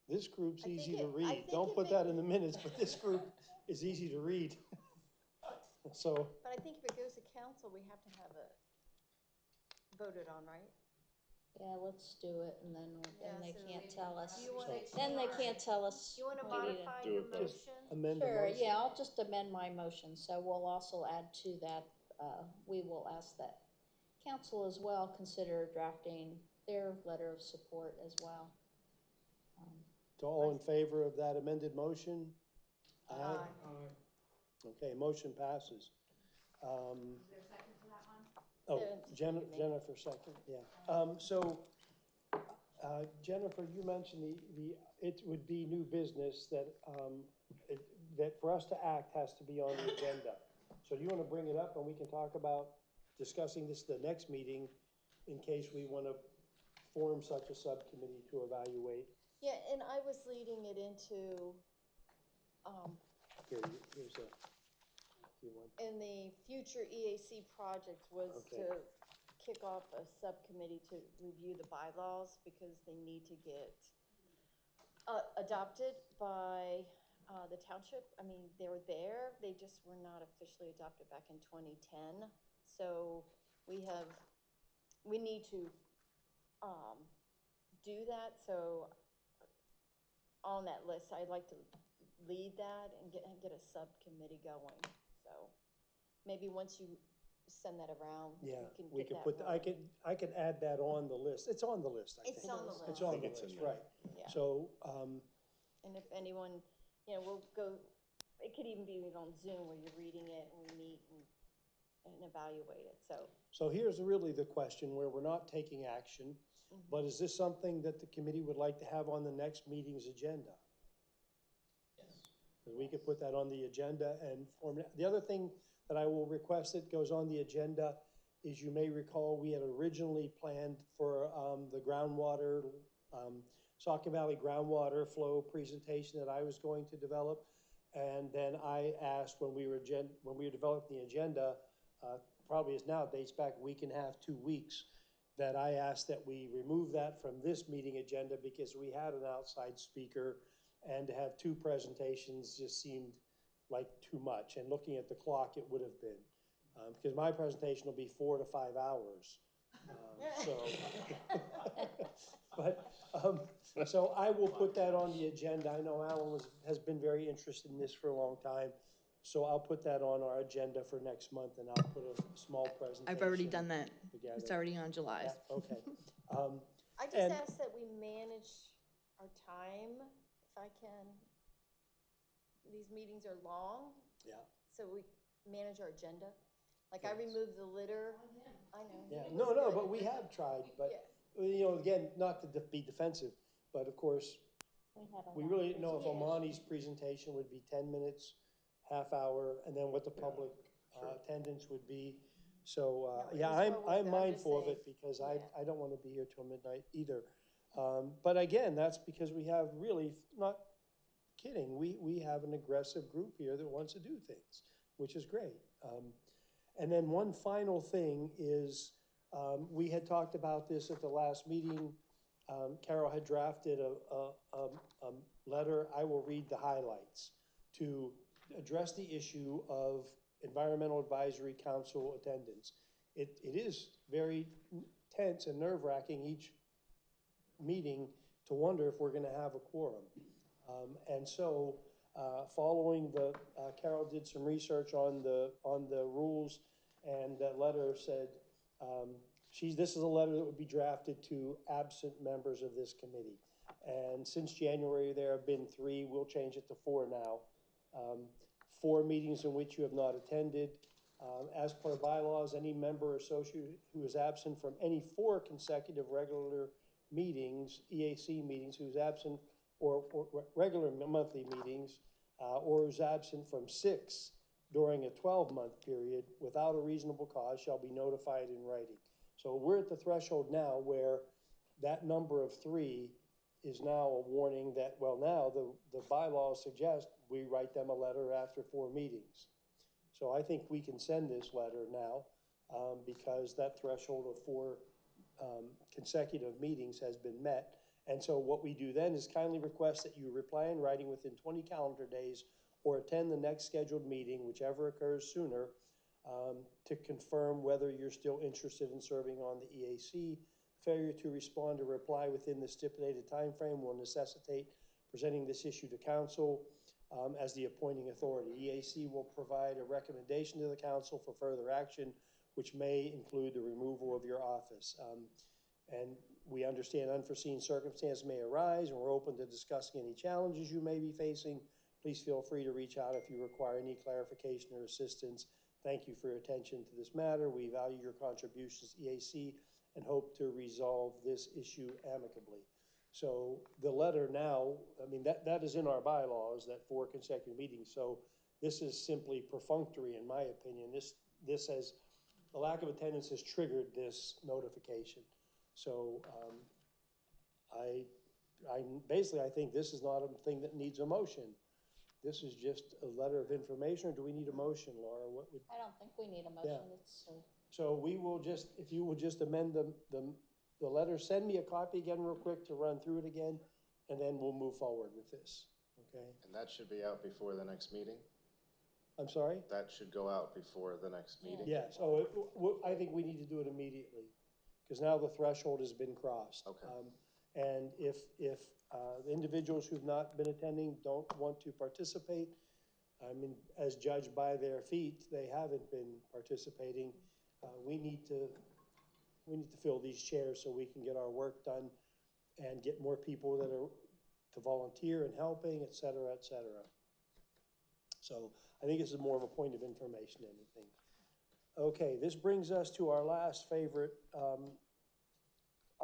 This group's easy to read. Don't put that in the minutes, but this group is easy to read. So. But I think if it goes to council, we have to have it voted on, right? Yeah, let's do it, and then they so can't tell us. You wanna Then they can't tell us. You wanna we need to modify do your it both. motion? Amend the Sure, motion. yeah, I'll just amend my motion, so we'll also add to that, we will ask that council as well consider drafting their letter of support as well. So all in favor of that amended motion? Aye. Okay, motion passes. Is there a second to that one? Oh, Jennifer second, yeah. Jennifer, you mentioned it would be new business that, that for us to act has to be on the agenda. So do you want to bring it up and we can talk about discussing this the next meeting in case we want to form such a subcommittee to evaluate? Yeah, and I was leading it into, Here's a, if you want. in the future EAC project was Okay. to kick off a subcommittee to review the bylaws because they need to get adopted by the township. I mean, they were there, they just were not officially adopted back in 2010. So we need to do that. So on that list, I'd like to lead that and get a subcommittee going. So maybe once you send that around, Yeah, we can put, I can add that on the list. It's on the list, I think. It's on the list. It's on I the think it's list, in there. right. Yeah. So, And if anyone, we'll go, it could even be on Zoom where you're reading it and we meet and evaluate it, so. so here's really the question where we're not taking action, but is this something that the committee would like to have on the next meeting's agenda? Yes. Because we could put that on the agenda and form it. The other thing that I will request that goes on the agenda is, you may recall, we had originally planned for the groundwater, Saucon Valley groundwater flow presentation that I was going to develop. And then I asked when we were developing the agenda, probably is now, dates back a week and a half, 2 weeks, that I asked that we remove that from this meeting agenda because we had an outside speaker, and to have 2 presentations just seemed like too much. And looking at the clock, it would have been, because my presentation will be 4 to 5 hours. So I will put that on the agenda. I know Alan has been very interested in this for a long time. So I'll put that on our agenda for next month, and I'll put a small presentation. I've already done that. Together. It's already on July. Yeah, okay. I just ask that we manage our time, if I can. These meetings are long. Yeah. So we manage our agenda. Like I removed the litter. I know. Yeah, no, but we have tried, but, again, not to be defensive, but of course, we really didn't know if Amani's presentation would be 10 minutes, half hour, and then what the public attendance would be. So, I'm mindful of it because I don't want to be here till midnight either. But again, that's because we have really, not kidding, we have an aggressive group here that wants to do things, which is great. And then one final thing is, we had talked about this at the last meeting. Carol had drafted a letter. I will read the highlights to address the issue of Environmental Advisory Council attendance. It is very tense and nerve-wracking each meeting to wonder if we're going to have a quorum. And so, following Carol did some research on the rules, and that letter said, this is a letter that would be drafted to absent members of this committee. And since January, there have been 3, we'll change it to 4 now. 4 meetings in which you have not attended. As per bylaws, any member or associate who is absent from any 4 consecutive regular meetings, EAC meetings, who's absent, or regular monthly meetings, or is absent from 6 during a 12-month period without a reasonable cause shall be notified in writing. So we're at the threshold now where that number of 3 is now a warning that, well, now the bylaws suggest we write them a letter after 4 meetings. So I think we can send this letter now because that threshold of 4 consecutive meetings has been met. And so what we do then is kindly request that you reply in writing within 20 calendar days or attend the next scheduled meeting, whichever occurs sooner, to confirm whether you're still interested in serving on the EAC. Failure to respond or reply within the stipulated time frame will necessitate presenting this issue to council as the appointing authority. EAC will provide a recommendation to the council for further action, which may include the removal of your office. And we understand unforeseen circumstances may arise, and we're open to discussing any challenges you may be facing. Please feel free to reach out if you require any clarification or assistance. Thank you for your attention to this matter. We value your contributions to EAC and hope to resolve this issue amicably. So the letter now, I mean, that is in our bylaws, that 4 consecutive meetings. So this is simply perfunctory, in my opinion. This has, the lack of attendance has triggered this notification. So I think this is not a thing that needs a motion. This is just a letter of information, or do we need a motion, Laura? What would? I don't think we need a motion. Yeah. So we will just, if you will just amend the letter, send me a copy again real quick to run through it again, and then we'll move forward with this, okay? And that should be out before the next meeting? I'm sorry? That should go out before the next meeting? Yes, I think we need to do it immediately, because now the threshold has been crossed. Okay. And if the individuals who've not been attending don't want to participate, I mean, as judged by their feet, they haven't been participating. We need to fill these chairs so we can get our work done and get more people that are to volunteer and helping, et cetera, et cetera. So I think this is more of a point of information than anything. Okay, this brings us to our last favorite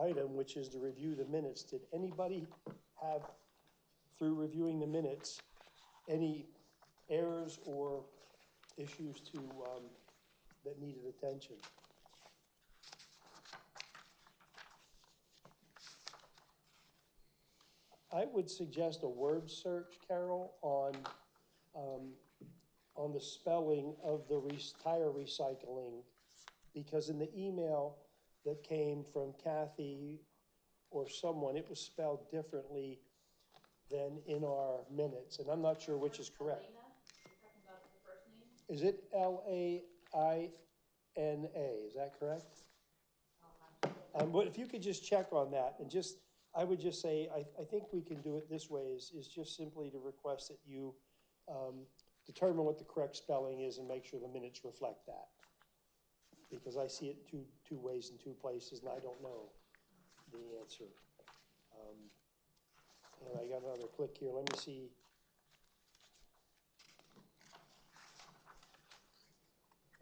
item, which is to review the minutes. Did anybody have, through reviewing the minutes, any errors or issues to that needed attention? I would suggest a word search, Carol, on the spelling of the tire recycling, because in the email that came from Kathy or someone, it was spelled differently than in our minutes, and I'm not sure which is correct. Is it Laina? Is that correct? But if you could just check on that, and just, I would just say, I think we can do it this way, is just simply to request that you determine what the correct spelling is and make sure the minutes reflect that. Because I see it two ways in 2 places, and I don't know the answer. And I got another click here. Let me see.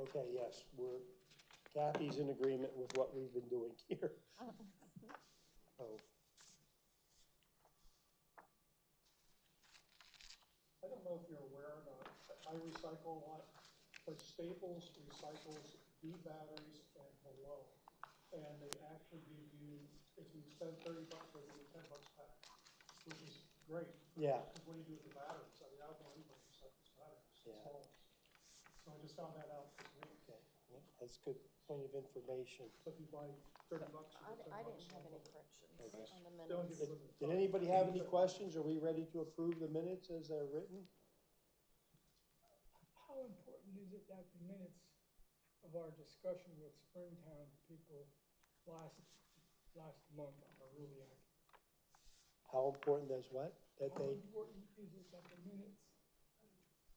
Okay, yes, Kathy's in agreement with what we've been doing here. Oh. I don't know if you're aware or not, but I recycle a lot, but Staples recycles B batteries and below. And they actually give you, if you spend $30, they give you $10 back, which is great. Yeah. Because what do you do with the batteries? I mean, I don't know anybody recycles batteries. Yeah. So I just found that out this week. Okay, yeah, that's a good point of information. So if you buy $30, you get $10. I didn't have any corrections Okay. on the They'll minutes. give you Did anybody have any questions? Are we ready to approve the minutes as they're written? How important is it that the minutes of our discussion with Springtown people last month are really accurate? How important is what? That How they, important is it that the minutes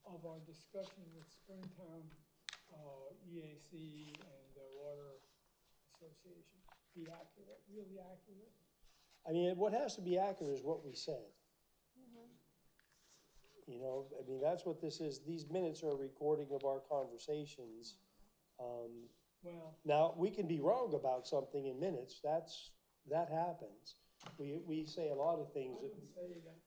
of our discussion with Springtown EAC and the Water Association be accurate, really accurate? I mean, what has to be accurate is what we said. You know, I mean, that's what this is. These minutes are a recording of our conversations. Well, Now, we can be wrong about something in minutes. That happens. We say a lot of I things that, would say that,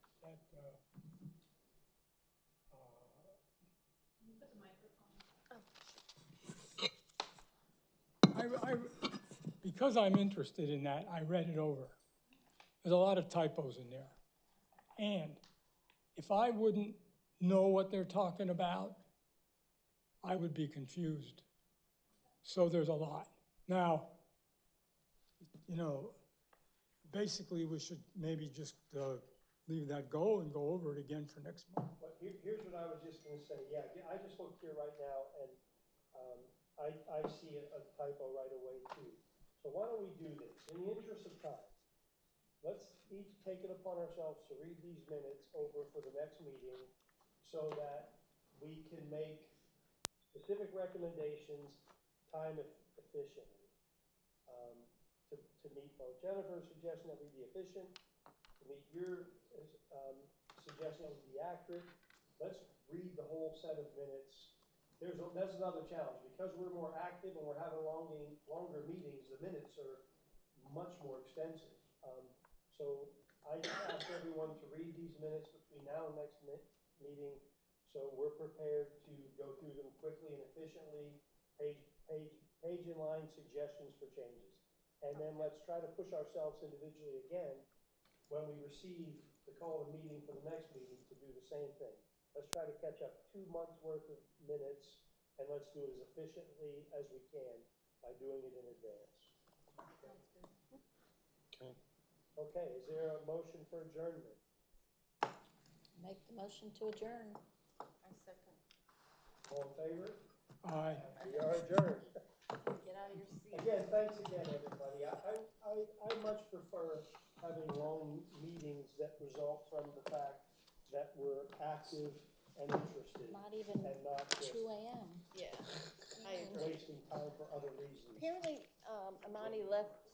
because I'm interested in that, I read it over. There's a lot of typos in there. And if I wouldn't know what they're talking about, I would be confused. So there's a lot. Now, you know, basically we should maybe just leave that go and go over it again for next month. but here's what I was just gonna say. Yeah, I just looked here right now and, I see a typo right away too. So why don't we do this? In the interest of time, let's each take it upon ourselves to read these minutes over for the next meeting so that we can make specific recommendations time efficiently. To meet both Jennifer's suggestion that we be efficient, to meet your suggestion that we be accurate. Let's read the whole set of minutes. That's another challenge. Because we're more active and we're having longer meetings, the minutes are much more extensive. So I just ask everyone to read these minutes between now and next meeting, so we're prepared to go through them quickly and efficiently, page in line suggestions for changes. And then let's try to push ourselves individually again when we receive the call to meeting for the next meeting to do the same thing. Let's try to catch up 2 months worth of minutes, and let's do it as efficiently as we can by doing it in advance. Okay. Okay, is there a motion for adjournment? Make the motion to adjourn. I second. All in favor? Aye. We are adjourned. Get out of your seat. Again, thanks again, everybody. I much prefer having long meetings that result from the fact that we're active and interested. Not even and not just 2 AM. Yeah, I agree. wasting time for other reasons. Apparently, Amani left